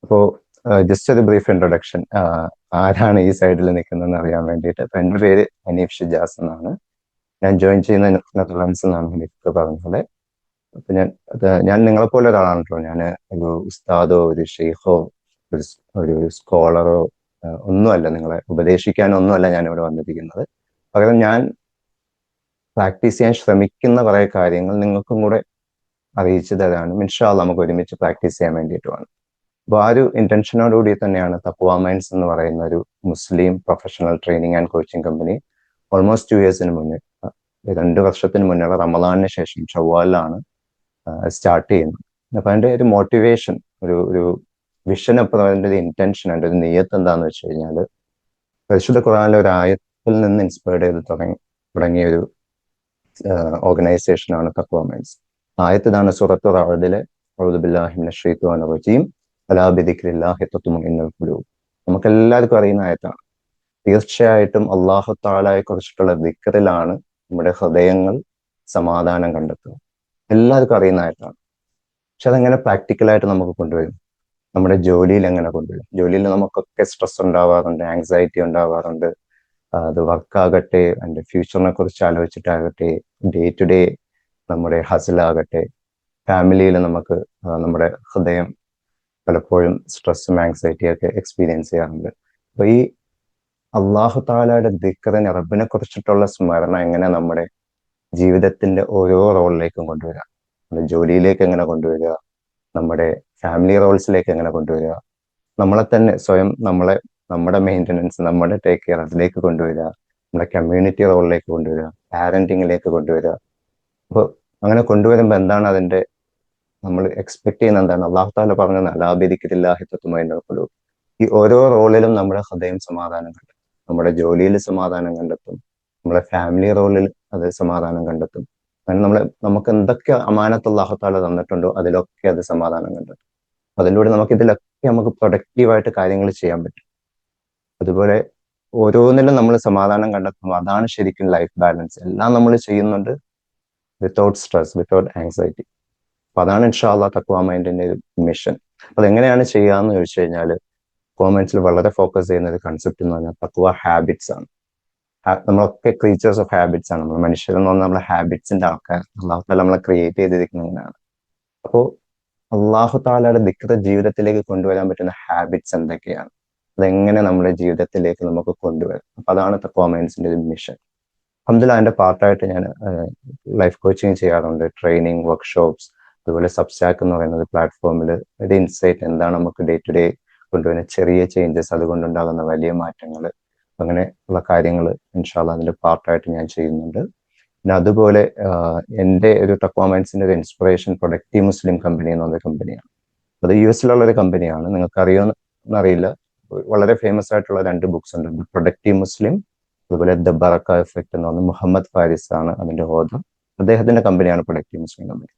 അപ്പോൾ ജസ്റ്റ് ഒരു brief introduction. ആരാണ് ഈ സൈഡിൽ നിൽക്കുന്നതെന്ന് അറിയാൻ വേണ്ടിയിട്ട്. അപ്പൊ എൻ്റെ പേര് അനീഫ് ഷിജാസ് എന്നാണ്. ഞാൻ ജോയിൻ ചെയ്യുന്ന നെതർലൻഡ്സ് എന്നാണ് ഹനീഫ് പറഞ്ഞത്. അപ്പൊ ഞാൻ നിങ്ങളെപ്പോലെ ഒരാളാണല്ലോ. ഞാൻ ഒരു ഉസ്താദോ ഒരു ഷെയ്ഖോ ഒരു സ്കോളറോ ഒന്നുമല്ല. നിങ്ങളെ ഉപദേശിക്കാനൊന്നുമല്ല ഞാൻ ഇവിടെ വന്നിരിക്കുന്നത്. പകരം ഞാൻ പ്രാക്ടീസ് ചെയ്യാൻ ശ്രമിക്കുന്ന കുറെ കാര്യങ്ങൾ നിങ്ങൾക്കും കൂടെ അറിയിച്ചു തരാനും ഇൻഷാ അള്ളാ നമുക്ക് ഒരുമിച്ച് പ്രാക്ടീസ് ചെയ്യാൻ വേണ്ടിയിട്ടുമാണ്. അപ്പോൾ ആ ഒരു ഇന്റൻഷനോടുകൂടി തന്നെയാണ് തഖ്വ മൈൻഡ്സ് എന്ന് പറയുന്ന ഒരു മുസ്ലിം professional training and coaching company almost 2 ഇയേഴ്സിന് മുന്നേ, 2 വർഷത്തിന് മുന്നേ റമദാനിന് ശേഷം ഷവ്വാലിലാണ് സ്റ്റാർട്ട് ചെയ്യുന്നത്. അപ്പൊ അതിന്റെ ഒരു മോട്ടിവേഷൻ, ഒരു വിഷൻ, അപ്പുറം അതിന്റെ ഒരു ഇന്റൻഷൻ, അതിന്റെ ഒരു നിയത്ത് എന്താന്ന് വെച്ച് കഴിഞ്ഞാൽ പരിശുദ്ധ ഖുർആനിലെ ഒരു ആയത്തിൽ നിന്ന് ഇൻസ്പയർഡ് ചെയ്ത് തുടങ്ങിയ ഒരു ഓർഗനൈസേഷനാണ് തഖ്വ മൈൻഡ്സ്. ആയത്ത് ഇതാണ്, സൂറത്ത് റഅദിലെ അഊദു ബില്ലാഹി മിനശ് ശൈത്വാനിർ റജീം അലാ ബിദിക്രില്ലാഹി തത്മഇന്നുൽ ഖുലൂബ്. നമുക്ക് എല്ലാവർക്കും അറിയുന്ന ആയത്താണ്. തീർച്ചയായിട്ടും അല്ലാഹു തആലയെ കുറിച്ചിട്ടുള്ള ദിക്റിലാണ് നമ്മുടെ ഹൃദയങ്ങൾ സമാധാനം കണ്ടെത്തുന്നത്. എല്ലാവർക്കും അറിയുന്ന ആയത്താണ്. പക്ഷെ അതെങ്ങനെ പ്രാക്ടിക്കലായിട്ട് നമുക്ക് കൊണ്ടുവരും? നമ്മുടെ ജോലിയിൽ എങ്ങനെ കൊണ്ടുവരും? ജോലിയിൽ നമുക്കൊക്കെ സ്ട്രെസ് ഉണ്ടാവാറുണ്ട്, ആങ്സൈറ്റി ഉണ്ടാവാറുണ്ട്. അത് വർക്കാകട്ടെ, അതിന്റെ ഫ്യൂച്ചറിനെ കുറിച്ച് ആലോചിച്ചിട്ടാകട്ടെ, ഡേ ടു ഡേ നമ്മുടെ ഹസിലാകട്ടെ, ഫാമിലിയിൽ നമുക്ക് നമ്മുടെ ഹൃദയം പലപ്പോഴും സ്ട്രെസ്സും ആങ്സൈറ്റിയും ഒക്കെ എക്സ്പീരിയൻസ് ചെയ്യാറുണ്ട്. അപ്പൊ ഈ അള്ളാഹു താലയുടെ ദിക്റിനെ, റബ്ബിനെ കുറിച്ചിട്ടുള്ള സ്മരണ എങ്ങനെ നമ്മുടെ ജീവിതത്തിന്റെ ഓരോ റോളിലേക്കും കൊണ്ടുവരിക, നമ്മുടെ ജോലിയിലേക്ക് എങ്ങനെ കൊണ്ടുവരിക, നമ്മുടെ ഫാമിലി റോൾസിലേക്ക് എങ്ങനെ കൊണ്ടുവരിക, നമ്മളെ തന്നെ സ്വയം നമ്മുടെ മെയിൻ്റനൻസ്, നമ്മുടെ ടേക്ക് കെയർ അതിലേക്ക് കൊണ്ടുവരിക, നമ്മുടെ കമ്മ്യൂണിറ്റി റോളിലേക്ക് കൊണ്ടുവരിക, പാരന്റിങ്ങിലേക്ക് കൊണ്ടുവരിക. അപ്പോൾ അങ്ങനെ കൊണ്ടുവരുമ്പോൾ എന്താണ് അതിന്റെ നമ്മൾ എക്സ്പെക്ട് ചെയ്യുന്ന എന്താണ്? അള്ളാഹു താല പറഞ്ഞത് അലാ ബിദിക്രില്ലാഹി തത്മഇന്നുൽ ഖുലൂബ്. ഈ ഓരോ റോളിലും നമ്മുടെ ഹൃദയം സമാധാനം കണ്ടെത്തും, നമ്മുടെ ജോലിയിൽ സമാധാനം കണ്ടെത്തും, നമ്മുടെ ഫാമിലി റോളിൽ അത് സമാധാനം കണ്ടെത്തും. അങ്ങനെ നമുക്ക് എന്തൊക്കെ അമാനത്ത് അള്ളാഹു താല തന്നിട്ടുണ്ടോ അതിലൊക്കെ അത് സമാധാനം കണ്ടെത്തും. അതിലൂടെ നമുക്ക് പ്രൊഡക്റ്റീവായിട്ട് കാര്യങ്ങൾ ചെയ്യാൻ പറ്റും. അതുപോലെ ഓരോന്നിലും നമ്മൾ സമാധാനം കണ്ടെത്തുമ്പോൾ അതാണ് ശരിക്കും ലൈഫ് ബാലൻസ്. എല്ലാം നമ്മൾ ചെയ്യുന്നുണ്ട് വിത്തൗട്ട് സ്ട്രെസ്, വിത്തൗട്ട് ആങ്സൈറ്റി. അപ്പൊ അതാണ് ഇൻഷാ അള്ളാ തഖ്വ മൈൻഡിന്റെ ഒരു മിഷൻ. അതെങ്ങനെയാണ് ചെയ്യാന്ന് ചോദിച്ചു കഴിഞ്ഞാൽ കോമൻസിൽ വളരെ ഫോക്കസ് ചെയ്യുന്ന ഒരു കൺസെപ്റ്റ് എന്ന് പറഞ്ഞാൽ തഖ്വ ഹാബിറ്റ്സ് ആണ്. നമ്മളൊക്കെ ക്രീച്ചേഴ്സ് ഓഫ് ഹാബിറ്റ്സ് ആണ്. നമ്മൾ മനുഷ്യരെന്ന് പറഞ്ഞാൽ നമ്മളെ ഹാബിറ്റ്സിന്റെ ആൾക്കാർ. അള്ളാഹു താല നമ്മളെ ക്രിയേറ്റ് ചെയ്തിരിക്കുന്നതാണ്. അപ്പോൾ അള്ളാഹു താലയുടെ ദിക്ർ ജീവിതത്തിലേക്ക് കൊണ്ടുവരാൻ പറ്റുന്ന ഹാബിറ്റ്സ് എന്തൊക്കെയാണ്, അതെങ്ങനെ നമ്മുടെ ജീവിതത്തിലേക്ക് നമുക്ക് കൊണ്ടുവരാം. അപ്പൊ അതാണ് തഖ്വ മൈൻഡ്സിന്റെ ഒരു മിഷൻ. അൽഹംദുലില്ലാഹ് അതിന്റെ പാർട്ടായിട്ട് ഞാൻ ലൈഫ് കോച്ചിങ് ചെയ്യാറുണ്ട്, ട്രെയിനിങ്, വർക്ക്ഷോപ്സ്, അതുപോലെ സബ്സ്റ്റാക്ക് എന്ന് പറയുന്ന ഒരു പ്ലാറ്റ്ഫോമിൽ ഒരു ഇൻസൈറ്റ് എന്താണ് നമുക്ക് ഡേ ടു ഡേ കൊണ്ടുവരുന്ന ചെറിയ ചേഞ്ചസ്, അതുകൊണ്ടുണ്ടാകുന്ന വലിയ മാറ്റങ്ങൾ, അങ്ങനെ ഉള്ള കാര്യങ്ങൾ ഇൻഷാ അല്ലാഹ് അതിന്റെ പാർട്ടായിട്ട് ഞാൻ ചെയ്യുന്നുണ്ട്. പിന്നെ അതുപോലെ എൻ്റെ ഒരു തഖ്വ മൈൻഡ്സിന്റെ ഒരു ഇൻസ്പിറേഷൻ പ്രൊഡക്റ്റീവ് മുസ്ലിം കമ്പനി എന്നുള്ള കമ്പനിയാണ്. അത് US-ലുള്ള ഒരു കമ്പനിയാണ്. നിങ്ങൾക്ക് അറിയുമെന്ന് അറിയില്ല. വളരെ ഫേമസ് ആയിട്ടുള്ള 2 ബുക്സ് ഉണ്ട്, പ്രൊഡക്റ്റീവ് മുസ്ലിം, അതുപോലെ ദ ബറക്ക എഫക്ട് എന്ന് പറഞ്ഞ മുഹമ്മദ് ഫാരിസ് ആണ് അതിന്റെ ഓഥർ. അദ്ദേഹത്തിന്റെ കമ്പനിയാണ് പ്രൊഡക്റ്റീവ് മുസ്ലിം കമ്പനി.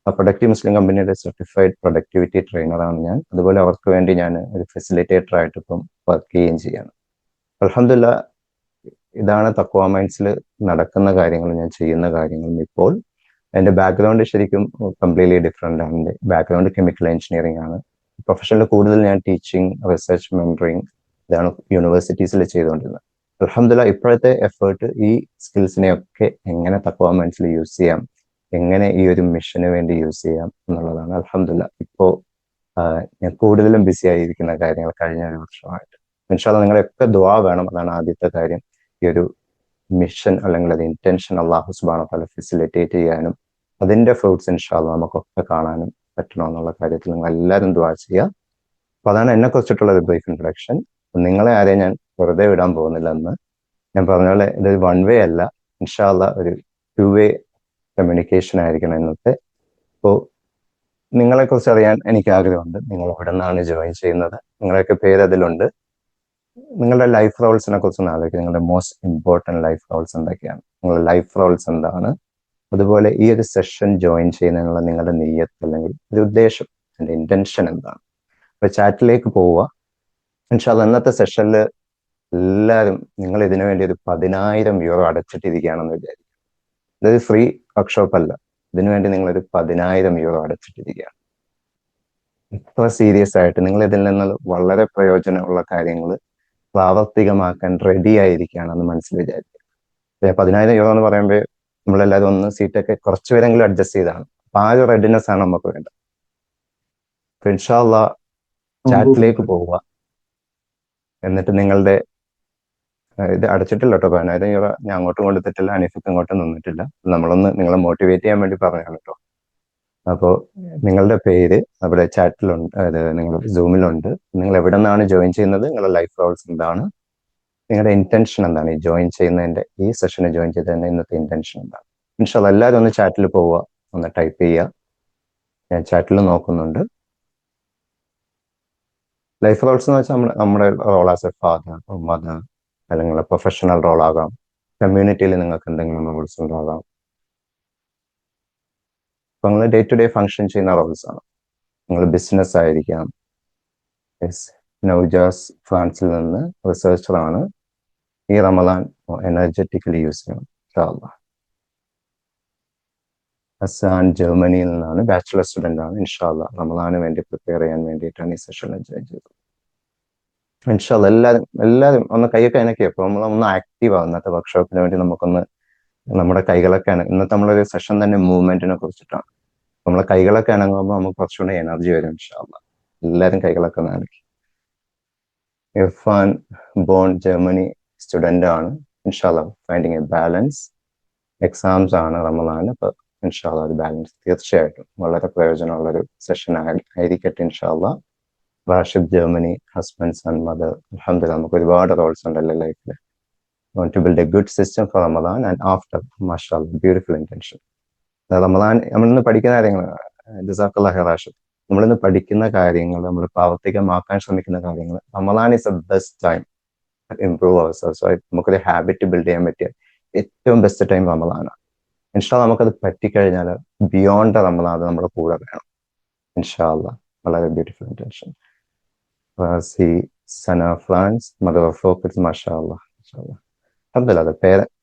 ആ പ്രൊഡക്റ്റീവ് മുസ്ലിം കമ്പനിയുടെ സർട്ടിഫൈഡ് പ്രൊഡക്ടിവിറ്റി ട്രെയിനറാണ് ഞാൻ. അതുപോലെ അവർക്ക് വേണ്ടി ഞാൻ ഒരു ഫെസിലിറ്റേറ്റർ ആയിട്ട് ഇപ്പം വർക്ക് ചെയ്യുകയും ചെയ്യാണ്. അൽഹംദുലില്ലാഹ് ഇതാണ് തഖ്വ മൈൻഡ്സിൽ നടക്കുന്ന കാര്യങ്ങൾ, ഞാൻ ചെയ്യുന്ന കാര്യങ്ങളും. ഇപ്പോൾ എൻ്റെ ബാക്ക്ഗ്രൗണ്ട് ശരിക്കും കംപ്ലീറ്റ്ലി ഡിഫറെൻ്റ് ആണ്. എൻ്റെ ബാക്ക്ഗ്രൗണ്ട് കെമിക്കൽ എഞ്ചിനീയറിംഗ് ആണ്. പ്രൊഫഷനിൽ കൂടുതൽ ഞാൻ ടീച്ചിങ്, റിസർച്ച്, മെൻറ്ററിങ് ഇതാണ് യൂണിവേഴ്സിറ്റീസിൽ ചെയ്തുകൊണ്ടിരുന്നത്. അൽഹംദുലില്ലാഹ് ഇപ്പോഴത്തെ എഫേർട്ട് ഈ സ്കിൽസിനെയൊക്കെ എങ്ങനെ തഖ്വ മൈൻഡ്സിൽ യൂസ് ചെയ്യാം, എങ്ങനെ ഈ ഒരു മിഷന് വേണ്ടി യൂസ് ചെയ്യാം എന്നുള്ളതാണ് അൽഹംദുലില്ലാഹ് ഇപ്പോൾ ഞാൻ കൂടുതലും ബിസി ആയിരിക്കുന്ന കാര്യങ്ങൾ കഴിഞ്ഞ ഒരു വർഷമായിട്ട്. ഇൻഷാ അല്ലാഹ് നിങ്ങളെയൊക്കെ ദുആ വേണം. അതാണ് ആദ്യത്തെ കാര്യം. ഈ ഒരു മിഷൻ അല്ലെങ്കിൽ അത് ഇന്റൻഷൻ അല്ലാഹു സുബ്ഹാനഹു വ തആല ഫെസിലിറ്റേറ്റ് ചെയ്യാനും അതിന്റെ ഫ്രൂട്ട്സ് ഇൻഷാ അല്ലാഹ് നമുക്കൊക്കെ കാണാനും പറ്റണമെന്നുള്ള കാര്യത്തിൽ നിങ്ങൾ എല്ലാവരും ദുആ ചെയ്യുക. അപ്പൊ അതാണ് എന്നെ കുറിച്ചിട്ടുള്ള ഒരു ബ്രീഫ് ഇൻട്രൊഡക്ഷൻ. നിങ്ങളെ ആരെയും ഞാൻ വെറുതെ വിടാൻ പോകുന്നില്ല. എന്ന് ഞാൻ പറഞ്ഞ പോലെ ഇതൊരു 1 വേ അല്ല, ഇൻഷാ അല്ലാഹ് ഒരു 2 വേ കമ്മ്യൂണിക്കേഷൻ ആയിരിക്കണം ഇന്നത്തെ. അപ്പോൾ നിങ്ങളെ കുറിച്ച് അറിയാൻ എനിക്ക് ആഗ്രഹമുണ്ട്. നിങ്ങൾ എവിടെ നിന്നാണ് ജോയിൻ ചെയ്യുന്നത്, നിങ്ങളൊക്കെ പേര് അതിലുണ്ട്. നിങ്ങളുടെ ലൈഫ് റോൾസിനെ കുറിച്ചൊന്ന് ആലോചിക്കുക. നിങ്ങളുടെ മോസ്റ്റ് ഇമ്പോർട്ടൻറ്റ് ലൈഫ് റോൾസ് എന്തൊക്കെയാണ്, നിങ്ങളുടെ ലൈഫ് റോൾസ് എന്താണ്, അതുപോലെ ഈ ഒരു സെഷൻ ജോയിൻ ചെയ്യുന്നതിനുള്ള നിങ്ങളുടെ നിയ്യത്ത് അല്ലെങ്കിൽ ഒരു ഉദ്ദേശം, അതിന്റെ ഇന്റൻഷൻ എന്താണ്. അപ്പൊ ചാറ്റിലേക്ക് പോവുക. ഇൻഷാ അല്ലാഹ് ഇന്നത്തെ സെഷനിൽ എല്ലാവരും നിങ്ങൾ ഇതിനു വേണ്ടി ഒരു 10,000 യൂറോ അടച്ചിട്ടിരിക്കുകയാണെന്ന് വിചാരിക്കും. ഇതൊരു ഫ്രീ വർക്ക്ഷോപ്പ് അല്ല. ഇതിനുവേണ്ടി നിങ്ങളൊരു 10,000 യൂറോ അടച്ചിട്ടിരിക്കുകയാണ്. ഇത്ര സീരിയസ് ആയിട്ട് നിങ്ങൾ ഇതിൽ നിന്ന് വളരെ പ്രയോജനമുള്ള കാര്യങ്ങൾ പ്രാവർത്തികമാക്കാൻ റെഡി ആയിരിക്കുകയാണെന്ന് മനസ്സിൽ വിചാരിക്കുക. 10,000 എന്ന് പറയുമ്പോൾ നമ്മളെല്ലാവരും ഒന്ന് സീറ്റൊക്കെ കുറച്ച് പേരെങ്കിലും അഡ്ജസ്റ്റ് ചെയ്താണ്. അപ്പൊ ആ ഒരു റെഡിനെസ് ആണ് നമുക്ക് വേണ്ടത്. അപ്പൊ ഇൻഷാല്ലാ ചാറ്റിലേക്ക് പോവുക. എന്നിട്ട് നിങ്ങളുടെ ഇത് അടച്ചിട്ടില്ല കേട്ടോ, 10,000 ഞാൻ അങ്ങോട്ടും കൊടുത്തിട്ടില്ല, അനീഫക്ക് ഇങ്ങോട്ടും നിന്നിട്ടില്ല. നമ്മളൊന്ന് നിങ്ങളെ മോട്ടിവേറ്റ് ചെയ്യാൻ വേണ്ടി പറഞ്ഞതാണ് കേട്ടോ. അപ്പോൾ നിങ്ങളുടെ പേര് അവിടെ ചാറ്റിലുണ്ട്, അതായത് നിങ്ങളുടെ സൂമിലുണ്ട്. നിങ്ങൾ എവിടെ നിന്നാണ് ജോയിൻ ചെയ്യുന്നത്, നിങ്ങളുടെ ലൈഫ് റോൾസ് എന്താണ്, നിങ്ങളുടെ ഇന്റൻഷൻ എന്താണ്, ഈ ജോയിൻ ചെയ്യുന്നതിന്റെ ഈ സെഷന് ജോയിൻ ചെയ്തതിന്റെ ഇന്നത്തെ ഇന്റൻഷൻ എന്താണ്. ഇൻഷാല്ലാ എല്ലാവരും ഒന്ന് ചാറ്റിൽ പോവുക, ഒന്ന് ടൈപ്പ് ചെയ്യുക. ഞാൻ ചാറ്റിൽ നോക്കുന്നുണ്ട്. ലൈഫ് റോൾസ് എന്ന് വെച്ചാൽ നമ്മുടെ role as a father, mother, അല്ലെങ്കിൽ പ്രൊഫഷണൽ റോൾ ആകാം, കമ്മ്യൂണിറ്റിയിൽ നിങ്ങൾക്ക് എന്തെങ്കിലും റോൾസ് ഉണ്ടാകാം. അപ്പൊ നിങ്ങൾ ഡേ ടു ഡേ ഫങ്ഷൻ ചെയ്യുന്ന റോൾസ് ആണ്. നിങ്ങൾ ബിസിനസ് ആയിരിക്കാം. നൗജാസ് ഫ്രാൻസിൽ നിന്ന് റിസർച്ചറാണ്. ഈ റമദാൻ എനർജറ്റിക്കലി യൂസ് ചെയ്യണം ഇൻഷാല്ലാ. ഹസാൻ ജർമ്മനിയിൽ നിന്നാണ്, ബാച്ചുലർ സ്റ്റുഡന്റ് ആണ്. ഇൻഷാല്ലാ റമദാന് വേണ്ടി പ്രിപ്പയർ ചെയ്യാൻ വേണ്ടിയിട്ടാണ് ഈ സെഷനിൽ ജോയിൻ ചെയ്തത്. ഇൻഷാല്ലാ എല്ലാവരും ഒന്ന് കൈയൊക്കെ അനക്കിയോ. അപ്പൊ നമ്മളൊന്ന് ആക്റ്റീവ് ആവും. ഇന്നത്തെ വർക്ക്ഷോപ്പിന് വേണ്ടി നമുക്കൊന്ന് നമ്മുടെ കൈകളൊക്കെ ഇന്നത്തെ നമ്മളൊരു സെഷൻ തന്നെ മൂവ്മെന്റിനെ കുറിച്ചിട്ടാണ്. നമ്മളെ കൈകളൊക്കെ അനങ്ങുമ്പോൾ നമുക്ക് കുറച്ചുകൂടെ എനർജി വരും ഇൻഷാല്ലാ. എല്ലാവരും കൈകളൊക്കെ ഒന്ന് അനക്കി. ഇർഫാൻ ബോൺ ജർമ്മനി സ്റ്റുഡന്റ് ആണ്. ഇൻഷാല്ലാ ഫൈൻഡിങ് എ ബാലൻസ്. എക്സാംസ് ആണ് റമദാന്. അപ്പൊ ഇൻഷാല്ലാ ഒരു ബാലൻസ് തീർച്ചയായിട്ടും വളരെ പ്രയോജനമുള്ളൊരു സെഷൻ ആയിരിക്കട്ടെ ഇൻഷാല്ലാ. Rashid Germany, husbands and mother. അൽഹംദുലില്ലാ നമുക്ക് ഒരുപാട് റോൾസ് ഉണ്ടല്ലോ ലൈഫിൽ. Want to build a good system for Ramadan and after. Mashallah, beautiful intention. Ramadan നമ്മളിന്ന് പഠിക്കുന്ന കാര്യങ്ങൾ, ജസാഖല്ലാഹി റാഷിദ്, നമ്മളിന്ന് പഠിക്കുന്ന കാര്യങ്ങൾ, നമ്മൾ പ്രാവർത്തികമാക്കാൻ ശ്രമിക്കുന്ന കാര്യങ്ങൾ, Ramadan is a best time improve ourselves. നമുക്കൊരു ഹാബിറ്റ് ബിൽഡ് ചെയ്യാൻ പറ്റിയ ഏറ്റവും ബെസ്റ്റ് ടൈം റമദാനാണ്. ഇൻഷാല്ലാ നമുക്കത് പറ്റിക്കഴിഞ്ഞാൽ ബിയോണ്ട് റമദാൻ അത് നമ്മുടെ കൂടെ വേണം ഇൻഷാല്ലാ. വളരെ beautiful intention. Razi Sana France, mother of focus. മാഷാല്ലാ ഇൻഷാല്ലാ. അതെ,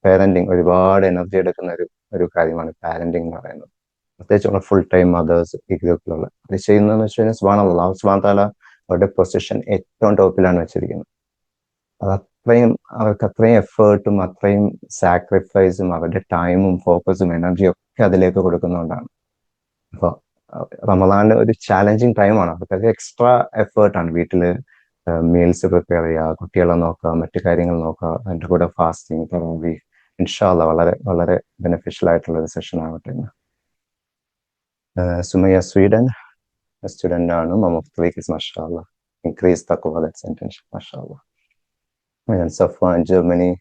പേരന്റിങ് ഒരുപാട് എനർജി എടുക്കുന്ന ഒരു കാര്യമാണ് പാരന്റിങ് എന്ന് പറയുന്നത്. പ്രത്യേകിച്ച് നമ്മൾ ഫുൾ ടൈം മദേഴ്സ് ഈ ഗ്രൂപ്പിലുള്ള അത് ചെയ്യുന്നതെന്ന് വെച്ച് കഴിഞ്ഞാൽ സുബ്ഹാനല്ലാഹ് താല അവരുടെ പൊസിഷൻ ഏറ്റവും ടോപ്പിലാണ് വെച്ചിരിക്കുന്നത്. അത് അവർക്ക് അത്രയും എഫേർട്ടും അത്രയും സാക്രിഫൈസും അവരുടെ ടൈമും ഫോക്കസും എനർജിയും ഒക്കെ അതിലേക്ക് കൊടുക്കുന്നതുകൊണ്ടാണ്. അപ്പോൾ റമദാനിന്റെ ഒരു ചാലഞ്ചിങ് ടൈമാണ്. അവർക്ക് എക്സ്ട്രാ എഫേർട്ടാണ്. വീട്ടില് മീൽസ് പ്രിപ്പയർ ചെയ്യുക, കുട്ടികളെ നോക്കുക, മറ്റു കാര്യങ്ങൾ നോക്കുക, അതിൻ്റെ കൂടെ ഫാസ്റ്റിംഗ്, തറാവീഹ്. ഇൻഷാല്ലാ വളരെ വളരെ ബെനിഫിഷ്യൽ ആയിട്ടുള്ള ഒരു സെഷൻ ആവട്ടെ. സുമയ്യ സ്വീഡൻ സ്റ്റുഡന്റ് ആണ്. Mum of 3 kids. മാഷാല്ലാ. ഇൻക്രീസ് തഖ്വ, ദാറ്റ്സ് ഇന്റൻഷൻ. മാഷാല്ലാ. Safwan Germany,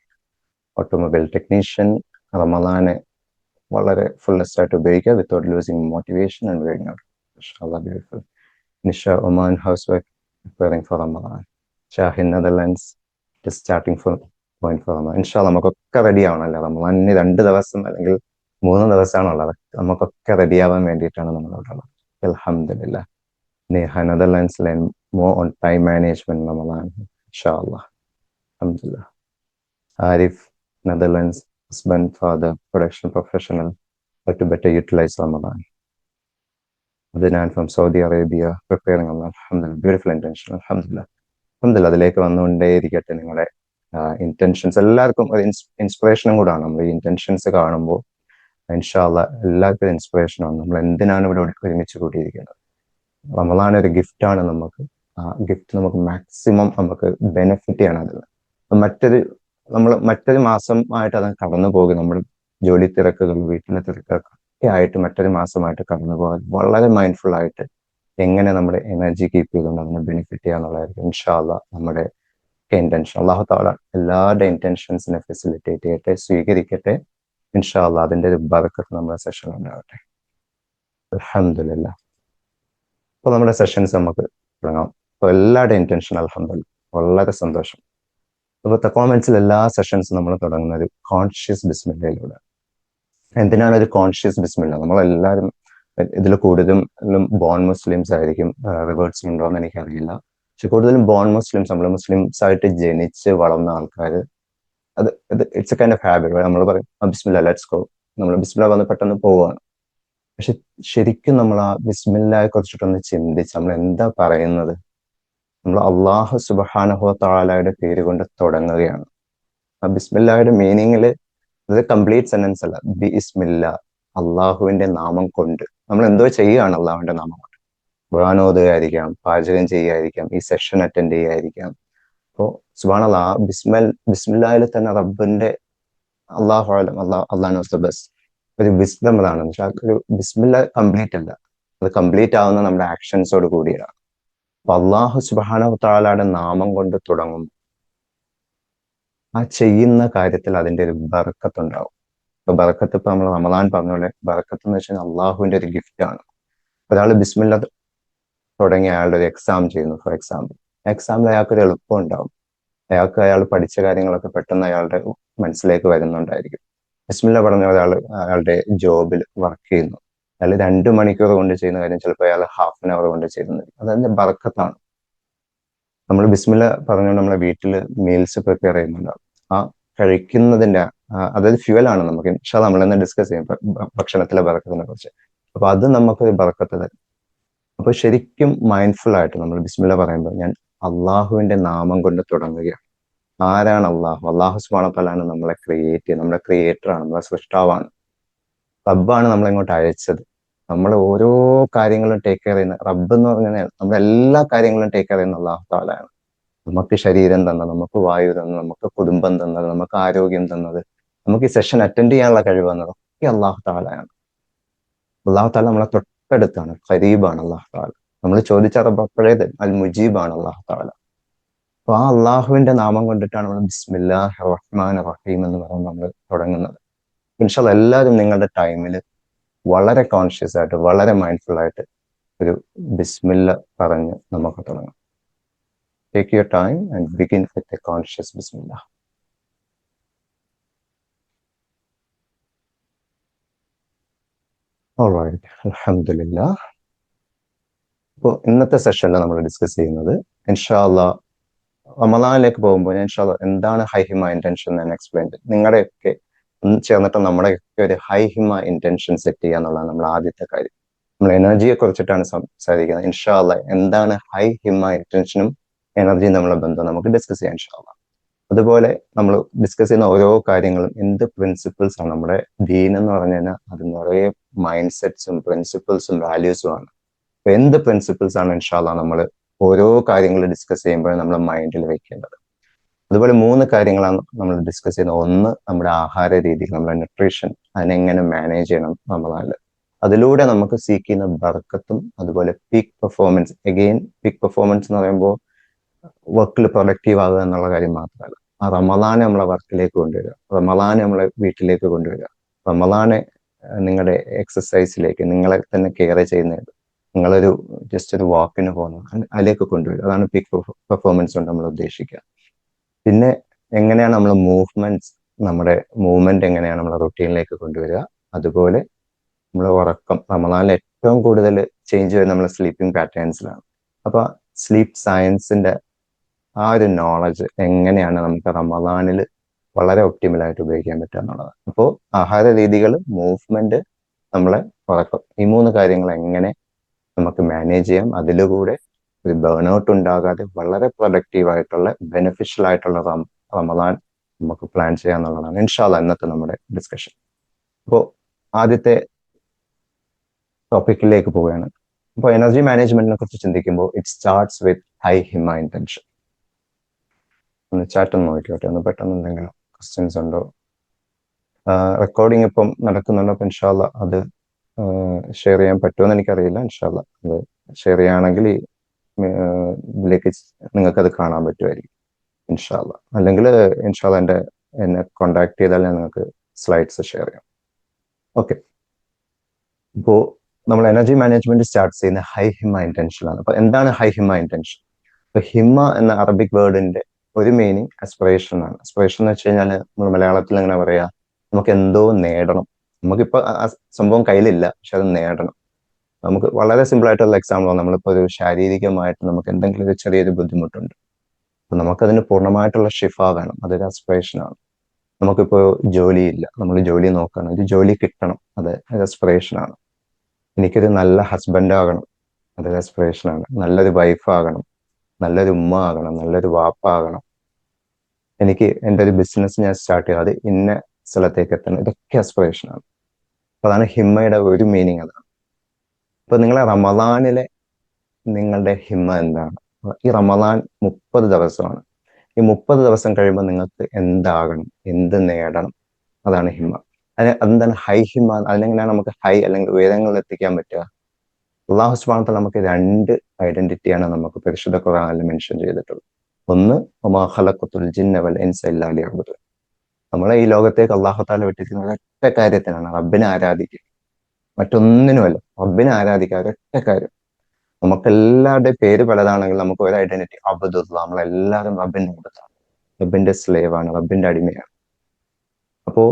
automobile technician. റമദാനെ വളരെ ഫുള്ളസ്റ്റ് ആയിട്ട് ഉപയോഗിക്കുക without losing motivation and vegging out. മാഷാല്ലാ, beautiful. Nisha Oman, housewife preparing for Ramadan. Shahin Netherlands, starting point for Ramadan. ഇൻഷാല്ലാ നമുക്കൊക്കെ റെഡി ആവണമല്ലോ. റമദാനിന് 2 ദിവസം അല്ലെങ്കിൽ 3 ദിവസമാണുള്ളത്. നമുക്കൊക്കെ റെഡി ആവാൻ വേണ്ടിയിട്ടാണ് നമ്മളിവിടെ ഉള്ളത്. അൽഹംദുലില്ലാ. Neha Netherlands learn more on time management Ramadan ഇൻഷാല്ലാ. അൽഹംദുലില്ലാ. Arif Netherlands, husband, father, production professional, to better utilize Ramadan. Adnan from Saudi Arabia, preparing Allah. Alhamdulillah, beautiful intention. Alhamdulillah. Alhamdulillah, അതിലേക്ക് വന്നുകൊണ്ടേയിരിക്കട്ടെ നിങ്ങളുടെ ഇന്റൻഷൻസ്. എല്ലാവർക്കും ഒരു ഇൻസ്പിറേഷനും കൂടാണ് നമ്മൾ ഈ ഇന്റൻഷൻസ് കാണുമ്പോൾ. ഇൻഷാല്ലാ എല്ലാവർക്കും ഇൻസ്പിറേഷനാണ്. നമ്മൾ എന്തിനാണ് ഇവിടെ ഒരുമിച്ച് കൂടിയിരിക്കുന്നത്. റമദാൻ ഒരു ഗിഫ്റ്റാണ് നമുക്ക്. ആ ഗിഫ്റ്റ് നമുക്ക് മാക്സിമം നമുക്ക് ബെനിഫിറ്റ് ചെയ്യണം അതിൽ. മറ്റൊരു മാസമായിട്ട് അത് കടന്നു പോകും. നമ്മൾ ജോലി തിരക്കുകൾ, വീട്ടിലെ തിരക്കുകൾ ആയിട്ട് മറ്റൊരു മാസമായിട്ട് കടന്നു പോകാൻ വളരെ മൈൻഡ്ഫുൾ ആയിട്ട് എങ്ങനെ നമ്മുടെ എനർജി കീപ്പ് ചെയ്തുകൊണ്ട് അതിനെ ബെനിഫിറ്റ് ചെയ്യാന്നുള്ളതായിരിക്കും ഇൻഷാല്ലാ നമ്മുടെ ഇന്റൻഷൻ. അല്ലാഹു തആല എല്ലാവരുടെ ഇന്റൻഷൻസിനെ ഫെസിലിറ്റേറ്റ് ചെയ്യട്ടെ, സ്വീകരിക്കട്ടെ ഇൻഷാല്ലാ. അതിന്റെ ഒരു ബറക്കത്ത് നമ്മുടെ സെഷൻ ഉണ്ടാവട്ടെ. അൽഹംദുലില്ലാ. അപ്പൊ നമ്മുടെ സെഷൻസ് നമുക്ക് തുടങ്ങാം. അപ്പൊ എല്ലാവരുടെ ഇന്റൻഷൻ അൽഹംദുലില്ലാ വളരെ സന്തോഷം. അപ്പൊ തഖ്വ എല്ലാ സെഷൻസും നമ്മൾ തുടങ്ങുന്നത് കോൺഷ്യസ് ബിസ്മില്ലയിലൂടെ. എന്തിനാണ് ഒരു കോൺഷ്യസ് ബിസ്മില്ല? നമ്മളെല്ലാവരും ഇതിൽ കൂടുതലും ബോൺ മുസ്ലിംസ് ആയിരിക്കും. റിവേർട്സ് ഉണ്ടോ എന്ന് എനിക്കറിയില്ല. പക്ഷെ കൂടുതലും ബോൺ മുസ്ലിംസ്, നമ്മൾ മുസ്ലിംസ് ആയിട്ട് ജനിച്ച് വളർന്ന ആൾക്കാർ, അത് it's A kind of habit. നമ്മൾ പറയും ബിസ്മില്ല ലെറ്റ്സ് ഗോ. നമ്മൾ ബിസ്മില്ല വന്ന് പെട്ടെന്ന് പോവുകയാണ്. പക്ഷെ ശരിക്കും നമ്മൾ ആ ബിസ്മില്ലായെ കുറിച്ചിട്ടൊന്ന് ചിന്തിച്ച് നമ്മൾ എന്താ പറയുന്നത്? നമ്മൾ അള്ളാഹു സുബ്ഹാനഹു വ തആലയുടെ പേര് കൊണ്ട് തുടങ്ങുകയാണ്. ആ ബിസ്മില്ലായുടെ മീനിങ്ങിൽ ഇത് കംപ്ലീറ്റ് സെന്റൻസ് അല്ല. ബിസ്മില്ല, അള്ളാഹുവിന്റെ നാമം കൊണ്ട്. നമ്മൾ എന്തോ ചെയ്യുകയാണ് അള്ളാഹുവിന്റെ നാമം കൊണ്ട്. ഖുർആൻ ഓതുകയായിരിക്കാം, പാചകം ചെയ്യുകയായിരിക്കാം, ഈ സെഷൻ അറ്റൻഡ് ചെയ്യുകയായിരിക്കാം. അപ്പോ സുബ്ഹാനല്ലാഹ്, ആ ബിസ്മില്ലായിൽ തന്നെ റബ്ബിന്റെ അള്ളാഹു അലം, അള്ളാഹു ബസ് ഒരു വിസ്ഡം അതാണ്. പക്ഷെ ഒരു ബിസ്മില്ല കംപ്ലീറ്റ് അല്ല, അത് കംപ്ലീറ്റ് ആവുന്ന നമ്മുടെ ആക്ഷൻസോട് കൂടിയാണ്. അപ്പൊ അള്ളാഹു സുബ്ഹാനഹു തആലയുടെ നാമം കൊണ്ട് തുടങ്ങും. ആ ചെയ്യുന്ന കാര്യത്തിൽ അതിന്റെ ഒരു ബർക്കത്ത് ഉണ്ടാവും. ഇപ്പൊ ബർക്കത്ത്, ഇപ്പൊ നമ്മൾ റമദാൻ പറഞ്ഞ പോലെ ബർക്കത്ത് എന്ന് വെച്ചാൽ അള്ളാഹുവിന്റെ ഒരു ഗിഫ്റ്റ് ആണ്. ഒരാൾ ബിസ്മില്ല തുടങ്ങി അയാളുടെ ഒരു എക്സാം ചെയ്യുന്നു, ഫോർ എക്സാമ്പിൾ. എക്സാമിൽ അയാൾക്ക് ഒരു എളുപ്പം ഉണ്ടാവും. അയാൾ പഠിച്ച കാര്യങ്ങളൊക്കെ പെട്ടെന്ന് അയാളുടെ മനസ്സിലേക്ക് വരുന്നുണ്ടായിരിക്കും. ബിസ്മില്ല പറഞ്ഞ ഒരാൾ അയാളുടെ ജോബിൽ വർക്ക് ചെയ്യുന്നു. അയാൾ 2 മണിക്കൂർ കൊണ്ട് ചെയ്യുന്ന കാര്യം ചിലപ്പോൾ അയാൾ ഹാഫ് ആൻ അവർ കൊണ്ട് ചെയ്യുന്നത്. അതതിന്റെ ബർക്കത്താണ്. നമ്മൾ ബിസ്മില്ല പറഞ്ഞുകൊണ്ട് നമ്മളെ വീട്ടിൽ മീൽസ് പ്രിപ്പയർ ചെയ്യുന്നുണ്ടാവും. ആ കഴിക്കുന്നതിന്റെ അതായത് ഫ്യൂവലാണ്. നമുക്ക് ഇൻഷാ അല്ലാഹ് നമ്മൾ ഇന്ന് ഡിസ്കസ് ചെയ്യും ഭക്ഷണത്തിലെ ബർക്കത്തിനെ കുറിച്ച്. അപ്പൊ അത് നമുക്ക് ബർക്കത്ത് തരും. അപ്പൊ ശരിക്കും മൈൻഡ്ഫുൾ ആയിട്ട് നമ്മൾ ബിസ്മില്ല പറയുമ്പോൾ ഞാൻ അള്ളാഹുവിന്റെ നാമം കൊണ്ട് തുടങ്ങുകയാണ്. ആരാണ് അള്ളാഹു? അള്ളാഹു സുബ്ഹാനഹു വ തആലയാണ് നമ്മളെ ക്രിയേറ്റ് ചെയ്യുന്നത്, നമ്മുടെ ക്രിയേറ്ററാണ്, നമ്മളെ സൃഷ്ടാവാണ്. റബ്ബാണ് നമ്മളെ ഇങ്ങോട്ട് അയച്ചത്. നമ്മൾ ഓരോ കാര്യങ്ങളും ടേക്ക് കെയർ ചെയ്യുന്ന റബ്ബ് എന്ന് പറഞ്ഞാൽ നമ്മുടെ എല്ലാ കാര്യങ്ങളും ടേക്ക് കെയർ ചെയ്യുന്ന അള്ളാഹു തആലയാണ്. നമുക്ക് ശരീരം തന്നത്, നമുക്ക് വായു തന്നത്, നമുക്ക് കുടുംബം തന്നത്, നമുക്ക് ആരോഗ്യം തന്നത്, നമുക്ക് ഈ സെഷൻ അറ്റൻഡ് ചെയ്യാനുള്ള കഴിവ് തന്നത് ഒക്കെ അള്ളാഹു തആലയാണ്. അള്ളാഹു തആല നമ്മളെ തൊട്ടടുത്താണ്, ഖരീബാണ് അള്ളാഹു തആല. നമ്മൾ ചോദിച്ച റബ്ബ് അപ്പോഴേ അൽ മുജീബാണ് അള്ളാഹു തആല. അപ്പൊ ആ അള്ളാഹുവിന്റെ നാമം കൊണ്ടിട്ടാണ് നമ്മൾ ബിസ്മില്ലാഹിർ റഹ്മാനിർ റഹീം എന്ന് പറഞ്ഞ് നമ്മൾ തുടങ്ങുന്നത്. ഇൻഷാ അല്ലാഹ് എല്ലാവരും നിങ്ങളുടെ ടൈമിൽ വളരെ കോൺഷ്യസ് ആയിട്ട്, വളരെ മൈൻഡ്ഫുൾ ആയിട്ട് ഒരു ബിസ്മില്ല പറഞ്ഞ് നമുക്ക് തുടങ്ങാം. Take your time and begin with a conscious Bismillah. Alright, Alhamdulillah. അപ്പോൾ ഇന്നത്തെ സെഷനിൽ നമ്മൾ ഡിസ്കസ് ചെയ്യുന്നത് ഇൻഷാ അല്ലാഹ് റമദാനിലേക്ക് പോകുമ്പോൾ ഇൻഷാ അല്ലാഹ് എന്താണ് ഹൈ ഹിമ ഇന്റൻഷൻ ഞാൻ എക്സ്പ്ലെയിൻ ചെയ്യും. നിങ്ങളുടെയൊക്കെ ചേർന്നിട്ട് നമ്മുടെയൊക്കെ ഒരു ഹൈ ഹിമ ഇന്റൻഷൻ സെറ്റ് ചെയ്യുക എന്നുള്ളതാണ് നമ്മൾ ആദ്യത്തെ കാര്യം. നമ്മൾ എനർജിയെ കുറിച്ചിട്ടാണ് സംസാരിക്കുന്നത്. ഇൻഷാ അല്ലാഹ് എന്താണ് ഹൈ ഹിമ ഇന്റൻഷനും എനർജിയും തമ്മിലുള്ള ബന്ധം നമുക്ക് ഡിസ്കസ് ചെയ്യാം ഇൻഷാ അല്ലാഹ്. അതുപോലെ നമ്മൾ ഡിസ്കസ് ചെയ്യുന്ന ഓരോ കാര്യങ്ങളും എന്ത് പ്രിൻസിപ്പിൾസ് ആണ്. നമ്മുടെ ദീൻ എന്ന് പറഞ്ഞു കഴിഞ്ഞാൽ അത് നിറയെ മൈൻഡ് സെറ്റ്സും പ്രിൻസിപ്പിൾസും വാല്യൂസും ആണ്. അപ്പൊ എന്ത് പ്രിൻസിപ്പിൾസ് ആണ് ഇൻഷാ അല്ലാഹ് നമ്മൾ ഓരോ കാര്യങ്ങൾ ഡിസ്കസ് ചെയ്യുമ്പോഴും നമ്മൾ മൈൻഡിൽ വെക്കേണ്ടത്. അതുപോലെ 3 കാര്യങ്ങളാണ് നമ്മൾ ഡിസ്കസ് ചെയ്യുന്നത്. ഒന്ന്, നമ്മുടെ ആഹാര രീതി, നമ്മുടെ ന്യൂട്രീഷൻ, അതിനെങ്ങനെ മാനേജ് ചെയ്യണം നമ്മളാല്. അതിലൂടെ നമുക്ക് സീക്ക് ചെയ്യുന്ന ബർക്കത്തും അതുപോലെ peak performance. Again peak performance എന്ന് പറയുമ്പോൾ വർക്കിൽ പ്രൊഡക്റ്റീവ് ആകുക എന്നുള്ള കാര്യം മാത്രമല്ല, ആ റമദാനെ നമ്മളെ വർക്കിലേക്ക് കൊണ്ടുവരിക, റമദാനെ നമ്മളെ വീട്ടിലേക്ക് കൊണ്ടുവരിക, റമദാനെ നിങ്ങളുടെ എക്സസൈസിലേക്ക്, നിങ്ങളെ തന്നെ കെയർ ചെയ്യുന്നത്, നിങ്ങളൊരു ജസ്റ്റ് ഒരു വാക്കിന് പോകുന്നത് അതിലേക്ക് കൊണ്ടുവരിക. അതാണ് പീക്ക് പെർഫോമൻസ് കൊണ്ട് നമ്മൾ ഉദ്ദേശിക്കുക. പിന്നെ എങ്ങനെയാണ് നമ്മൾ നമ്മുടെ മൂവ്മെന്റ് എങ്ങനെയാണ് നമ്മളെ റുട്ടീനിലേക്ക് കൊണ്ടുവരിക. അതുപോലെ നമ്മളെ ഉറക്കം, റമദാനിൽ ഏറ്റവും കൂടുതൽ ചേഞ്ച് വരുന്നത് നമ്മളെ സ്ലീപ്പിംഗ് പാറ്റേൺസിലാണ്. അപ്പൊ സ്ലീപ്പ് സയൻസിന്റെ ആ ഒരു നോളജ് എങ്ങനെയാണ് നമുക്ക് റമദാനിൽ വളരെ ഒപ്റ്റിമലായിട്ട് ഉപയോഗിക്കാൻ പറ്റുക എന്നുള്ളതാണ്. അപ്പോൾ ആഹാര രീതികൾ, മൂവ്മെന്റ്, നമ്മളെ ഉറക്കം, ഈ 3 കാര്യങ്ങൾ എങ്ങനെ നമുക്ക് മാനേജ് ചെയ്യാം, അതിലൂടെ ഒരു ബേൺ ഔട്ട് ഉണ്ടാകാതെ വളരെ പ്രൊഡക്റ്റീവ് ആയിട്ടുള്ള ബെനിഫിഷ്യൽ ആയിട്ടുള്ള റമദാൻ നമുക്ക് പ്ലാൻ ചെയ്യാം എന്നുള്ളതാണ് ഇൻഷാ അല്ലാഹ് ഇന്നത്തെ നമ്മുടെ ഡിസ്കഷൻ. അപ്പോൾ ആദ്യത്തെ ടോപ്പിക്കിലേക്ക് പോവുകയാണ്. അപ്പോൾ എനർജി മാനേജ്മെന്റിനെ കുറിച്ച് ചിന്തിക്കുമ്പോൾ ഇറ്റ് സ്റ്റാർട്ട്സ് വിത്ത് ഹൈ ഹിമ ഇന്റൻഷൻ. ഒന്ന് ചാറ്റ് ഒന്ന് നോക്കിക്കോട്ടെ, ഒന്ന് പെട്ടെന്ന് എന്തെങ്കിലും ക്വസ്റ്റ്യൻസ് ഉണ്ടോ. റെക്കോർഡിംഗ് ഇപ്പം നടക്കുന്നുണ്ടോ? അപ്പം ഇൻഷാ അല്ലാഹ് അത് ഷെയർ ചെയ്യാൻ പറ്റുമെന്ന് എനിക്കറിയില്ല. ഇൻഷാ അല്ലാഹ് അത് ഷെയർ ചെയ്യുകയാണെങ്കിൽ ഇതിലേക്ക് നിങ്ങൾക്കത് കാണാൻ പറ്റുമായിരിക്കും ഇൻഷാ അല്ലാഹ്. അല്ലെങ്കിൽ ഇൻഷാ അല്ലാഹ് എന്നെ കോണ്ടാക്ട് ചെയ്താൽ ഞാൻ നിങ്ങൾക്ക് സ്ലൈഡ്സ് ഷെയർ ചെയ്യാം. ഓക്കെ, ഇപ്പോൾ നമ്മൾ എനർജി മാനേജ്മെന്റ് സ്റ്റാർട്ട് ചെയ്യുന്ന ഹൈ ഹിമ ഇന്റൻഷനാണ്. അപ്പൊ എന്താണ് ഹൈ ഹിമ ഇന്റൻഷൻ? ഇപ്പൊ ഹിമ എന്ന അറബിക് വേർഡിന്റെ ഒരു മീനിങ് അസ്പിറേഷൻ ആണ്. അസ്പിറേഷൻ എന്ന് വെച്ച് കഴിഞ്ഞാൽ നമ്മൾ മലയാളത്തിൽ എങ്ങനെ പറയാ, നമുക്ക് എന്തോ നേടണം. നമുക്കിപ്പോ ആ സംഭവം കയ്യിലില്ല, പക്ഷെ അത് നേടണം. നമുക്ക് വളരെ സിമ്പിൾ ആയിട്ടുള്ള എക്സാമ്പിൾ ആണ്. നമ്മളിപ്പോ ഒരു ശാരീരികമായിട്ട് നമുക്ക് എന്തെങ്കിലും ഒരു ചെറിയൊരു ബുദ്ധിമുട്ടുണ്ട്, അപ്പൊ നമുക്കതിന് പൂർണ്ണമായിട്ടുള്ള ഷിഫ വേണം, അതൊരു അസ്പിറേഷൻ ആണ്. നമുക്കിപ്പോ ജോലിയില്ല, നമ്മൾ ജോലി നോക്കണം, ഒരു ജോലി കിട്ടണം, അത് അസ്പിറേഷൻ ആണ്. എനിക്കൊരു നല്ല ഹസ്ബൻഡ് ആകണം, അതൊരു ആസ്പിറേഷനാണ്. നല്ലൊരു വൈഫ് ആകണം, നല്ലൊരു ഉമ്മ ആകണം, നല്ലൊരു വാപ്പ ആകണം. എനിക്ക് എൻ്റെ ഒരു ബിസിനസ് ഞാൻ സ്റ്റാർട്ട് ചെയ്യുക, അത് ഇന്ന സ്ഥലത്തേക്ക് എത്തണം. ഇതൊക്കെ ആസ്പിറേഷനാണ്. അപ്പൊ അതാണ് ഹിമ്മയുടെ ഒരു മീനിങ്. അതാണ്. അപ്പൊ നിങ്ങളെ റമദാനിലെ നിങ്ങളുടെ ഹിമ്മ എന്താണ്? ഈ റമദാൻ 30 ദിവസമാണ്. ഈ 30 ദിവസം കഴിയുമ്പോൾ നിങ്ങൾക്ക് എന്താകണം, എന്ത് നേടണം, അതാണ് ഹിമ്മ. അതെന്താണ് ഹൈ ഹിമ്മ? അതിനെങ്ങനെയാണ് നമുക്ക് ഹൈ അല്ലെങ്കിൽ ഉയരങ്ങളിൽ എത്തിക്കാൻ പറ്റുക? അള്ളാഹു സുബ്ഹാനഹു വ തആല നമുക്ക് 2 ഐഡന്റിറ്റിയാണ് നമുക്ക് പരിശുദ്ധ ഖുർആനിൽ മെൻഷൻ ചെയ്തിട്ടുള്ളത്. ഒന്ന്, വമാ ഖലഖതുൽ ജിന്ന വൽ ഇൻസ ഇല്ലാ ലിയഅ്ബുദൂൻ. നമ്മളെ ഈ ലോകത്തേക്ക് അള്ളാഹു തആല വിട്ടിരിക്കുന്ന ഒരൊറ്റ കാര്യത്തിനാണ്, റബ്ബിനെ ആരാധിക്കുക. മറ്റൊന്നിനുമല്ല, റബ്ബിനെ ആരാധിക്കുക, ഒരൊറ്റ കാര്യം. നമുക്കെല്ലാവരുടെയും പേര് പലതാണെങ്കിൽ നമുക്ക് ഒരു ഐഡന്റിറ്റി, അബ്ദുള്ള. നമ്മളെല്ലാവരും റബ്ബിന്റെ അബ്ദാണ്, റബ്ബിന്റെ സ്ലേവ് ആണ്, റബ്ബിന്റെ അടിമയാണ്. അപ്പോ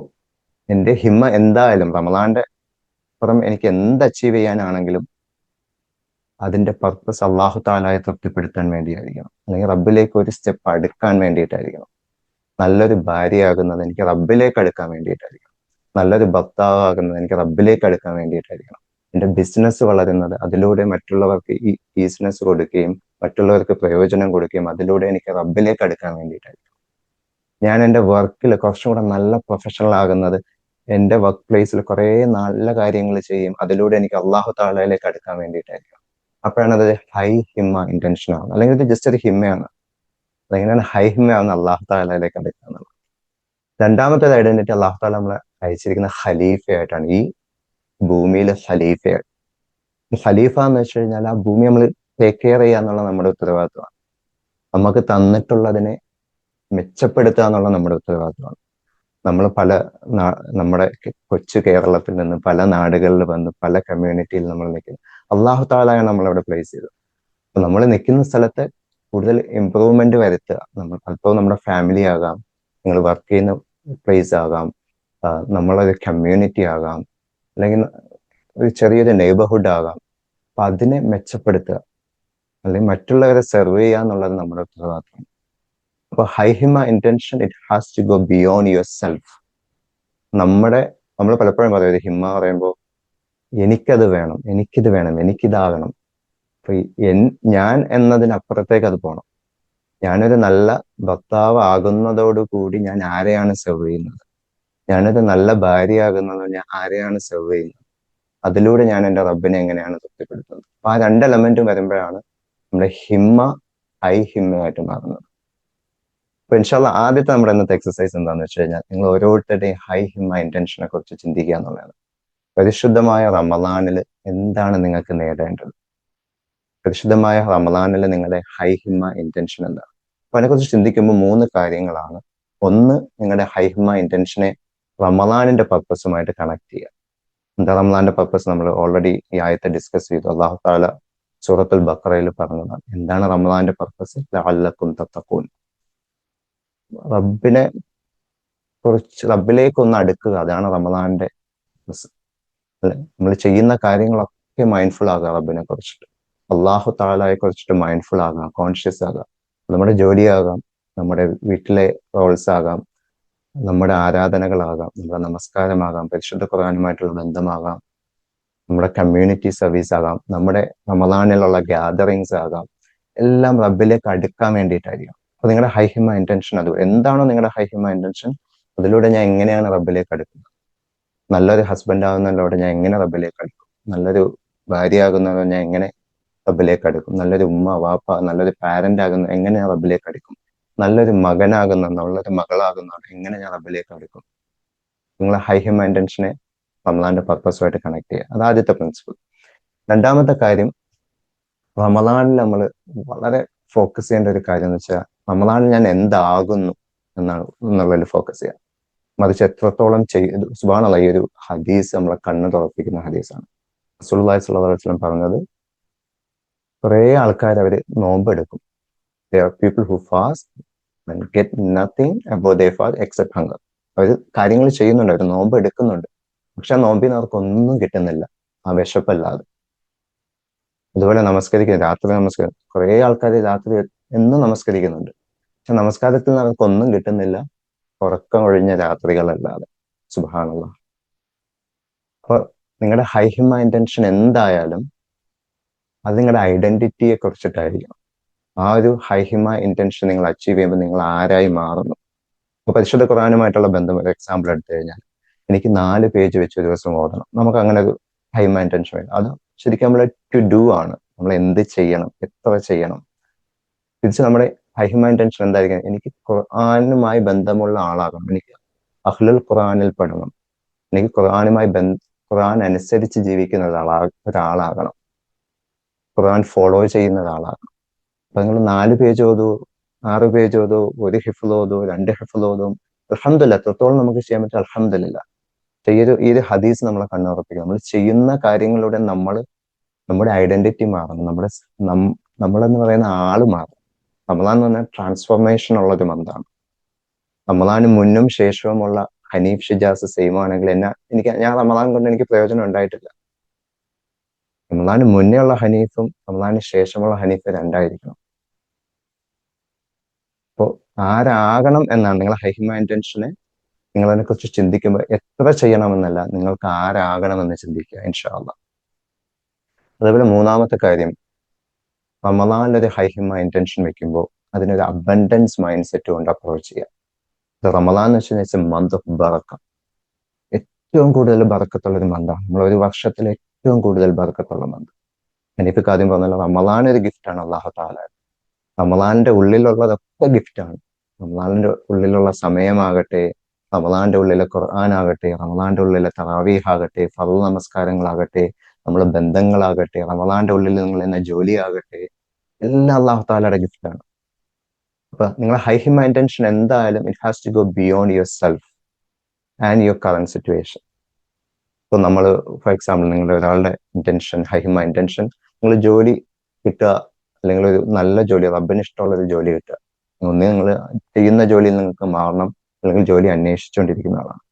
എന്റെ ഹിമ്മ എന്തായാലും റമദാന്റെ പുറം എനിക്ക് എന്ത് അച്ചീവ് ചെയ്യാനാണെങ്കിലും അതിന്റെ പർപ്പസ് അള്ളാഹു താലായെ തൃപ്തിപ്പെടുത്താൻ വേണ്ടിയായിരിക്കണം, അല്ലെങ്കിൽ റബ്ബിലേക്ക് ഒരു സ്റ്റെപ്പ് അടുക്കാൻ വേണ്ടിയിട്ടായിരിക്കണം. നല്ലൊരു ഭാര്യയാകുന്നത് എനിക്ക് റബ്ബിലേക്ക് അടുക്കാൻ വേണ്ടിയിട്ടായിരിക്കണം. നല്ലൊരു ഭർത്താവാകുന്നത് എനിക്ക് റബ്ബിലേക്ക് അടുക്കാൻ വേണ്ടിയിട്ടായിരിക്കണം. എന്റെ ബിസിനസ് വളരുന്നത് അതിലൂടെ മറ്റുള്ളവർക്ക് ഈ ബിസിനസ് കൊടുക്കുകയും മറ്റുള്ളവർക്ക് പ്രയോജനം കൊടുക്കുകയും അതിലൂടെ എനിക്ക് റബ്ബിലേക്ക് അടുക്കാൻ വേണ്ടിയിട്ടായിരിക്കും. ഞാൻ എൻ്റെ വർക്കിൽ കുറച്ചും കൂടെ നല്ല പ്രൊഫഷണൽ ആകുന്നത് എൻ്റെ വർക്ക് പ്ലേസിൽ കുറേ നല്ല കാര്യങ്ങൾ ചെയ്യും, അതിലൂടെ എനിക്ക് അള്ളാഹു താലയിലേക്ക് അടുക്കാൻ വേണ്ടിയിട്ടായിരിക്കും. അപ്പോഴാണ് അത് ഹൈ ഹിമ്മ ഇന്റൻഷൻ ആണ്. അല്ലെങ്കിൽ ഇത് ജസ്റ്റ് ഒരു ഹിമ്മയാണ്. അതെങ്ങനെയാണ് ഹൈ ഹിമ്മയാവുന്ന? അള്ളാഹു താലയിലേക്ക് അടുക്കുക എന്നുള്ളത്. രണ്ടാമത്തെ ഐഡന്റിറ്റി, അള്ളാഹു താല നമ്മളെ അയച്ചിരിക്കുന്ന ഖലീഫയായിട്ടാണ്, ഈ ഭൂമിയിൽ ഖലീഫയായിട്ട്. ഖലീഫ എന്ന് വെച്ച് കഴിഞ്ഞാൽ ആ ഭൂമി നമ്മൾ ടേക്ക് കെയർ ചെയ്യുക എന്നുള്ള നമ്മുടെ ഉത്തരവാദിത്വമാണ്. നമുക്ക് തന്നിട്ടുള്ളതിനെ മെച്ചപ്പെടുത്തുക എന്നുള്ള നമ്മുടെ ഉത്തരവാദിത്വമാണ്. നമ്മൾ നമ്മുടെ കൊച്ചു കേരളത്തിൽ നിന്ന് പല നാടുകളിൽ വന്ന് പല കമ്മ്യൂണിറ്റിയിൽ നമ്മൾ നിൽക്കുന്നു. അള്ളാഹു താലയാണ് നമ്മളവിടെ പ്ലേസ് ചെയ്തത്. അപ്പൊ നമ്മൾ നിൽക്കുന്ന സ്ഥലത്ത് കൂടുതൽ ഇമ്പ്രൂവ്മെന്റ് വരുത്തുക. അല്പം നമ്മുടെ ഫാമിലി ആകാം, നിങ്ങൾ വർക്ക് ചെയ്യുന്ന പ്ലേസ് ആകാം, നമ്മളൊരു കമ്മ്യൂണിറ്റി ആകാം, അല്ലെങ്കിൽ ഒരു ചെറിയൊരു നെയ്ബർഹുഡ് ആകാം. അപ്പൊ അതിനെ മെച്ചപ്പെടുത്തുക, അല്ലെങ്കിൽ മറ്റുള്ളവരെ സെർവ് ചെയ്യുക എന്നുള്ളത് നമ്മുടെ ഉത്തരവാദിത്വം. അപ്പൊ ഹൈ ഹിമ intention, it has to go beyond yourself. നമ്മൾ പലപ്പോഴും പറയും ഹിമ പറയുമ്പോൾ എനിക്കത് വേണം, എനിക്കിത് വേണം, എനിക്കിതാകണം. അപ്പൊ ഞാൻ എന്നതിനപ്പുറത്തേക്ക് അത് പോകണം. ഞാനൊരു നല്ല ഭർത്താവ് ആകുന്നതോടുകൂടി ഞാൻ ആരെയാണ് സെർവ് ചെയ്യുന്നത്? ഞാനൊരു നല്ല ഭാര്യയാകുന്നത് ഞാൻ ആരെയാണ് സെർവ് ചെയ്യുന്നത്? അതിലൂടെ ഞാൻ എൻ്റെ റബ്ബിനെ എങ്ങനെയാണ് തൃപ്തിപ്പെടുത്തുന്നത്? അപ്പൊ ആ 2 എലമെന്റും വരുമ്പോഴാണ് നമ്മുടെ ഹിമ്മ ഹൈ ഹിമ്മയായിട്ട് മാറുന്നത്. അപ്പൊ ഇൻഷാല്ല ആദ്യത്തെ നമ്മുടെ ഇന്നത്തെ എക്സസൈസ് എന്താണെന്ന് വെച്ച് കഴിഞ്ഞാൽ, നിങ്ങൾ ഓരോരുത്തരുടെയും ഹൈ ഹിമ്മ ഇന്റൻഷനെ കുറിച്ച് ചിന്തിക്കുക എന്നുള്ളതാണ്. പരിശുദ്ധമായ റമദാനിൽ എന്താണ് നിങ്ങൾക്ക് നേടേണ്ടത്? പരിശുദ്ധമായ റമദാനിൽ നിങ്ങളുടെ ഹൈ ഹിമ്മ ഇന്റൻഷൻ എന്താണ്? അപ്പൊ അതിനെക്കുറിച്ച് ചിന്തിക്കുമ്പോൾ 3 കാര്യങ്ങളാണ്. ഒന്ന്, നിങ്ങളുടെ ഹൈ ഹിമ്മ ഇന്റൻഷനെ റമദാനിന്റെ പർപ്പസുമായിട്ട് കണക്ട് ചെയ്യുക. എന്താ റമദാന്റെ പർപ്പസ്? നമ്മൾ ഓൾറെഡി ഈ ആയത്തെ ഡിസ്കസ് ചെയ്തു. അള്ളാഹു താല സൂറത്തുൽ ബഖറയിൽ പറഞ്ഞതാണ്. എന്താണ് റമദാന്റെ പർപ്പസ്? ലഅല്ലക്കും തത്തഖൂൻ. റബ്ബിലേക്ക് ഒന്ന് അടുക്കുക, അതാണ് റമദാന്റെ പർപ്പസ്. അല്ലെ, നമ്മൾ ചെയ്യുന്ന കാര്യങ്ങളൊക്കെ മൈൻഡ്ഫുൾ ആകുക, റബ്ബിനെ കുറിച്ചിട്ട്, അള്ളാഹു താലായെ കുറിച്ചിട്ട് മൈൻഡ്ഫുൾ ആകുക, കോൺഷ്യസ് ആകുക. നമ്മുടെ ജോലിയാകാം, നമ്മുടെ വീട്ടിലെ റോൾസ് ആകാം, നമ്മുടെ ആരാധനകളാകാം, നമ്മുടെ നമസ്കാരമാകാം, പരിശുദ്ധ ഖുർആനുമായിട്ടുള്ള ബന്ധമാകാം, നമ്മുടെ കമ്മ്യൂണിറ്റി സർവീസ് ആകാം, നമ്മുടെ റമദാനിലുള്ള ഗ്യാതറിങ്സ് ആകാം. എല്ലാം റബ്ബിലേക്ക് അടുക്കാൻ വേണ്ടിയിട്ടായിരിക്കും. അപ്പൊ നിങ്ങളുടെ ഹൈ ഹിമ ഇന്റൻഷൻ അത് എന്താണോ നിങ്ങളുടെ ഹൈ ഹിമ ഇന്റൻഷൻ, അതിലൂടെ ഞാൻ എങ്ങനെയാണ് റബ്ബിലേക്ക് അടുക്കുന്നത്? നല്ലൊരു ഹസ്ബൻഡ് ആകുന്നതിലൂടെ ഞാൻ എങ്ങനെ റബ്ബിലേക്ക് അടുക്കും? നല്ലൊരു ഭാര്യ ആകുന്നതോ ഞാൻ എങ്ങനെ റബ്ബിലേക്ക് അടുക്കും? നല്ലൊരു ഉമ്മ വാപ്പ നല്ലൊരു പാരന്റ് ആകുന്ന എങ്ങനെ ഞാൻ റബ്ബിലേക്ക് അടുക്കും? നല്ലൊരു മകനാകുന്ന നല്ലൊരു മകളാകുന്നതോടെ എങ്ങനെ ഞാൻ റബ്ബിലേക്ക് അടുക്കും? നിങ്ങളെ ഹൈ ഹിമ ഇന്റൻഷനെ റമദാന്റെ പർപ്പസുമായിട്ട് കണക്ട് ചെയ്യുക. അത് ആദ്യത്തെ പ്രിൻസിപ്പിൾ. രണ്ടാമത്തെ കാര്യം, റമദാനിൽ നമ്മൾ വളരെ ഫോക്കസ് ചെയ്യേണ്ട ഒരു കാര്യം എന്ന് വെച്ചാൽ, റമദാനിൽ ഞാൻ എന്താകുന്നു എന്നുള്ളതിൽ ഫോക്കസ് ചെയ്യുക. മറിച്ച് എത്രത്തോളം ചെയ്തു. സുബ്ഹാനല്ലാഹ്, ഈ ഒരു ഹദീസ് നമ്മളെ കണ്ണ് തുറപ്പിക്കുന്ന ഹദീസാണ്. റസൂലുള്ളാഹി സ്വല്ലല്ലാഹു അലൈഹി വസല്ലം പറഞ്ഞത്, കുറേ ആൾക്കാർ അവര് നോമ്പെടുക്കും. There are people who fast and get nothing about their fast except hunger. അവർ കാര്യങ്ങൾ ചെയ്യുന്നുണ്ട്, അവർ നോമ്പ് എടുക്കുന്നുണ്ട്, പക്ഷെ ആ നോമ്പിന് അവർക്കൊന്നും കിട്ടുന്നില്ല, ആ വിശപ്പല്ലാതെ. അതുപോലെ നമസ്കരിക്കും, രാത്രി നമസ്കാരം. കുറെ ആൾക്കാർ രാത്രി എന്നും നമസ്കരിക്കുന്നുണ്ട്, പക്ഷെ നമസ്കാരത്തിൽ നിന്ന് അവർക്കൊന്നും കിട്ടുന്നില്ല, ഉറക്കം ഒഴിഞ്ഞ രാത്രികളല്ലാതെ. സുബ്ഹാനല്ലാഹ്. അപ്പൊ നിങ്ങളുടെ ഹൈഹിമ ഇന്റൻഷൻ എന്തായാലും അത് നിങ്ങളുടെ ഐഡന്റിറ്റിയെ കുറിച്ചിട്ടായിരിക്കും. ആ ഒരു ഹൈഹിമ ഇന്റൻഷൻ നിങ്ങൾ അച്ചീവ് ചെയ്യുമ്പോൾ നിങ്ങൾ ആരായി മാറുന്നു. ഇപ്പൊ പരിശുദ്ധ ഖുർആനുമായിട്ടുള്ള ബന്ധം ഒരു എക്സാമ്പിൾ എടുത്തു കഴിഞ്ഞാൽ, എനിക്ക് 4 പേജ് വെച്ച് ഒരു ദിവസം ഓതണം, നമുക്ക് അങ്ങനെ ഒരു ഹൈമ ഇന്റൻഷൻ വേണം. അത് ശരിക്കും നമ്മൾ ടു ഡു ആണ്, നമ്മൾ എന്ത് ചെയ്യണം, എത്ര ചെയ്യണം. തിരിച്ച് നമ്മുടെ ഹൈമ ഇന്റൻഷൻ എന്തായിരിക്കും, എനിക്ക് ഖുർആനുമായി ബന്ധമുള്ള ആളാകണം, എനിക്ക് അഹ്ലുൽ ഖുർആനിൽ പെടണം, എനിക്ക് ഖുർആൻ അനുസരിച്ച് ജീവിക്കുന്ന ഒരാളാകണം, ഖുർആൻ ഫോളോ ചെയ്യുന്ന ഒരാളാകണം. അപ്പൊ നിങ്ങൾ 4 പേജ് ഓതൂ, 6 പേജ് ഓതൂ, ഒരു ഹിഫ്ള് ഓതൂ, 2 ഹിഫ്ള് ഓതും, അൽഹംദുലില്ലാ, എത്രത്തോളം നമുക്ക് ചെയ്യാൻ പറ്റും അൽഹംദുലില്ലാ. ഈ ഒരു ഹദീസ് നമ്മളെ കണ്ണുറപ്പിക്കും. നമ്മൾ ചെയ്യുന്ന കാര്യങ്ങളിലൂടെ നമ്മുടെ ഐഡന്റിറ്റി മാറും, നമ്മളെന്ന് പറയുന്ന ആള് മാറും. റമദാൻ എന്ന് പറഞ്ഞാൽ ട്രാൻസ്ഫോർമേഷൻ ഉള്ള ഒരു മന്താണ്. റമദാന് മുന്നും ശേഷവുമുള്ള ഹനീഫ് ഷിജാസ് സെയിം ആണെങ്കിൽ ഞാൻ റമദാൻ കൊണ്ട് എനിക്ക് പ്രയോജനം ഉണ്ടായിട്ടില്ല. റമദാന് മുന്നേ ഉള്ള ഹനീഫും റമദാന് ശേഷമുള്ള ഹനീഫ് രണ്ടായിരിക്കണം. അപ്പോൾ ആരാകണം എന്നാണ് നിങ്ങളെ ഹൈഹിമ ഇന്റൻഷനെ നിങ്ങൾ അതിനെക്കുറിച്ച് ചിന്തിക്കുമ്പോൾ എത്ര ചെയ്യണമെന്നല്ല, നിങ്ങൾക്ക് ആരാകണമെന്ന് ചിന്തിക്കുക ഇൻഷാ അള്ളാ. അതേപോലെ മൂന്നാമത്തെ കാര്യം, റമദാനിലൊരു ഹൈഹിമ ഇന്റൻഷൻ വെക്കുമ്പോൾ അതിനൊരു അബൻഡൻസ് മൈൻഡ് സെറ്റ് കൊണ്ട് അപ്രോച്ച് ചെയ്യുക. റമദാൻ എന്ന് വെച്ച് കഴിഞ്ഞാൽ മന്ത് ഓഫ് ബറക്ക, ഏറ്റവും കൂടുതൽ ബറക്കത്തുള്ള ഒരു മന്താണ്. നമ്മൾ ഒരു വർഷത്തിൽ ഏറ്റവും കൂടുതൽ ബറക്കത്തുള്ള മന്ത്. എനിക്ക് ആദ്യം പറഞ്ഞല്ലോ, റമദാൻ ഒരു ഗിഫ്റ്റാണ് അള്ളാഹു തആല. റമദാനിന്റെ ഉള്ളിലുള്ളതൊക്കെ ഗിഫ്റ്റാണ്. റമദാനിന്റെ ഉള്ളിലുള്ള സമയമാകട്ടെ, റമദാന്റെ ഉള്ളിലെ ഖുർആൻ ആകട്ടെ, റമദാന്റെ ഉള്ളിലെ തറാവീഹ് ആകട്ടെ, ഫർള് നമസ്കാരങ്ങളാകട്ടെ, നമ്മളെ ബന്ധങ്ങളാകട്ടെ, റമദാന്റെ ഉള്ളിൽ നിങ്ങൾ എന്ന ജോലിയാകട്ടെ, എല്ലാം അള്ളാഹു തആലയുടെ ഗിഫ്റ്റാണ്. അപ്പൊ നിങ്ങളെ ഹൈഹിമ ഇന്റൻഷൻ എന്തായാലും it has to go beyond yourself and your current situation. ഇപ്പൊ നമ്മൾ ഫോർ എക്സാമ്പിൾ, നിങ്ങളുടെ ഒരാളുടെ ഇന്റൻഷൻ, ഹൈഹിമ ഇന്റൻഷൻ, നിങ്ങൾ ജോലി കിട്ടുക, അല്ലെങ്കിൽ ഒരു നല്ല ജോലി, റബ്ബിന് ഇഷ്ടമുള്ള ഒരു ജോലി കിട്ടുക. ഒന്ന് നിങ്ങൾ ചെയ്യുന്ന ജോലിയിൽ നിങ്ങൾക്ക് മാറണം, അല്ലെങ്കിൽ ജോലി അന്വേഷിച്ചുകൊണ്ടിരിക്കുന്ന ആളാണ്.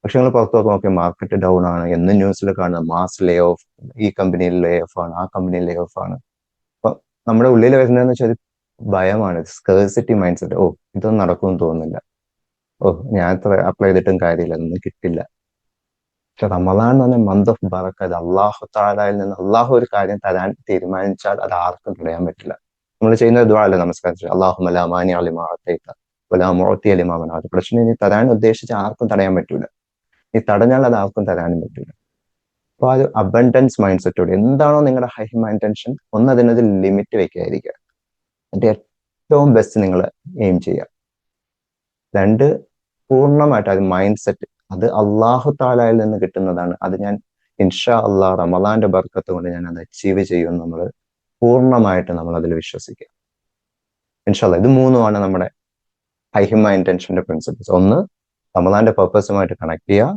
പക്ഷെ നിങ്ങൾ പുറത്തു നോക്കി മാർക്കറ്റ് ഡൗൺ ആണ്, എന്നും ന്യൂസിൽ കാണുന്ന മാസ് ലേ ഓഫ്, ഈ കമ്പനിയിൽ ലേ ഓഫ് ആണ്, ആ കമ്പനിയിൽ ലേ ഓഫ് ആണ്. അപ്പൊ നമ്മുടെ ഉള്ളിൽ വരുന്നതെന്ന് വെച്ചാൽ ഭയമാണ്, സ്കേഴ്സിറ്റി മൈൻഡ് സെറ്റ്. ഓ, ഇതൊന്നും നടക്കുമെന്ന് തോന്നുന്നില്ല, ഓ ഞാൻ ഇത്ര അപ്ലൈ ചെയ്തിട്ടും കാര്യമില്ല, ഒന്നും കിട്ടില്ല. പക്ഷെ റമദാൻ എന്ന് പറഞ്ഞ മന്ത് ഓഫ് ബറക്കത്ത്, അള്ളാഹു തആലയിൽ നിന്ന് അള്ളാഹു ഒരു കാര്യം തരാൻ തീരുമാനിച്ചാൽ അത് ആർക്കും തടയാൻ പറ്റില്ല. നമ്മൾ ചെയ്യുന്ന ദുആ അല്ലേ നമസ്കാരത്തിൽ, അല്ലാഹുമ്മ ലാ മാനിഅ ലിമാ അഅതൈത വലാ മുഅ്തിയ ലിമാ മനഅത. പക്ഷെ നീ തരാൻ ഉദ്ദേശിച്ച ആർക്കും തടയാൻ പറ്റൂല, നീ തടഞ്ഞാൽ അത് ആർക്കും തരാനും പറ്റൂല. അപ്പൊ ആ ഒരു അബൻഡൻസ് മൈൻഡ് സെറ്റോട് എന്താണോ നിങ്ങളുടെ ഹൈഹിമ ഇന്റൻഷൻ, ഒന്ന് അതിനൊരു ലിമിറ്റ് വെക്കാതിരിക്കുക, അതിന്റെ ഏറ്റവും ബെസ്റ്റ് നിങ്ങൾ എയിം ചെയ്യുക. 2, പൂർണ്ണമായിട്ട് അത് മൈൻഡ് സെറ്റ്, അത് അള്ളാഹു തആലയിൽ നിന്ന് കിട്ടുന്നതാണ്, അത് ഞാൻ ഇൻഷാ അള്ളാഹ് റമദാന്റെ ബർക്കത്ത് കൊണ്ട് ഞാൻ അത് അച്ചീവ് ചെയ്യുമെന്ന് നമ്മൾ പൂർണ്ണമായിട്ട് നമ്മൾ അതിൽ വിശ്വസിക്കുക ഇൻഷാ അള്ളാഹ്. ഇത് മൂന്നുമാണ് നമ്മുടെ ഹൈഹിമ ഇന്റൻഷന്റെ പ്രിൻസിപ്പിൾസ്. ഒന്ന്, റമദാന്റെ പർപ്പസുമായിട്ട് കണക്ട് ചെയ്യുക,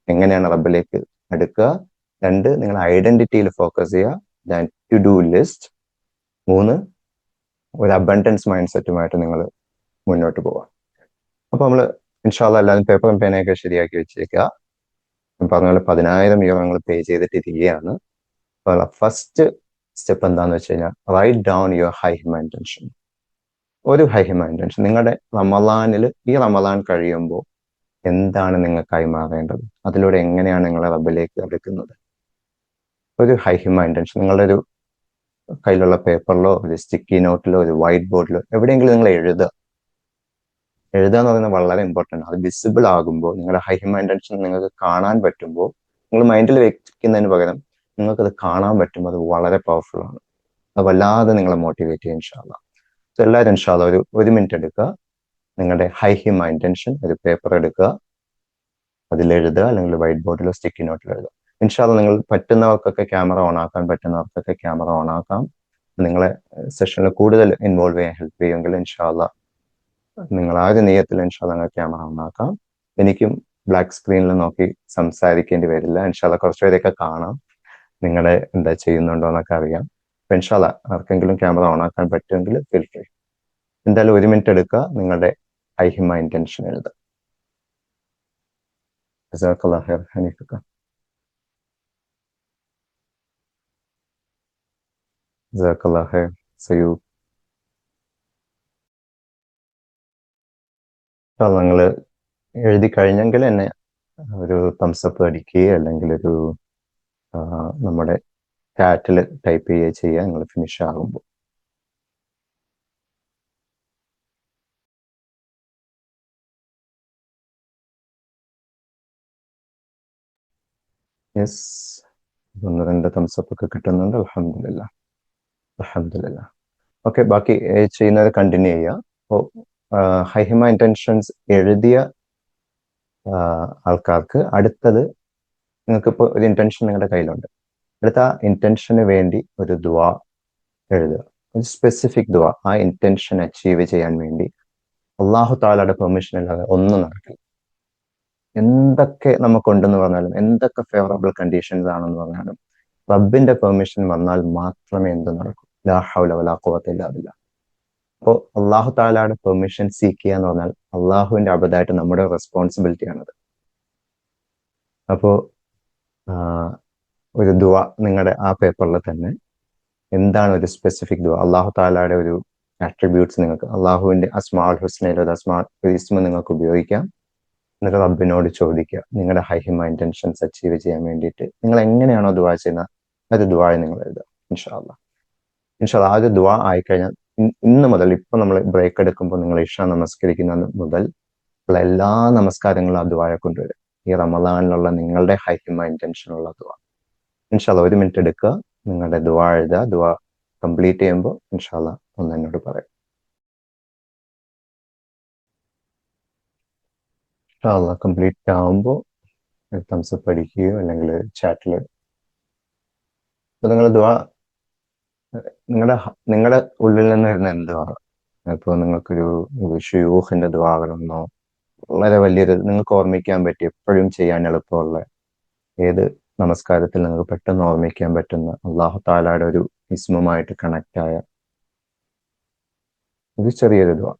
എങ്ങനെയാണ് റബ്ബിലേക്ക് അടുക്കുക. 2, നിങ്ങൾ ഐഡന്റിറ്റിയിൽ ഫോക്കസ് ചെയ്യുക, ടു ഡു ലിസ്റ്റ്. 3, ഒരു അബണ്ടൻസ് മൈൻഡ് സെറ്റുമായിട്ട് നിങ്ങൾ മുന്നോട്ട് പോവുക. അപ്പൊ നമ്മൾ ഇൻഷാ അള്ളാഹ് എല്ലാവരും പേപ്പറും പേനയൊക്കെ ശരിയാക്കി വെച്ചേക്കുക. പറഞ്ഞ പോലെ 10,000 യൂറോ നിങ്ങൾ പേ ചെയ്തിട്ടിരിക്കുകയാണ്. ഫസ്റ്റ് സ്റ്റെപ്പ് എന്താന്ന് വെച്ച് കഴിഞ്ഞാൽ, റൈറ്റ് ഡൗൺ യുവർ ഹൈഹിമ ഇന്റൻഷൻ. ഒരു ഹൈഹിമ ഇന്റൻഷൻ നിങ്ങളുടെ ഈ റമദാൻ കഴിയുമ്പോൾ എന്താണ് നിങ്ങൾക്കായി മാറേണ്ടത്, അതിലൂടെ എങ്ങനെയാണ് നിങ്ങളെ റബ്ബിലേക്ക് അടുക്കുന്നത്. ഒരു ഹൈഹിമ ഇന്റൻഷൻ നിങ്ങളുടെ ഒരു കയ്യിലുള്ള പേപ്പറിലോ, ഒരു സ്റ്റിക്കി നോട്ടിലോ, ഒരു വൈറ്റ് ബോർഡിലോ എവിടെയെങ്കിലും നിങ്ങൾ എഴുതുക എന്ന് പറയുന്നത് വളരെ ഇമ്പോർട്ടൻ്റ്. അത് വിസിബിൾ ആകുമ്പോൾ, നിങ്ങളുടെ ഹൈഹിമ ഇന്റൻഷൻ നിങ്ങൾക്ക് കാണാൻ പറ്റുമ്പോൾ, നിങ്ങൾ മൈൻഡിൽ വെക്കുന്നതിന് പകരം നിങ്ങൾക്കത് കാണാൻ പറ്റുമ്പോൾ അത് വളരെ പവർഫുൾ ആണ്. അത് വല്ലാതെ നിങ്ങളെ മോട്ടിവേറ്റ് ചെയ്യും ഇൻഷാ അള്ളാഹ്. സോ എല്ലാവരും ഇൻഷാ അള്ളാഹ് ഒരു മിനിറ്റ് എടുക്കുക, നിങ്ങളുടെ ഹൈഹിമ ഇന്റൻഷൻ ഒരു പേപ്പർ എടുക്കുക, അതിലെഴുതുക, അല്ലെങ്കിൽ വൈറ്റ് ബോർഡിലോ സ്റ്റിക്കി നോട്ടിലോ എഴുതുക. ഇൻഷാ അള്ളാഹ് നിങ്ങൾ പറ്റുന്നവർക്കൊക്കെ ക്യാമറ ഓൺ ആക്കാൻ പറ്റുന്നവർക്കൊക്കെ ക്യാമറ ഓൺ ആക്കാം. നിങ്ങളെ സെഷനിൽ കൂടുതൽ ഇൻവോൾവ് ചെയ്യാൻ ഹെൽപ്പ് ചെയ്യുമെങ്കിൽ ഇൻഷാ അള്ളാഹ് നിങ്ങൾ ആ ഒരു നിയത്തിൽ ഇൻഷാ അള്ളാഹ് ക്യാമറ ഓൺ ആക്കാം. എനിക്കും ബ്ലാക്ക് സ്ക്രീനിൽ നോക്കി സംസാരിക്കേണ്ടി വരില്ല. ഇൻഷാ അള്ളാഹ് കുറച്ച് പേരെയൊക്കെ കാണാം, നിങ്ങളെ എന്താ ചെയ്യുന്നുണ്ടോ എന്നൊക്കെ അറിയാം. അപ്പൊ ഇൻഷാ അള്ളാഹ് ആർക്കെങ്കിലും ക്യാമറ ഓൺ ആക്കാൻ പറ്റുമെങ്കിൽ ഫീൽ ഫ്രീ. എന്തായാലും ഒരു മിനിറ്റ് എടുക്കുക, നിങ്ങളുടെ ഹൈഹിമ ഇന്റൻഷൻ എഴുതുക. ജസാക്കല്ലാഹു ഖൈർ ഹനീഫക്ക. ജസാക്കല്ലാഹു ഖൈർ സയൂബ്. നിങ്ങൾ എഴുതി കഴിഞ്ഞെങ്കിൽ എന്നെ ഒരു തംസപ്പ് അടിക്കുകയോ അല്ലെങ്കിൽ ഒരു നമ്മുടെ ചാറ്റിൽ ടൈപ്പ് ചെയ്യുക നിങ്ങൾ ഫിനിഷ് ആകുമ്പോൾ. യെസ്, ഒന്ന് രണ്ട് തംസപ്പ് ഒക്കെ കിട്ടുന്നുണ്ട്. അൽഹംദുലില്ല, അൽഹംദുലില്ല. ഓക്കെ, ബാക്കി ചെയ്യുന്നത് കണ്ടിന്യൂ ചെയ്യുക. അപ്പോൾ ഹൈഹിമ ഇന്റൻഷൻസ് എഴുതിയ ആൾക്കാർക്ക് അടുത്തത്, നിങ്ങൾക്ക് ഇപ്പോൾ ഒരു ഇന്റൻഷൻ നിങ്ങളുടെ കയ്യിലുണ്ട്. അടുത്ത ആ ഇന്റൻഷന് വേണ്ടി ഒരു ദുആ എഴുതുക, ഒരു സ്പെസിഫിക് ദുആ. ആ ഇന്റൻഷൻ അച്ചീവ് ചെയ്യാൻ വേണ്ടി അള്ളാഹു താലയുടെ പെർമിഷൻ ഇല്ലാതെ ഒന്നും നടക്കില്ല. എന്തൊക്കെ നമുക്കുണ്ടെന്ന് പറഞ്ഞാലും, എന്തൊക്കെ ഫേവറബിൾ കണ്ടീഷൻസ് ആണെന്ന് പറഞ്ഞാലും, റബ്ബിന്റെ പെർമിഷൻ വന്നാൽ മാത്രമേ എന്ത് നടക്കൂ. ലാ ഹൗല വലാ ഖുവത ഇല്ലാ ബില്ലാഹ്. അപ്പോൾ അള്ളാഹു താലയുടെ പെർമിഷൻ സീക്ക് ചെയ്യുക എന്ന് പറഞ്ഞാൽ അള്ളാഹുവിന്റെ അബദായിട്ട് നമ്മുടെ റെസ്പോൺസിബിലിറ്റി ആണത്. അപ്പോൾ ഒരു ദുആ നിങ്ങളുടെ ആ പേപ്പറിൽ തന്നെ എന്താണ് ഒരു സ്പെസിഫിക് ദുആ, അള്ളാഹു താലയുടെ ഒരു ആട്രിബ്യൂട്ട്സ്, നിങ്ങൾക്ക് അള്ളാഹുവിന്റെ അസ്മാഉൽ ഹുസ്നയിൽ ഒരു ഇസ്മ നിങ്ങൾക്ക് ഉപയോഗിക്കാം. എന്നിട്ട് റബ്ബിനോട് ചോദിക്കുക നിങ്ങളുടെ ഹൈഹിമ ഇന്റൻഷൻസ് അച്ചീവ് ചെയ്യാൻ വേണ്ടിയിട്ട് നിങ്ങൾ എങ്ങനെയാണോ ദുആ ചെയ്യുന്നത് അത് ദുആ നിങ്ങൾ എഴുതുക. ഇൻഷാ അല്ലാഹ്, ഇൻഷാ അല്ലാഹ്. ആ ഒരു ദുആ ആയിക്കഴിഞ്ഞാൽ ഇന്ന് മുതൽ, ഇപ്പൊ നമ്മൾ ബ്രേക്ക് എടുക്കുമ്പോൾ നിങ്ങൾ ഇഷ നമസ്കരിക്കുന്ന മുതൽ ഉള്ള എല്ലാ നമസ്കാരങ്ങളും ആ ദുആയെ കൊണ്ടുവരും. ഈ റമദാനിലുള്ള നിങ്ങളുടെ ഹൈഹിമ ഇന്റൻഷനുള്ള ദുആ. ഇൻഷാ അല്ലാഹ് 1 മിനിറ്റ് എടുക്കുക, നിങ്ങളുടെ ദുആ എഴുതുക. ദുആ കംപ്ലീറ്റ് ചെയ്യുമ്പോൾ ഇൻഷാ അല്ലാഹ് ഒന്ന് എന്നോട് പറയാം. ഇൻഷാ അല്ലാഹ് കംപ്ലീറ്റ് ആവുമ്പോൾ തംസപ്പ് അടിക്കുകയോ അല്ലെങ്കിൽ ചാറ്റിൽ നിങ്ങൾ ദുആ നിങ്ങളുടെ ഉള്ളിൽ നിന്ന് വരുന്ന എന്തുവാണ്. ഇപ്പോൾ നിങ്ങൾക്കൊരു ഷുയൂഖിന്റെ ദുആ ആകണമെന്നോ, വളരെ വലിയൊരു നിങ്ങൾക്ക് ഓർമ്മിക്കാൻ പറ്റി എപ്പോഴും ചെയ്യാൻ എളുപ്പമുള്ള ഏത് നമസ്കാരത്തിൽ നിങ്ങൾക്ക് പെട്ടെന്ന് ഓർമ്മിക്കാൻ പറ്റുന്ന അള്ളാഹു താലയുടെ ഒരു ഇസ്മുമായിട്ട് കണക്ട് ആയ ഒരു ചെറിയൊരു ദുആ.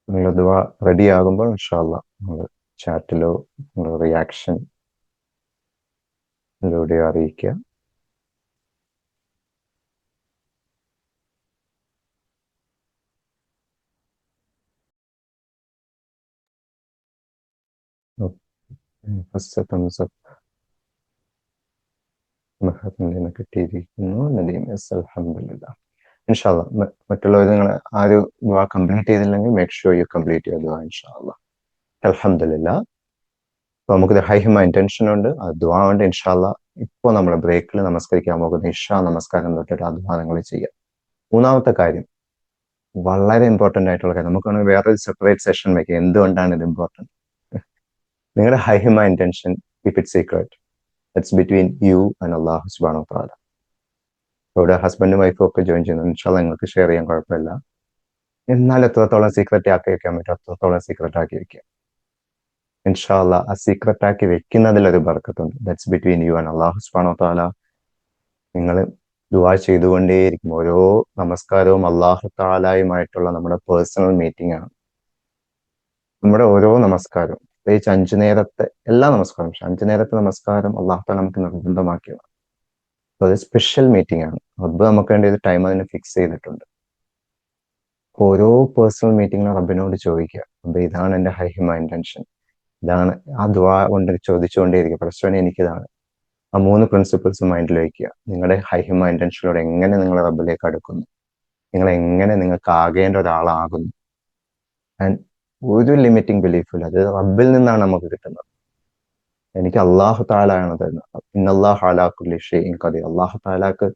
നിങ്ങളുടെ ദുആ റെഡി ആകുമ്പോൾ ഇൻഷാ അല്ലാഹ് നിങ്ങൾ ചാറ്റിലോ നിങ്ങളുടെ റിയാക്ഷനിലൂടെയോ അറിയിക്കുക. ഫസ്റ്റ് തംസപ്പ് മഹത്തിന് കിട്ടിയിരിക്കുന്നു. നദീം എസ്, അൽഹംദുലില്ലാ. ഇൻഷാ അല്ലാഹ് മറ്റുള്ളവർ നിങ്ങൾ ആ ഒരു ദുആ കംപ്ലീറ്റ് ചെയ്തില്ലെങ്കിൽ make sure you complete your ദുആ ഇൻഷാ അല്ലാഹ്. അൽഹംദുലില്ലാ. അപ്പൊ നമുക്ക് ഹൈഹിമ ഇന്റൻഷൻ ഉണ്ട്, ആ ദുആ ഉണ്ട്. ഇൻഷാ അല്ലാഹ് ഇപ്പോൾ നമ്മൾ ബ്രേക്കിൽ നമസ്കരിക്കാൻ പോകുന്ന ഇഷാ നമസ്കാരം തൊട്ടിട്ട് ആ ദുആ നിങ്ങൾ ചെയ്യുക. മൂന്നാമത്തെ കാര്യം, വളരെ ഇമ്പോർട്ടന്റ് ആയിട്ടുള്ള കാര്യം, നമുക്ക് വേറൊരു സെപ്പറേറ്റ് സെഷൻ വെക്കാം. എന്തുകൊണ്ടാണ് ഇത് ഇമ്പോർട്ടന്റ്? നിങ്ങളുടെ ഹൈഹിമ intention keep it secret. It's between you and അല്ലാഹു സുബ്ഹാനഹു വ തആല. ഇവിടെ ഹസ്ബൻഡും വൈഫും ഒക്കെ ജോയിൻ ചെയ്യുന്നു. ഇൻഷാ അല്ലാഹ് നിങ്ങൾക്ക് ഷെയർ ചെയ്യാൻ കുഴപ്പമില്ല. എന്നാൽ എത്രത്തോളം സീക്രട്ട് ആക്കി വെക്കാൻ പറ്റും അത്രത്തോളം സീക്രട്ട് ആക്കി വെക്കുക. ഇൻഷാ അല്ലാഹ് ആ സീക്രട്ട് ആക്കി വെക്കുന്നതിൽ ഒരു ബർക്കത്തുണ്ട്. ദാറ്റ്സ് ബിറ്റ്വീൻ യു ആൻഡ് അല്ലാഹു സുബ്ഹാനഹു വ തആല. നിങ്ങൾ ദുആ ചെയ്തുകൊണ്ടേയിരിക്കും. ഓരോ നമസ്കാരവും അല്ലാഹു തആലയുമായിട്ടുള്ള നമ്മുടെ പേഴ്സണൽ മീറ്റിംഗ് ആണ്. നമ്മുടെ ഓരോ നമസ്കാരവും, പ്രത്യേകിച്ച് 5 നേരത്തെ എല്ലാ നമസ്കാരം, പക്ഷെ 5 നേരത്തെ നമസ്കാരം അല്ലാഹു തആല നമുക്ക് നിർബന്ധമാക്കിയതാണ്. അത് സ്പെഷ്യൽ മീറ്റിംഗ് ആണ്. റബ്ബ് നമുക്ക് വേണ്ടി ഒരു ടൈം അതിന് ഫിക്സ് ചെയ്തിട്ടുണ്ട്. ഓരോ പേഴ്സണൽ മീറ്റിംഗിലും റബ്ബിനോട് ചോദിക്കുക, റബ്ബേ ഇതാണ് എൻ്റെ ഹൈഹിമ ഇന്റൻഷൻ, ഇതാണ്. ആ ദുആ കൊണ്ട് ചോദിച്ചുകൊണ്ടേയിരിക്കുക, പ്രശ്നം എനിക്കിതാണ്. ആ 3 പ്രിൻസിപ്പിൾസ് മൈൻഡിൽ വയ്ക്കുക. നിങ്ങളുടെ ഹൈഹിമ ഇന്റൻഷനിലൂടെ എങ്ങനെ നിങ്ങൾ റബ്ബിലേക്ക് അടുക്കുന്നു, നിങ്ങൾ എങ്ങനെ നിങ്ങൾക്ക് ആകേണ്ട ഒരാളാകുന്നു. ആൻഡ് ഒരു ലിമിറ്റിംഗ് ബിലീഫില്ല, അത് റബ്ബിൽ നിന്നാണ് നമുക്ക് കിട്ടുന്നത്. എനിക്ക് അള്ളാഹു താലയാണ് തരുന്നത്. ഇന്നല്ലാഹു അലാ കുല്ലി ഷൈഇൻ ഖദീർ. അള്ളാഹു താലാക്ക്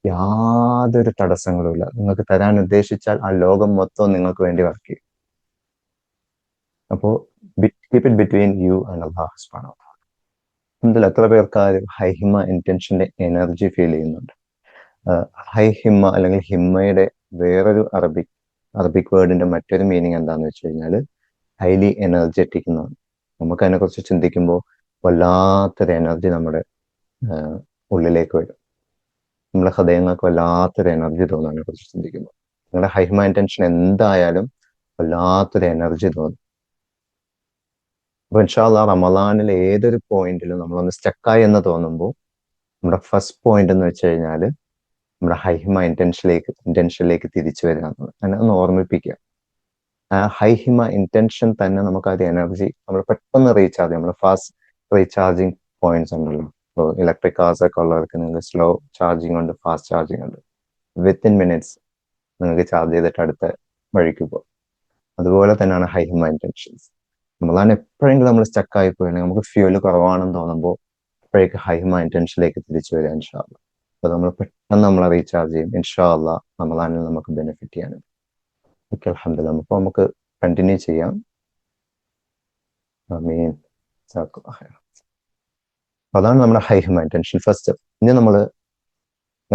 യാതൊരു തടസ്സങ്ങളുമില്ല. നിങ്ങൾക്ക് തരാൻ ഉദ്ദേശിച്ചാൽ ആ ലോകം മൊത്തം നിങ്ങൾക്ക് വേണ്ടി വർക്ക് ചെയ്യും. അപ്പോൾ keep it between you and അല്ലാഹു സുബ്ഹാനഹു വ തആല. ഇതിൽ എത്ര പേർക്ക് ആ ഹൈഹിമ ഇന്റൻഷന്റെ എനർജി ഫീൽ ചെയ്യുന്നുണ്ട്? ഹൈഹിമ അല്ലെങ്കിൽ ഹിമ്മയുടെ വേറൊരു അറബിക് വേർഡിന്റെ മറ്റൊരു മീനിങ് എന്താന്ന് വെച്ച് കഴിഞ്ഞാൽ ഹൈലി എനർജറ്റിക് എന്നാണ്. നമുക്ക് അതിനെ കുറിച്ച് ചിന്തിക്കുമ്പോൾ വല്ലാത്തൊരു എനർജി നമ്മുടെ ഉള്ളിലേക്ക് വരും. നമ്മുടെ ഹൃദയങ്ങൾക്ക് വല്ലാത്തൊരു എനർജി തോന്നും അതിനെ കുറിച്ച് ചിന്തിക്കുമ്പോൾ. നിങ്ങളുടെ ഹൈഹിമ ഇന്റൻഷൻ എന്തായാലും വല്ലാത്തൊരു എനർജി തോന്നും. അപ്പൊ ഇൻഷാ അള്ളാഹ് റമദാനിൽ ഏതൊരു പോയിന്റിലും നമ്മളൊന്ന് സ്റ്റക്കായി എന്ന് തോന്നുമ്പോൾ നമ്മുടെ ഫസ്റ്റ് പോയിന്റ് എന്ന് വെച്ച് കഴിഞ്ഞാൽ നമ്മുടെ ഹൈഹിമ ഇന്റൻഷനിലേക്ക് തിരിച്ചു വരിക എന്നുള്ളത്. അതിനെ ഒന്ന് ഓർമ്മിപ്പിക്കുക. ആ ഹൈഹിമ ഇന്റൻഷൻ തന്നെ നമുക്ക് അത് എനർജി നമ്മൾ പെട്ടെന്ന് റീചാർജ് ചെയ്യും. നമ്മൾ ഫാസ്റ്റ് റീചാർജിങ് പോയിന്റ്സ് ഉണ്ടല്ലോ. ഇപ്പോൾ ഇലക്ട്രിക് കാർസ് ഒക്കെ ഉള്ളവർക്ക് നിങ്ങൾക്ക് സ്ലോ ചാർജിങ് ഉണ്ട്, ഫാസ്റ്റ് ചാർജിങ് ഉണ്ട്. വിത്തിൻ മിനിറ്റ്സ് നിങ്ങൾക്ക് ചാർജ് ചെയ്തിട്ട് അടുത്ത വഴിക്ക് പോകും. അതുപോലെ തന്നെയാണ് ഹൈഹിമ ഇന്റൻഷൻസ്. നമ്മളാണ് എപ്പോഴെങ്കിലും നമ്മൾ സ്റ്റക്കായി പോയിട്ടുണ്ടെങ്കിൽ നമുക്ക് ഫ്യൂല് കുറവാണെന്ന് തോന്നുമ്പോൾ അപ്പോഴേക്ക് ഹൈഹിമ ഇന്റൻഷനിലേക്ക് തിരിച്ചു വരിക ഇൻഷാ അള്ളാ. അപ്പൊ നമ്മൾ പെട്ടെന്ന് നമ്മളെ റീചാർജ് ചെയ്യും ഇൻഷാ അള്ളാ. നമ്മളാണ് നമുക്ക് ബെനിഫിറ്റ് ചെയ്യാനും. ഓക്കെ, അൽഹംദുലില്ലാ. അപ്പൊ നമുക്ക് കണ്ടിന്യൂ ചെയ്യാം. ആമീൻ. ജസാക്കല്ലാഹ് ഖൈർ. അതാണ് നമ്മുടെ ഹൈഹിമ ഇന്റൻഷൻ ഫസ്റ്റ് സ്റ്റെപ്പ്. ഇനി നമ്മൾ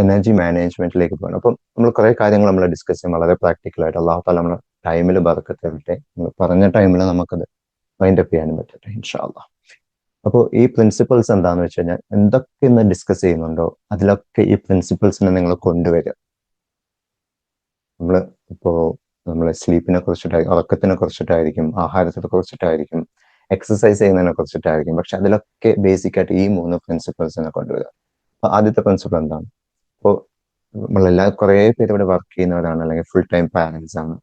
എനർജി മാനേജ്മെന്റിലേക്ക് പോകണം. അപ്പം നമ്മൾ കുറെ കാര്യങ്ങൾ നമ്മൾ ഡിസ്കസ് ചെയ്യും വളരെ പ്രാക്ടിക്കലായിട്ട്. അള്ളാഹു താല നമ്മുടെ ടൈമിൽ ബർക്കത്ത് തരട്ടെ. നമ്മൾ പറഞ്ഞ ടൈമിൽ നമുക്കത് വൈൻഡ് അപ്പ് ചെയ്യാനും പറ്റട്ടെ ഇൻഷാ അള്ളാഹ്. അപ്പോൾ ഈ പ്രിൻസിപ്പിൾസ് എന്താന്ന് വെച്ച് കഴിഞ്ഞാൽ എന്തൊക്കെ ഇന്ന് ഡിസ്കസ് ചെയ്യുന്നുണ്ടോ അതിലൊക്കെ ഈ പ്രിൻസിപ്പിൾസിനെ നിങ്ങൾ കൊണ്ടുവരിക. നമ്മൾ ഇപ്പോൾ നമ്മൾ സ്ലീപ്പിനെ കുറിച്ചിട്ടായിരിക്കും, ഉറക്കത്തിനെ കുറിച്ചിട്ടായിരിക്കും, ആഹാരത്തിനെ കുറിച്ചിട്ടായിരിക്കും, എക്സസൈസ് ചെയ്യുന്നതിനെ കുറിച്ചിട്ടായിരിക്കും. പക്ഷെ അതിലൊക്കെ ബേസിക് ആയിട്ട് ഈ 3 പ്രിൻസിപ്പിൾസിനെ കൊണ്ടുവരിക. അപ്പൊ ആദ്യത്തെ പ്രിൻസിപ്പിൾ എന്താണ്? ഇപ്പോൾ നമ്മളെല്ലാ കുറേ പേര് ഇവിടെ വർക്ക് ചെയ്യുന്നവരാണ്, അല്ലെങ്കിൽ ഫുൾ ടൈം പാരൻസ് ആണ്.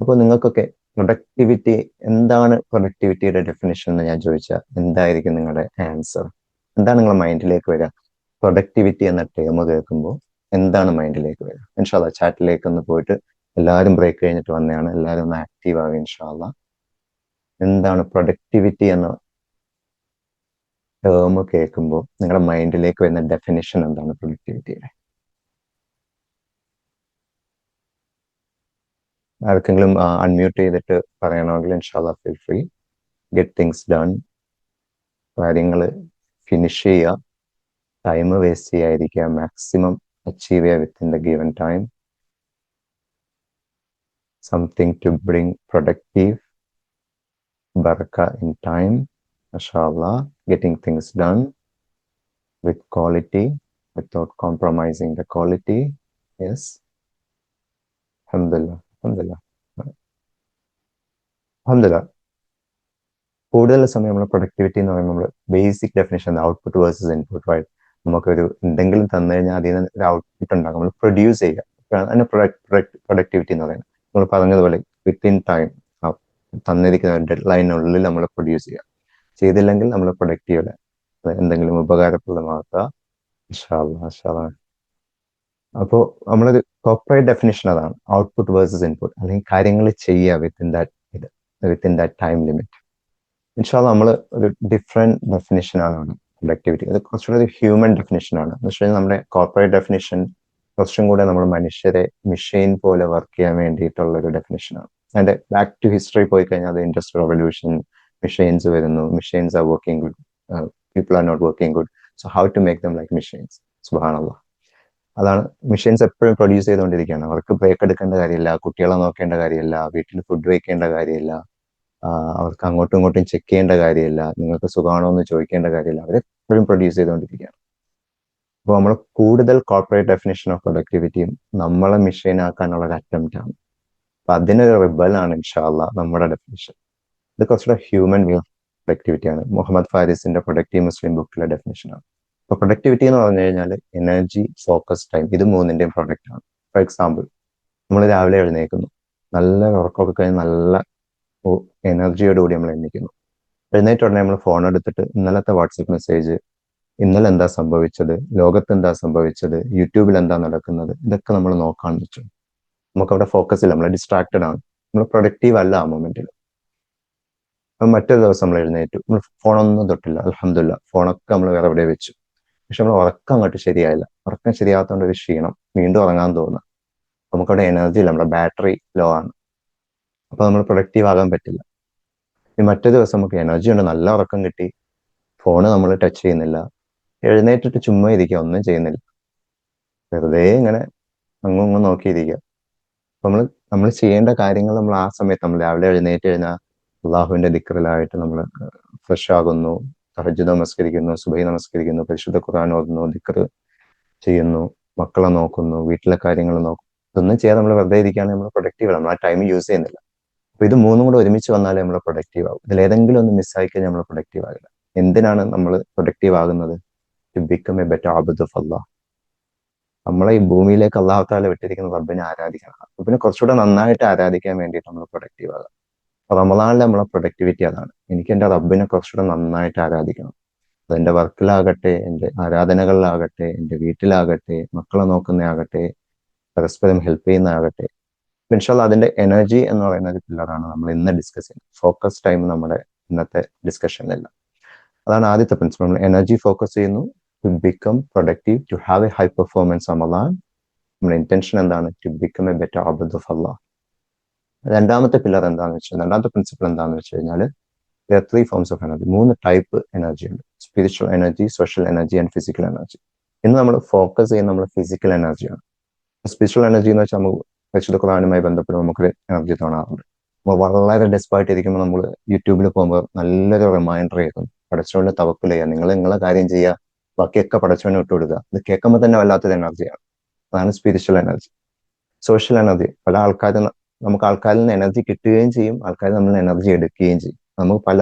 അപ്പോൾ നിങ്ങൾക്കൊക്കെ പ്രൊഡക്ടിവിറ്റി എന്താണ്, പ്രൊഡക്ടിവിറ്റിയുടെ ഡെഫിനിഷൻ എന്ന് ഞാൻ ചോദിച്ചാൽ എന്തായിരിക്കും നിങ്ങളുടെ ആൻസർ? എന്താണ് നിങ്ങളുടെ മൈൻഡിലേക്ക് വരിക? പ്രൊഡക്ടിവിറ്റി എന്ന ടേം കേൾക്കുമ്പോൾ എന്താണ് മൈൻഡിലേക്ക് വരിക? ഇൻഷാ അള്ളാ ചാറ്റിലേക്ക് ഒന്ന് പോയിട്ട് എല്ലാവരും ബ്രേക്ക് കഴിഞ്ഞിട്ട് വന്നതാണ്, എല്ലാവരും ഒന്ന് ആക്റ്റീവ് ആവുക ഇൻഷാ അള്ളാ. എന്താണ് പ്രൊഡക്ടിവിറ്റി എന്ന ടേം കേൾക്കുമ്പോൾ നിങ്ങളുടെ മൈൻഡിലേക്ക് വരുന്ന ഡെഫിനിഷൻ എന്താണ് പ്രൊഡക്ടിവിറ്റിയുടെ? ആർക്കെങ്കിലും അൺമ്യൂട്ട് ചെയ്തിട്ട് പറയണമെങ്കിൽ ഇൻഷാല്ലാ feel free. Get things done. കാര്യങ്ങൾ ഫിനിഷ് ചെയ്യുക, ടൈം വേസ്റ്റ് ചെയ്യാതിരിക്കുക, മാക്സിമം അച്ചീവ് ചെയ്യുക within the given time. Something to bring productive ബർക്ക ഇൻ ടൈം. മാഷാഅല്ലാ. Getting things done with quality without compromising the quality. Yes. Alhamdulillah. Alhamdulillah. Alhamdulillah. കൂടുതൽ സമയം നമ്മൾ productivity എന്ന് പറയുമ്പോൾ നമ്മൾ basic definition output versus input. Right? നമുക്കൊരു എന്തെങ്കിലും തന്നു കഴിഞ്ഞാൽ അതിൽ നിന്ന് ഒരു ഔട്ട്പുട്ട് ഉണ്ടാകും, നമ്മൾ പ്രൊഡ്യൂസ് ചെയ്യുക. അതിന് പ്രൊഡക്ടിവിറ്റി എന്ന് പറയുന്നത്. നമ്മൾ പറഞ്ഞതുപോലെ വിത്തിൻ ടൈം തന്നിരിക്കുന്ന ഡെഡ് ലൈനുള്ളിൽ നമ്മൾ പ്രൊഡ്യൂസ് ചെയ്യുക. ചെയ്തില്ലെങ്കിൽ നമ്മൾ പ്രൊഡക്റ്റീവ് എന്തെങ്കിലും ഉപകാരപ്രദമാക്കുക. അപ്പോൾ നമ്മളൊരു കോർപ്പറേറ്റ് ഡെഫിനേഷൻ അതാണ്, ഔട്ട്പുട്ട് വേഴ്സസ് ഇൻപുട്ട്, അല്ലെങ്കിൽ കാര്യങ്ങൾ ചെയ്യുക വിത്തിൻ ദാറ്റ് ടൈം ലിമിറ്റ്. ഇൻഷാല്ലാ നമ്മൾ ഒരു ഡിഫറെന്റ് ഡെഫിനേഷനാണ് അവിടെ പ്രൊഡക്ടിവിറ്റി. അത് കുറച്ചുകൂടെ ഒരു ഹ്യൂമൻ ഡെഫിനേഷനാണ്. എന്ന് വെച്ച് കഴിഞ്ഞാൽ നമ്മുടെ കോർപ്പറേറ്റ് ഡെഫിനേഷൻ കുറച്ചും കൂടെ നമ്മൾ മനുഷ്യരെ മെഷീൻ പോലെ വർക്ക് ചെയ്യാൻ വേണ്ടിയിട്ടുള്ള ഒരു ഡെഫിനേഷനാണ്. അതിന്റെ ബാക്ക് ടു ഹിസ്റ്ററി പോയി കഴിഞ്ഞാൽ അത് ഇൻഡസ്ട്രിയൽ റവല്യൂഷൻ, മെഷീൻസ് വരുന്നു, machines are working good, people are not working good, so how to make them like machines. സുബ്ഹാനല്ലാഹ്. അതാണ്, മെഷീൻസ് എപ്പോഴും പ്രൊഡ്യൂസ് ചെയ്തുകൊണ്ടിരിക്കുകയാണ്. അവർക്ക് ബ്രേക്ക് എടുക്കേണ്ട കാര്യമില്ല, കുട്ടികളെ നോക്കേണ്ട കാര്യമില്ല, വീട്ടിൽ ഫുഡ് വയ്ക്കേണ്ട കാര്യമില്ല, അവർക്ക് അങ്ങോട്ടും ഇങ്ങോട്ടും ചെക്ക് ചെയ്യേണ്ട കാര്യമില്ല, നിങ്ങൾക്ക് സുഖമാണോ എന്ന് ചോദിക്കേണ്ട കാര്യമില്ല. അവരെപ്പോഴും പ്രൊഡ്യൂസ് ചെയ്തുകൊണ്ടിരിക്കുകയാണ്. അപ്പോൾ നമ്മൾ കൂടുതൽ കോർപ്പറേറ്റ് ഡെഫിനേഷൻ ഓഫ് പ്രൊഡക്ടിവിറ്റിയും നമ്മളെ മെഷീൻ ആക്കാനുള്ള ഒരു അറ്റംപ്റ്റ് ആണ്. അപ്പൊ അതിനൊരു റിബലാണ് ഇൻഷാല്ലാ നമ്മുടെ ഡെഫിനേഷൻ. ഇത് കുറച്ചുകൂടെ ഹ്യൂമൻ വ്യൂ പ്രൊഡക്ടിവിറ്റി ആണ്. മുഹമ്മദ് ഫാരിസിന്റെ പ്രൊഡക്റ്റീവ് മുസ്ലിം ബുക്കിലെ ഡെഫിനേഷനാണ്. അപ്പൊ പ്രൊഡക്ടിവിറ്റി എന്ന് പറഞ്ഞു കഴിഞ്ഞാൽ എനർജി, ഫോക്കസ്, ടൈം, ഇത് മൂന്നിന്റെയും പ്രൊഡക്റ്റ് ആണ്. ഫോർ എക്സാമ്പിൾ, നമ്മൾ രാവിലെ എഴുന്നേൽക്കുന്നു, നല്ല ഉറക്കമൊക്കെ കഴിഞ്ഞ് നല്ല എനർജിയോടുകൂടി നമ്മൾ എണീക്കുന്നു. എഴുന്നേറ്റ ഉടനെ നമ്മൾ ഫോൺ എടുത്തിട്ട് ഇന്നലത്തെ വാട്സപ്പ് മെസ്സേജ്, ഇന്നലെ എന്താ സംഭവിച്ചത്, ലോകത്ത് എന്താ സംഭവിച്ചത്, യൂട്യൂബിൽ എന്താ നടക്കുന്നത്, ഇതൊക്കെ നമ്മൾ നോക്കാൻ വെച്ചു. നമുക്കവിടെ ഫോക്കസ് ഇല്ല, നമ്മൾ ഡിസ്ട്രാക്റ്റഡ് ആണ്, നമ്മൾ പ്രൊഡക്റ്റീവ് അല്ല ആ മൊമെന്റിൽ. അപ്പം മറ്റൊരു ദിവസം നമ്മൾ എഴുന്നേറ്റു, നമ്മൾ ഫോണൊന്നും തൊട്ടില്ല, അൽഹംദുലില്ലാ, ഫോണൊക്കെ നമ്മൾ വേറെ എവിടെ വെച്ചു. പക്ഷെ നമ്മൾ ഉറക്കം അങ്ങോട്ട് ശരിയായില്ല. ഉറക്കം ശരിയാകാത്തതുകൊണ്ട് ഒരു ക്ഷീണം, വീണ്ടും ഉറങ്ങാൻ തോന്നുക. നമുക്കവിടെ എനർജി ഇല്ല, നമ്മുടെ ബാറ്ററി ലോ ആണ്. അപ്പൊ നമ്മൾ പ്രൊഡക്റ്റീവ് ആകാൻ പറ്റില്ല. മറ്റൊരു ദിവസം നമുക്ക് എനർജി ഉണ്ട്, നല്ല ഉറക്കം കിട്ടി, ഫോണ് നമ്മൾ ടച്ച് ചെയ്യുന്നില്ല, എഴുന്നേറ്റിട്ട് ചുമ്മാ ഇരിക്കുക, ഒന്നും ചെയ്യുന്നില്ല, വെറുതെ ഇങ്ങനെ അങ്ങും ഇങ്ങും നോക്കിയിരിക്കുക. അപ്പൊ നമ്മൾ ചെയ്യേണ്ട കാര്യങ്ങൾ നമ്മൾ ആ സമയത്ത്, നമ്മൾ രാവിലെ എഴുന്നേറ്റ് കഴിഞ്ഞാൽ അള്ളാഹുവിന്റെ ദിക്റിലായിട്ട് നമ്മൾ ഫ്രഷ് ആകുന്നു, തഹജ്ജുദ് നമസ്കരിക്കുന്നു, സുബഹി നമസ്കരിക്കുന്നു, പരിശുദ്ധ ഖുർആൻ ഓതുന്നു, ദിക്ർ ചെയ്യുന്നു, മക്കളെ നോക്കുന്നു, വീട്ടിലെ കാര്യങ്ങൾ നോക്കുന്നു. ഇതൊന്നും ചെയ്യാതെ നമ്മൾ വെറുതെ ഇരിക്കുകയാണെങ്കിൽ നമ്മൾ പ്രൊഡക്റ്റീവ് ആണ്, നമ്മൾ ആ ടൈം യൂസ് ചെയ്യുന്നില്ല. അപ്പൊ ഇത് മൂന്നും കൂടെ ഒരുമിച്ച് വന്നാലേ നമ്മൾ പ്രൊഡക്റ്റീവ് ആകും. ഇതിൽ ഏതെങ്കിലും ഒന്ന് മിസ്സായി കഴിഞ്ഞാൽ നമ്മൾ പ്രൊഡക്റ്റീവ് ആകില്ല. എന്തിനാണ് നമ്മൾ പ്രൊഡക്റ്റീവ് ആകുന്നത്? ടു ബിക്കം എ ബെറ്റർ അബ്ദ് ഓഫ് അല്ലാഹ്. നമ്മളെ ഈ ഭൂമിയിലേക്ക് അള്ളാഹു താല വിട്ടിരിക്കുന്ന റബ്ബിനെ ആരാധിക്കണം. റബ്ബിനെ കുറച്ചുകൂടെ നന്നായിട്ട് ആരാധിക്കാൻ വേണ്ടിയിട്ട് നമ്മൾ പ്രൊഡക്റ്റീവ് ആകാം. റമദാനിലെ നമ്മളെ പ്രൊഡക്ടിവിറ്റി അതാണ്. എനിക്ക് എൻ്റെ റബ്ബിനെ കുറച്ചുകൂടെ നന്നായിട്ട് ആരാധിക്കണം. അതെന്റെ വർക്കിലാകട്ടെ, എൻ്റെ ആരാധനകളിലാകട്ടെ, എൻ്റെ വീട്ടിലാകട്ടെ, മക്കളെ നോക്കുന്നതാകട്ടെ, പരസ്പരം ഹെൽപ്പ് ചെയ്യുന്നതാകട്ടെ. ഇൻഷാല്ലാ അതിന്റെ എനർജി എന്ന് പറയുന്ന ഒരു പില്ലറാണ് നമ്മൾ ഇന്ന് ഡിസ്കസ് ചെയ്യുന്നത്. ഫോക്കസ് ടൈം നമ്മുടെ ഇന്നത്തെ ഡിസ്കഷനിലല്ല. അതാണ് ആദ്യത്തെ പ്രിൻസിപ്പൾ. നമ്മൾ എനർജി ഫോക്കസ് ചെയ്യുന്നു, to become productive, to have a high performance Ramadan. നമ്മുടെ ഇന്റൻഷൻ എന്താണ്? ടു ബിക്കം എ ബെറ്റർ അബ്ദ് ഓഫ് അല്ലാഹ്. രണ്ടാമത്തെ പില്ലർ എന്താണെന്ന് വെച്ചാൽ, രണ്ടാമത്തെ പ്രിൻസിപ്പിൾ എന്താണെന്ന് വെച്ച് കഴിഞ്ഞാൽ, three forms of energy, 3 type energy ഉണ്ട്. Spiritual energy, social energy and physical energy. ഇന്ന് നമ്മൾ ഫോക്കസ് ചെയ്യുന്ന നമ്മൾ ഫിസിക്കൽ എനർജിയാണ്. സ്പിരിച്വൽ എനർജി എന്ന് വെച്ചാൽ നമുക്ക് പരിശുദ്ധ ഖുർആനുമായി ബന്ധപ്പെട്ട് നമുക്കൊരു എനർജി തോന്നാറുണ്ട്. വളരെ ഡെസ്പായിട്ട് ഇരിക്കുമ്പോൾ നമ്മൾ യൂട്യൂബിൽ പോകുമ്പോൾ നല്ലൊരു റിമൈൻഡർ കേൾക്കും, പടച്ചവനെ തവക്കുൽ ചെയ്യുക, നിങ്ങൾ നിങ്ങളെ കാര്യം ചെയ്യുക, ബാക്കിയൊക്കെ പടച്ചവനെ വിട്ടു കൊടുക്കുക. ഇത് കേൾക്കുമ്പോൾ തന്നെ വല്ലാത്തൊരു എനർജിയാണ്. അതാണ് സ്പിരിച്വൽ എനർജി. സോഷ്യൽ എനർജി, പല ആൾക്കാരും, നമുക്ക് ആൾക്കാരിൽ നിന്ന് എനർജി കിട്ടുകയും ചെയ്യും, ആൾക്കാർ നമ്മൾ എനർജി എടുക്കുകയും ചെയ്യും. നമുക്ക് പല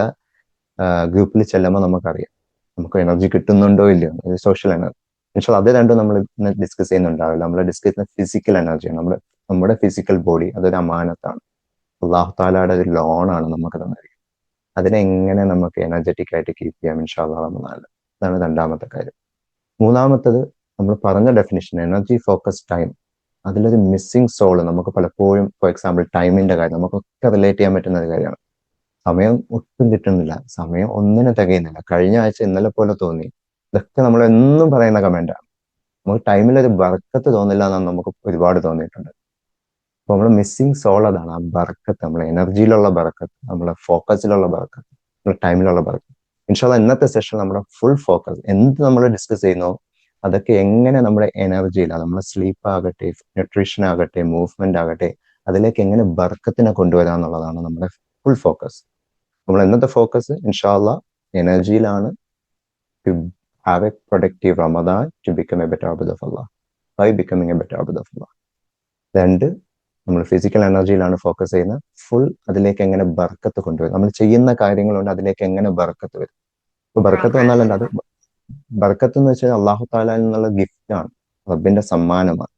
ഗ്രൂപ്പിൽ ചെല്ലുമ്പോൾ നമുക്കറിയാം നമുക്ക് എനർജി കിട്ടുന്നുണ്ടോ ഇല്ലയോ. Social energy. പക്ഷേ അത് രണ്ടും നമ്മൾ ഇന്ന് ഡിസ്കസ് ചെയ്യുന്നുണ്ടാവില്ല. നമ്മൾ ഡിസ്കസ് ചെയ്യുന്ന ഫിസിക്കൽ എനർജിയാണ്. നമ്മുടെ ഫിസിക്കൽ ബോഡി അതൊരു അമാനത്താണ്, അള്ളാഹു താലയുടെ ഒരു ലോണാണ് നമുക്ക് തന്നത്. അതിനെ എങ്ങനെ നമുക്ക് എനർജറ്റിക് ആയിട്ട് കീപ്പ് ചെയ്യാം ഇൻഷാ അല്ലാഹ് റമദാനിൽ. അതാണ് രണ്ടാമത്തെ കാര്യം. മൂന്നാമത്തത് നമ്മൾ പറഞ്ഞ ഡെഫിനിഷൻ, എനർജി ഫോക്കസ് ടൈം. അതിലൊരു മിസ്സിങ് സോൾ നമുക്ക് പലപ്പോഴും, ഫോർ എക്സാമ്പിൾ ടൈമിന്റെ കാര്യം നമുക്കൊക്കെ റിലേറ്റ് ചെയ്യാൻ പറ്റുന്ന ഒരു കാര്യമാണ്. സമയം ഒട്ടും കിട്ടുന്നില്ല, സമയം ഒന്നിനും തികയുന്നില്ല, കഴിഞ്ഞ ആഴ്ച ഇന്നലെ പോലെ തോന്നി. ഇതൊക്കെ നമ്മൾ എന്നും പറയുന്ന കമന്റാണ്. നമുക്ക് ടൈമിലൊരു ബർക്കത്ത് തോന്നില്ല എന്നാണ് നമുക്ക് ഒരുപാട് തോന്നിയിട്ടുണ്ട്. അപ്പൊ നമ്മൾ മിസ്സിങ് സോൾ അതാണ്, ആ ബർക്കത്ത്, നമ്മളെ എനർജിയിലുള്ള ബർക്കത്ത്, നമ്മളെ ഫോക്കസിലുള്ള ബർക്കത്ത്, നമ്മുടെ ടൈമിലുള്ള ബർക്കത്ത്. ഇൻഷാ അല്ലാഹ് ഇന്നത്തെ സെഷൻ നമ്മുടെ ഫുൾ ഫോക്കസ്, എന്ത് നമ്മൾ ഡിസ്കസ് ചെയ്യുന്നോ അതൊക്കെ എങ്ങനെ നമ്മുടെ എനർജിയിൽ, നമ്മുടെ സ്ലീപ്പ് ആകട്ടെ, ന്യൂട്രീഷൻ ആകട്ടെ, മൂവ്മെന്റ് ആകട്ടെ, അതിലേക്ക് എങ്ങനെ ബർക്കത്തിനെ കൊണ്ടുവരാം എന്നുള്ളതാണ് നമ്മുടെ ഫുൾ ഫോക്കസ്. നമ്മൾ ഇന്നത്തെ ഫോക്കസ് ഇൻഷാ അല്ലാഹ് എനർജിയിലാണ്. To have a productive Ramadan, to become a better അബ്ദ് of Allah, by becoming a better അബ്ദ് ഓഫ് അല്ലാഹ്. രണ്ട്, നമ്മൾ ഫിസിക്കൽ എനർജിയിലാണ് ഫോക്കസ് ചെയ്യുന്നത്. ഫുൾ അതിലേക്ക് എങ്ങനെ ബർക്കത്ത് കൊണ്ടുവരും, നമ്മൾ ചെയ്യുന്ന കാര്യങ്ങളുണ്ട് അതിലേക്ക് എങ്ങനെ ബർക്കത്ത് വരും. ഇപ്പൊ ബർക്കത്ത് വന്നാൽ എന്താ? അത് ബർക്കത്ത് എന്ന് വെച്ചാൽ അള്ളാഹു താല എന്നുള്ള ഗിഫ്റ്റാണ്, റബ്ബിന്റെ സമ്മാനമാണ്.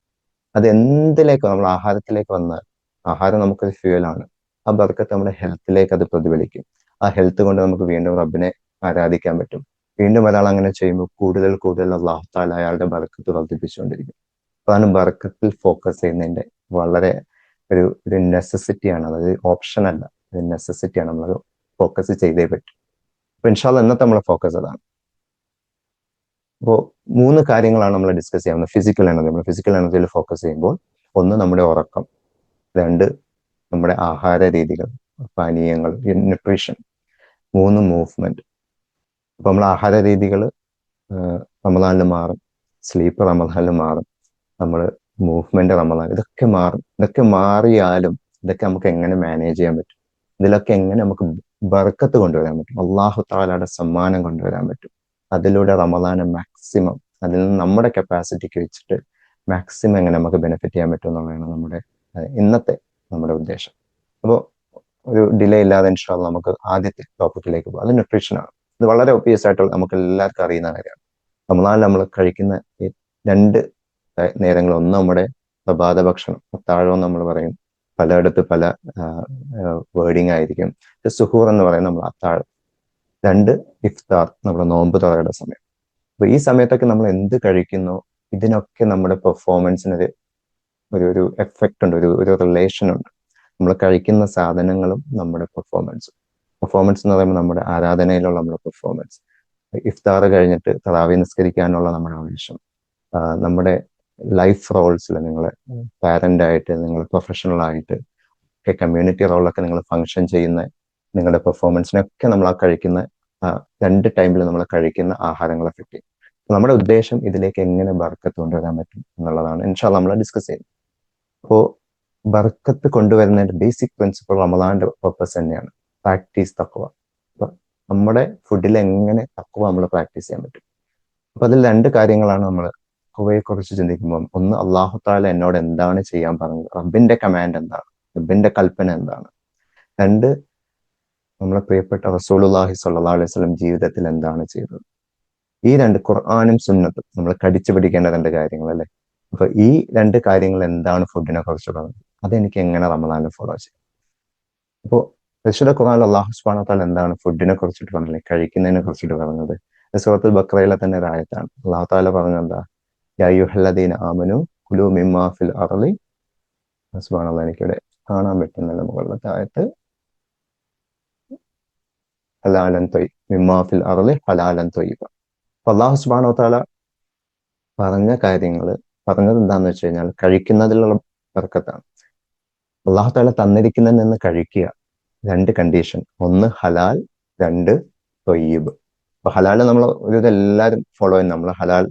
അത് എന്തിലേക്ക്, നമ്മൾ ആഹാരത്തിലേക്ക് വന്നാൽ, ആഹാരം നമുക്കൊരു ഫ്യൂവലാണ്. ആ ബർക്കത്ത് നമ്മുടെ ഹെൽത്തിലേക്ക് അത് പ്രതിഫലിക്കും. ആ ഹെൽത്ത് കൊണ്ട് നമുക്ക് വീണ്ടും റബ്ബിനെ ആരാധിക്കാൻ പറ്റും. വീണ്ടും ഒരാൾ അങ്ങനെ ചെയ്യുമ്പോൾ കൂടുതൽ കൂടുതൽ അള്ളാഹു താല അയാളുടെ ബർക്കത്ത് വർദ്ധിപ്പിച്ചുകൊണ്ടിരിക്കും. അതാണ് ബർക്കത്തിൽ ഫോക്കസ് ചെയ്യുന്നതിന്റെ വളരെ ഒരു നെസസിറ്റിയാണ്. അതായത് ഓപ്ഷൻ അല്ല, ഒരു നെസസിറ്റിയാണ്. നമ്മൾ ഫോക്കസ് ചെയ്തേ പറ്റും. അപ്പൊ ഇൻഷാല്ല ഇന്നത്തെ നമ്മളെ ഫോക്കസ് അതാണ്. അപ്പോൾ 3 കാര്യങ്ങളാണ് നമ്മൾ ഡിസ്കസ് ചെയ്യാവുന്നത്. ഫിസിക്കൽ എനർജി, നമ്മൾ ഫിസിക്കൽ എനർജിയിൽ ഫോക്കസ് ചെയ്യുമ്പോൾ, ഒന്ന് നമ്മുടെ ഉറക്കം, 2 നമ്മുടെ ആഹാര രീതികൾ, പാനീയങ്ങൾ, ന്യൂട്രീഷൻ, 3 മൂവ്മെന്റ്. അപ്പൊ നമ്മൾ ആഹാര രീതികൾ റമദാനിൽ മാറും, സ്ലീപ്പ് റമദാനിൽ മാറും, നമ്മൾ മൂവ്മെന്റ് റമദാൻ, ഇതൊക്കെ മാറും. ഇതൊക്കെ മാറിയാലും ഇതൊക്കെ നമുക്ക് എങ്ങനെ മാനേജ് ചെയ്യാൻ പറ്റും, ഇതിലൊക്കെ എങ്ങനെ നമുക്ക് ബർക്കത്ത് കൊണ്ടുവരാൻ പറ്റും, അള്ളാഹു താലയുടെ സമ്മാനം കൊണ്ടുവരാൻ പറ്റും. അതിലൂടെ റമദാനെ മാക്സിമം, അതിൽ നിന്ന് നമ്മുടെ കപ്പാസിറ്റിക്ക് വെച്ചിട്ട് മാക്സിമം എങ്ങനെ നമുക്ക് ബെനിഫിറ്റ് ചെയ്യാൻ പറ്റും എന്നുള്ളതാണ് നമ്മുടെ ഇന്നത്തെ നമ്മുടെ ഉദ്ദേശം. അപ്പോൾ ഒരു ഡിലേ ഇല്ലാതെ ഇൻഷാ അല്ലാഹ് നമുക്ക് ആദ്യത്തെ ടോപ്പിക്കിലേക്ക് പോകും. അത് ന്യൂട്രീഷനാണ്. ഇത് വളരെ ഒബിയസ് ആയിട്ട് നമുക്ക് എല്ലാവർക്കും അറിയുന്ന കാര്യമാണ്. റമദാനിൽ നമ്മൾ കഴിക്കുന്ന 2 നേരങ്ങൾ, ഒന്ന് നമ്മുടെ പ്രഭാത ഭക്ഷണം, അത്താഴം നമ്മൾ പറയും, പലയിടത്ത് പല വേർഡിങ് ആയിരിക്കും. സുഹൂർ എന്ന് പറയുന്നത് നമ്മൾ അത്താഴം. 2 ഇഫ്താർ, നമ്മുടെ നോമ്പ് തുറയുടെ സമയം. അപ്പൊ ഈ സമയത്തൊക്കെ നമ്മൾ എന്ത് കഴിക്കുന്നു, ഇതിനൊക്കെ നമ്മുടെ പെർഫോമൻസിനൊരു ഒരു എഫക്റ്റ് ഉണ്ട്, ഒരു റിലേഷൻ ഉണ്ട്. നമ്മൾ കഴിക്കുന്ന സാധനങ്ങളും നമ്മുടെ പെർഫോമൻസും. പെർഫോമൻസ് എന്ന് പറയുമ്പോൾ നമ്മുടെ ആരാധനയിലുള്ള നമ്മുടെ പെർഫോമൻസ്, ഇഫ്താർ കഴിഞ്ഞിട്ട് തറാവി നിസ്കരിക്കാനുള്ള നമ്മുടെ ആവശ്യം, നമ്മുടെ ലൈഫ് റോൾസിൽ, നിങ്ങൾ പാരന്റ് ആയിട്ട്, നിങ്ങൾ പ്രൊഫഷണൽ ആയിട്ട് ഒക്കെ, കമ്മ്യൂണിറ്റി റോളൊക്കെ നിങ്ങൾ ഫങ്ഷൻ ചെയ്യുന്ന നിങ്ങളുടെ പെർഫോമൻസിനൊക്കെ നമ്മൾ ആ കഴിക്കുന്ന 2 ടൈമിൽ നമ്മൾ കഴിക്കുന്ന ആഹാരങ്ങൾ എഫക്ട് ചെയ്യും. നമ്മുടെ ഉദ്ദേശം ഇതിലേക്ക് എങ്ങനെ ബർക്കത്ത് കൊണ്ടുവരാൻ പറ്റും എന്നുള്ളതാണ് ഇൻഷാ അല്ലാഹ് നമ്മൾ ഡിസ്കസ് ചെയ്യുന്നത്. അപ്പോൾ ബർക്കത്ത് കൊണ്ടുവരുന്നതിന്റെ ബേസിക് പ്രിൻസിപ്പിൾ റമദാന്റെ പർപ്പസ് തന്നെയാണ്, പ്രാക്ടീസ് തഖ്വ. അപ്പൊ നമ്മുടെ ഫുഡിൽ എങ്ങനെ തഖ്വ നമ്മൾ പ്രാക്ടീസ് ചെയ്യാൻ പറ്റും. അപ്പൊ അതിൽ 2 കാര്യങ്ങളാണ് നമ്മൾ തഖ്വയെ കുറിച്ച് ചിന്തിക്കുമ്പോൾ. ഒന്ന്, അള്ളാഹു താല എന്നോട് എന്താണ് ചെയ്യാൻ പറഞ്ഞത്, റബ്ബിന്റെ കമാൻഡ് എന്താണ്, റബ്ബിന്റെ കൽപ്പന എന്താണ്. രണ്ട്, നമ്മളെ പ്രിയപ്പെട്ട റസൂലുള്ളാഹി സ്വല്ലല്ലാഹു അലൈഹി വസല്ലം ജീവിതത്തിൽ എന്താണ് ചെയ്തത്. ഈ രണ്ട്, ഖുർആനും സുന്നത്തും നമ്മൾ കടിച്ചു പിടിക്കേണ്ട രണ്ട് കാര്യങ്ങൾ അല്ലേ. അപ്പൊ ഈ രണ്ട് കാര്യങ്ങൾ എന്താണ് ഫുഡിനെ കുറിച്ച് പറഞ്ഞത്, അതെനിക്ക് എങ്ങനെ റമദാനിൽ ഫോളോ ചെയ്യാം. അപ്പോൾ പരിശുദ്ധ ഖുർആനിൽ അല്ലാഹു സുബ്ഹാനഹു വ തആല എന്താണ് ഫുഡിനെ കുറിച്ചിട്ട് പറഞ്ഞത്, കഴിക്കുന്നതിനെ കുറിച്ചിട്ട് പറഞ്ഞത്. സൂറത്തുൽ ബഖറയിലെ തന്നെ ഒരു ആയത്താണ്. അല്ലാഹു തആല പറഞ്ഞത് എന്താ, യാ അയ്യുഹല്ലദീന ആമനു കുലൂ മിമ്മാ ഫിൽ അർളി. സുബ്ഹാനല്ലാഹ്, എനിക്കിവിടെ കാണാൻ പറ്റുന്നില്ല മുകളിലത്തെ ആയത്ത്. ഹലാലൻ ത്വയ്യിബ, മിമ്മാ ഫിൽ അർളി ഹലാലൻ ത്വയ്യിബ. അപ്പൊ അല്ലാഹു സുബ്ഹാനഹു വ തആല പറഞ്ഞ കാര്യങ്ങൾ പറഞ്ഞത് എന്താന്ന് വെച്ച് കഴിഞ്ഞാൽ കഴിക്കുന്നതിലുള്ള ബർക്കത്താണ്. അല്ലാഹു തആല തന്നിരിക്കുന്നതിൽ നിന്ന് കഴിക്കുക. രണ്ട് കണ്ടീഷൻ, ഒന്ന് ഹലാൽ, രണ്ട് ത്വയ്യിബ്. അപ്പൊ ഹലാൽ നമ്മൾ ഒരു എല്ലാവരും ഫോളോ ചെയ്യുന്നു. നമ്മൾ ഹലാൽ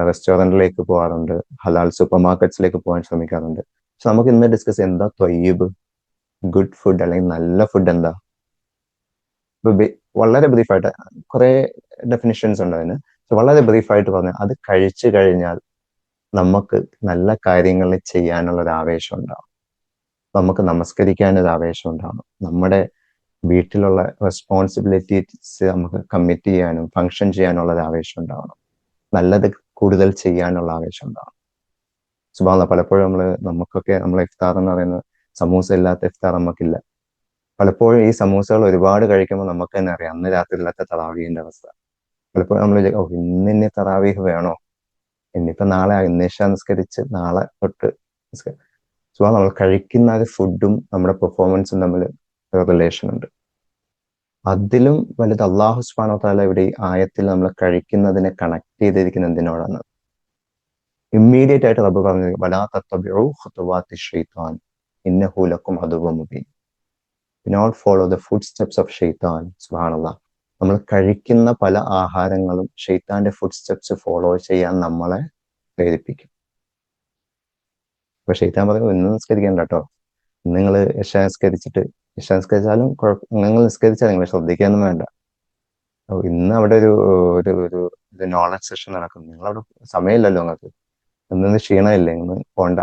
റെസ്റ്റോറൻറ്റിലേക്ക് പോകാറുണ്ട്, ഹലാൽ സൂപ്പർ മാർക്കറ്റ്സിലേക്ക് പോകാൻ ശ്രമിക്കാറുണ്ട്. പക്ഷെ നമുക്ക് ഇന്ന് ഡിസ്കസ് എന്താ ത്വയ്യിബ്, ഗുഡ് ഫുഡ് അല്ലെങ്കിൽ നല്ല ഫുഡ് എന്താ. വളരെ ബ്രീഫായിട്ട് കുറെ ഡെഫിനിഷൻസ് ഉണ്ട് അതിന്. വളരെ ബ്രീഫായിട്ട് പറഞ്ഞാൽ അത് കഴിച്ചു കഴിഞ്ഞാൽ നമുക്ക് നല്ല കാര്യങ്ങൾ ചെയ്യാനുള്ള ഒരു ആവേശം ഉണ്ടാവും, നമുക്ക് നമസ്കരിക്കാൻ ഒരു ആവേശം ഉണ്ടാവണം, നമ്മുടെ വീട്ടിലുള്ള റെസ്പോൺസിബിലിറ്റീസ് നമുക്ക് കമ്മിറ്റ് ചെയ്യാനും ഫങ്ഷൻ ചെയ്യാനുള്ള ഒരു ആവേശം ഉണ്ടാവണം, നല്ലത് കൂടുതൽ ചെയ്യാനുള്ള ആവേശം ഉണ്ടാവണം. സുബ്ഹാനല്ലാഹ്, പലപ്പോഴും നമുക്കൊക്കെ നമ്മളെ ഇഫ്താർ എന്ന് പറയുന്നത് സമൂസ ഇല്ലാത്ത ഇഫ്താർ നമുക്കില്ല. പലപ്പോഴും ഈ സമൂസകൾ ഒരുപാട് കഴിക്കുമ്പോൾ നമുക്ക് തന്നെ അറിയാം അന്ന് രാത്രിയിലത്തെ തറാവീഹിന്റെ അവസ്ഥ. പലപ്പോഴും നമ്മൾ ഇന്ന് തറാവീഹ് വേണോ, ഇന്നിപ്പോ നാളെ ഇന്നേശ നിസ്കരിച്ച് നാളെ തൊട്ട് നമ്മൾ കഴിക്കുന്ന ഫുഡും നമ്മുടെ പെർഫോമൻസും തമ്മിൽ റിലേഷൻ ഉണ്ട്. അതിലും വലുത് അല്ലാഹു സുബ്ഹാനഹു വ തആല ഇവിടെ ഈ ആയത്തിൽ നമ്മൾ കഴിക്കുന്നതിനെ കണക്ട് ചെയ്തിരിക്കുന്ന എന്തിനോടാണ്. ഇമ്മീഡിയറ്റ് ആയിട്ട് റബ്ബ് പറഞ്ഞു, വലാ തത്തബിഉ ഖുതുവാത്തി ശൈത്താൻ ഇന്നഹു ലക്കും അദുവ്വുൻ Mubeen. Do not follow the footsteps of shaitan. സുബ്ഹാനല്ലാഹ്, നമ്മൾ കഴിക്കുന്ന പല ആഹാരങ്ങളും ഷെയ്ത്താന്റെ ഫുഡ് സ്റ്റെപ്സ് ഫോളോ ചെയ്യാൻ നമ്മളെ പ്രേരിപ്പിക്കും. അപ്പൊ ഷെയ്ത്താൻ പറയുന്നത് ഇന്ന് നിസ്കരിക്കണ്ട കേട്ടോ, നിങ്ങൾ നിസ്കരിച്ചിട്ട് നിസ്കരിച്ചാലും നിങ്ങൾ നിസ്കരിച്ചാൽ നിങ്ങൾ ശ്രദ്ധിക്കാനൊന്നും വേണ്ട. ഇന്ന് അവിടെ ഒരു നോളജ് സെഷൻ നടക്കുന്നു, നിങ്ങളവിടെ സമയമില്ലല്ലോ നിങ്ങൾക്ക്, ഇന്ന് ക്ഷീണമില്ലേ, ഇന്ന് പോണ്ട.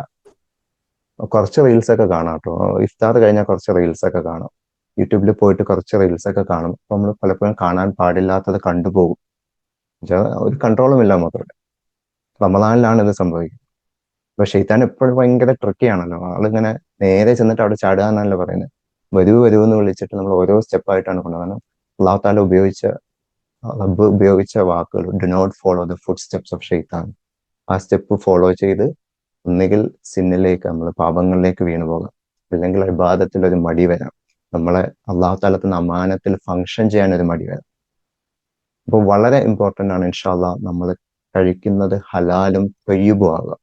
കുറച്ച് റീൽസ് ഒക്കെ കാണാം കേട്ടോ, ഇഫ്താർ കഴിഞ്ഞാൽ കുറച്ച് റീൽസ് ഒക്കെ കാണും, യൂട്യൂബിൽ പോയിട്ട് കുറച്ച് റീൽസ് ഒക്കെ കാണും. അപ്പൊ നമ്മൾ പലപ്പോഴും കാണാൻ പാടില്ലാത്തത് കണ്ടുപോകും. ഒരു കൺട്രോളും ഇല്ല നമുക്ക്. റമദാനിലാണ് ഇത് സംഭവിക്കുന്നത്. അപ്പൊ ഷെയ്ത്താൻ എപ്പോഴും ഭയങ്കര ട്രിക്കിയാണല്ലോ, ആളിങ്ങനെ നേരെ ചെന്നിട്ട് അവിടെ ചാടുക എന്നല്ലോ പറയുന്നത്. വരൂ എന്ന് വിളിച്ചിട്ട് നമ്മൾ ഓരോ സ്റ്റെപ്പായിട്ടാണ് കൊണ്ടുപോകുന്നത്. അല്ലാഹു തആല റബ്ബ് ഉപയോഗിച്ച വാക്കുകൾ, do not follow the footsteps of ഷെയ്ത്താൻ. ആ സ്റ്റെപ്പ് ഫോളോ ചെയ്ത് ഒന്നുകിൽ സിന്നിലേക്ക്, നമ്മൾ പാപങ്ങളിലേക്ക് വീണു പോകാം, അല്ലെങ്കിൽ ഇബാദത്തിൽ ഒരു മടി വരാം, നമ്മളെ അല്ലാഹു തആല തന്ന അമാനത്തിൽ ഫങ്ഷൻ ചെയ്യാൻ ഒരു മടി വരാം. അപ്പോൾ വളരെ ഇമ്പോർട്ടൻ്റ് ആണ് ഇൻഷാ അല്ലാഹ് നമ്മൾ കഴിക്കുന്നത് ഹലാലും ത്വയ്യിബും ആകുക.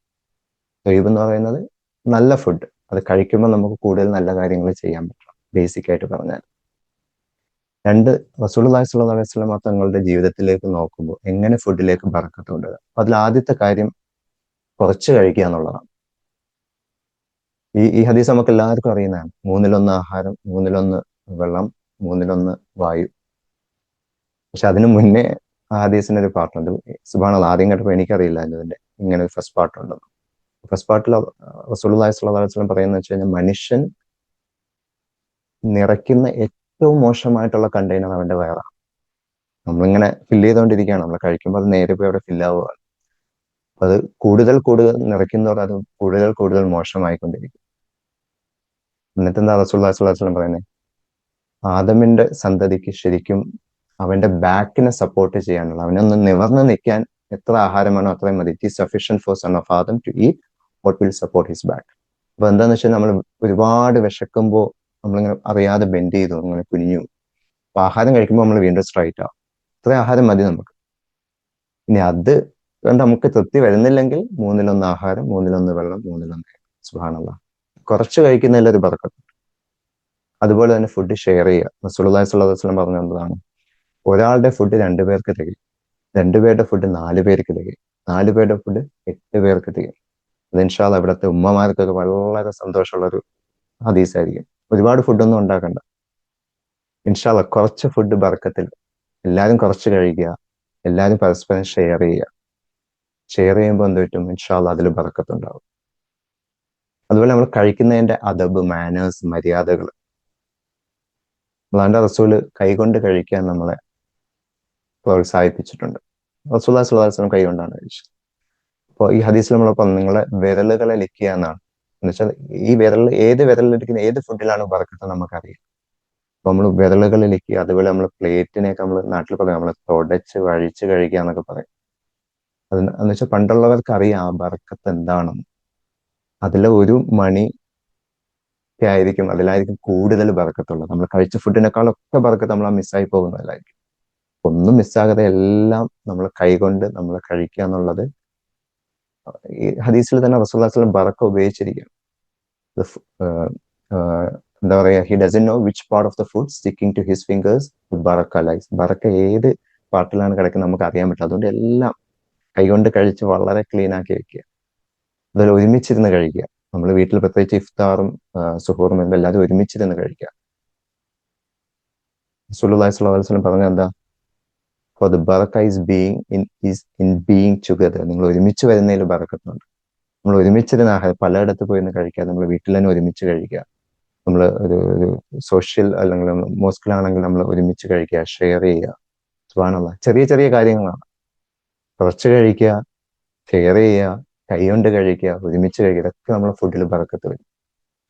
ത്വയ്യിബ് എന്ന് പറയുന്നത് നല്ല ഫുഡ്, അത് കഴിക്കുമ്പോൾ നമുക്ക് കൂടുതൽ നല്ല കാര്യങ്ങൾ ചെയ്യാൻ പറ്റണം, ബേസിക് ആയിട്ട് പറഞ്ഞാൽ. രണ്ട്, റസൂലുള്ളാഹി സ്വല്ലല്ലാഹു അലൈഹി വസല്ലം തങ്ങളുടെ ജീവിതത്തിലേക്ക് നോക്കുമ്പോൾ എങ്ങനെ ഫുഡിലേക്ക് ബർക്കത്ത് കൊണ്ടുവരാം. അതിൽ ആദ്യത്തെ കാര്യം കുറച്ച് കഴിക്കുക എന്നുള്ളതാണ്. ഈ ഹദീസ് നമുക്ക് എല്ലാവർക്കും അറിയുന്നതാണ്. 1/3 ആഹാരം, 1/3 വെള്ളം, 1/3 വായു. പക്ഷെ അതിനു മുന്നേ ആ ഹദീസിന്റെ ഒരു പാർട്ടുണ്ട്. സുബ്ഹാനല്ലാഹ്, ആദ്യം കേട്ടപ്പോൾ എനിക്കറിയില്ല ഇതിന്റെ ഇങ്ങനെ ഒരു ഫസ്റ്റ് പാർട്ട് ഉണ്ടെന്ന്. ഫസ്റ്റ് പാർട്ടിൽ റസൂലുള്ളാഹി സ്വല്ലല്ലാഹു അലൈഹി വസല്ലം പറയുന്നത് വെച്ച് കഴിഞ്ഞാൽ, മനുഷ്യൻ നിറയ്ക്കുന്ന ഏറ്റവും മോശമായിട്ടുള്ള കണ്ടെയ്നർ അവന്റെ വയറാണ്. നമ്മളിങ്ങനെ ഫില്ല് ചെയ്തുകൊണ്ടിരിക്കുകയാണ്, നമ്മൾ കഴിക്കുമ്പോൾ അത് നേരെ പോയി അവിടെ ഫില്ലാവുകയാണ്. അത് കൂടുതൽ നിറയ്ക്കുന്നതോടെ അത് കൂടുതൽ മോശമായിക്കൊണ്ടിരിക്കും. എന്നിട്ട് എന്താ റസൂലുള്ളാഹി സ്വല്ലല്ലാഹു അലൈഹി വസല്ലം പറയുന്നത്, ആദമിന്റെ സന്തതിക്ക് ശരിക്കും അവന്റെ ബാക്കിനെ സപ്പോർട്ട് ചെയ്യാനുള്ള, അവനൊന്ന് നിവർന്ന് നിൽക്കാൻ എത്ര ആഹാരമാണോ അത്രയും മതി. It is sufficient for son of Adam to eat what will support his back. അപ്പൊ എന്താന്ന് വെച്ചാൽ നമ്മൾ ഒരുപാട് വിശക്കുമ്പോൾ നമ്മളിങ്ങനെ അറിയാതെ ബെൻഡ് ചെയ്തു, അങ്ങനെ കുനിഞ്ഞു. അപ്പൊ ആഹാരം കഴിക്കുമ്പോൾ നമ്മൾ വീണ്ടും സ്ട്രൈറ്റ് ആവും. ഇത്രയും ആഹാരം മതി നമുക്ക്. ഇനി അത് കണ്ട് നമുക്ക് തൃപ്തി വരുന്നില്ലെങ്കിൽ 1/3 ആഹാരം, 1/3 വെള്ളം, 1/3. സുബ്ഹാനല്ലാഹ്, കുറച്ച് കഴിക്കുന്നതിൽ ഒരു ബർക്കത്ത്. അതുപോലെ തന്നെ ഫുഡ് ഷെയർ ചെയ്യുക. റസൂലുള്ളാഹി സ്വല്ലല്ലാഹു അലൈഹി വസല്ലം പറഞ്ഞത് എന്താണ്, ഒരാളുടെ ഫുഡ് 2 പേർക്ക് തികയും, 2 പേരുടെ ഫുഡ് 4 പേർക്ക് തികയും, 4 പേരുടെ ഫുഡ് 8 പേർക്ക് തികയും. അത് ഇൻഷാ അല്ലാഹ് ഇവിടുത്തെ ഉമ്മമാർക്കൊക്കെ വളരെ സന്തോഷമുള്ള ഒരു ഹദീസായിരിക്കും. ഒരുപാട് ഫുഡൊന്നും ഉണ്ടാക്കണ്ട, ഇൻഷാ അല്ലാഹ് കുറച്ച് ഫുഡ് ബർക്കത്തിൽ. എല്ലാവരും കുറച്ച് കഴിക്കുക, എല്ലാവരും പരസ്പരം ഷെയർ ചെയ്യുക. ഷെയർ ചെയ്യുമ്പോൾ എന്ത് പറ്റും, ഇൻഷാ അല്ലാഹ് അതിൽ ബർക്കത്തുണ്ടാവും. അതുപോലെ നമ്മൾ കഴിക്കുന്നതിന്റെ അദബ്, മാനേഴ്സ്, മര്യാദകൾ, അള്ളാന്റെ റസൂല് കൈകൊണ്ട് കഴിക്കാൻ നമ്മളെ പ്രോത്സാഹിപ്പിച്ചിട്ടുണ്ട്. റസൂലുള്ളാഹി സ്വല്ലല്ലാഹു അലൈഹി വസല്ലം കൈകൊണ്ടാണ് കഴിച്ചത്. അപ്പോൾ ഈ ഹദീസിൽ നമ്മൾ നിങ്ങളെ വിരലുകളെ ലിക്കുക എന്നാണ്. എന്ന് വെച്ചാൽ ഈ ഏത് വിരലിലിരിക്കുന്ന ഏത് ഫുഡിലാണ് ബർക്കത്ത് നമുക്കറിയാം. അപ്പൊ നമ്മൾ വിരലുകളിൽ ലിക്കുക. അതുപോലെ നമ്മൾ പ്ലേറ്റിനെയൊക്കെ നമ്മൾ നാട്ടിൽ പറയാം, നമ്മൾ തുടച്ച് വഴിച്ച് കഴിക്കുക എന്നൊക്കെ പറയും. എന്ന് വെച്ചാൽ പണ്ടുള്ളവർക്ക് അറിയാം ആ ബർക്കത്ത് എന്താണെന്ന്. അതിലെ ഒരു മണി ആയിരിക്കും, അതിലായിരിക്കും കൂടുതൽ ബർക്കത്തുള്ളത്. നമ്മൾ കഴിച്ച ഫുഡിനേക്കാളൊക്കെ ബർക്കത്ത് നമ്മൾ ആ മിസ്സായി പോകുന്നതിലായിരിക്കും. ഒന്നും മിസ്സാകാതെ എല്ലാം നമ്മൾ കൈകൊണ്ട് നമ്മൾ കഴിക്കുക എന്നുള്ളത് ഈ ഹദീസിൽ തന്നെ റസൂലുള്ളാഹി സ്വല്ലല്ലാഹു അലൈഹി വസല്ലം ബറക്ക ഉപയോഗിച്ചിരിക്കുകയാണ്. എന്താ പറയാ, he doesn't know which part of the food sticking to his fingers ബറക്ക ലൈസ്. ബറക്ക ഏത് പാർട്ടിലാണ് കിടക്കുന്നത് നമുക്ക് അറിയാൻ പറ്റില്ല. അതുകൊണ്ട് എല്ലാം കൈകൊണ്ട് കഴിച്ച് വളരെ ക്ലീൻ ആക്കി വെക്കുക. അതിൽ ഒരുമിച്ചിരുന്ന് കഴിക്കുക. നമ്മൾ വീട്ടിൽ പ്രത്യേകിച്ച് ഇഫ്താറും സുഹൂറും എല്ലാവരും ഒരുമിച്ചിരുന്ന് കഴിക്കുക. റസൂലുള്ളാഹി സ്വല്ലല്ലാഹു അലൈഹി വസല്ലം പറഞ്ഞ എന്താ, ഫോർ ദ ബറക്ക ഈസ് ഇൻ ബീയിങ് ടുഗദർ. നിങ്ങൾ ഒരുമിച്ച് വരുന്നതിൽ ബറക്കത്തുണ്ട്. നമ്മൾ ഒരുമിച്ചിരുന്ന് ആഹാരം പലയിടത്ത് പോയി കഴിക്കുക, നമ്മൾ വീട്ടിൽ തന്നെ ഒരുമിച്ച് കഴിക്കുക. നമ്മൾ ഒരു സോഷ്യൽ അല്ലെങ്കിൽ മോസ്കിലാണെങ്കിൽ നമ്മൾ ഒരുമിച്ച് കഴിക്കുക, ഷെയർ ചെയ്യുക. സുബ്ഹാനല്ലാഹ്, ചെറിയ ചെറിയ കാര്യങ്ങളാണ്. കുറച്ച് കഴിക്കുക, ഷെയർ ചെയ്യുക, കൈ കൊണ്ട് കഴിക്കുക, ഒരുമിച്ച് കഴിക്കുക. ഇതൊക്കെ നമ്മളെ ഫുഡിൽ ബറക്കത്ത് വരും.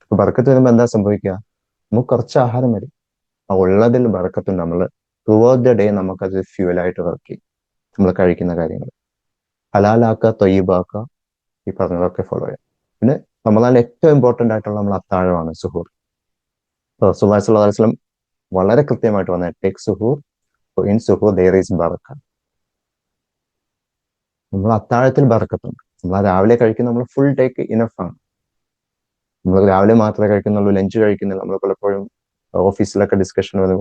അപ്പൊ ബറക്കത്ത് വരുമ്പോൾ എന്താ സംഭവിക്കുക, നമുക്ക് കുറച്ച് ആഹാരം വരും, ആ ഉള്ളതിൽ ബറക്കത്തുണ്ട്. നമ്മൾ ത്രൂ ഔട്ട് ദ ഡേ നമുക്കത് ഫ്യൂവലായിട്ട് വർക്ക് ചെയ്യും. നമ്മൾ കഴിക്കുന്ന കാര്യങ്ങൾ ഹലാലാക്കുക, തൊയ്യബാക്കുക, ഈ പറഞ്ഞതൊക്കെ ഫോളോ ചെയ്യാം. പിന്നെ റമദാനിൽ ഏറ്റവും ഇമ്പോർട്ടന്റ് ആയിട്ടുള്ള നമ്മൾ അത്താഴമാണ്, സുഹൂർ. റസൂലുള്ളാഹി സ്വല്ലല്ലാഹു അലൈഹി വസല്ലം വളരെ കൃത്യമായിട്ട് പറഞ്ഞ ടേക്ക് സുഹൂർ, ഇൻ സുഹൂർ ദേർ ഈസ് ബറക്ക. നമ്മൾ അത്താഴത്തിൽ ബറക്കത്തുണ്ട്. നമ്മൾ രാവിലെ കഴിക്കുന്ന നമ്മൾ ഫുൾ ടേക്ക് ഇനഫ് ആണ്. നമ്മൾ രാവിലെ മാത്രമേ കഴിക്കുന്നുള്ളൂ, ലഞ്ച് കഴിക്കുന്നില്ല. നമ്മൾ പലപ്പോഴും ഓഫീസിലൊക്കെ ഡിസ്കഷൻ വരും,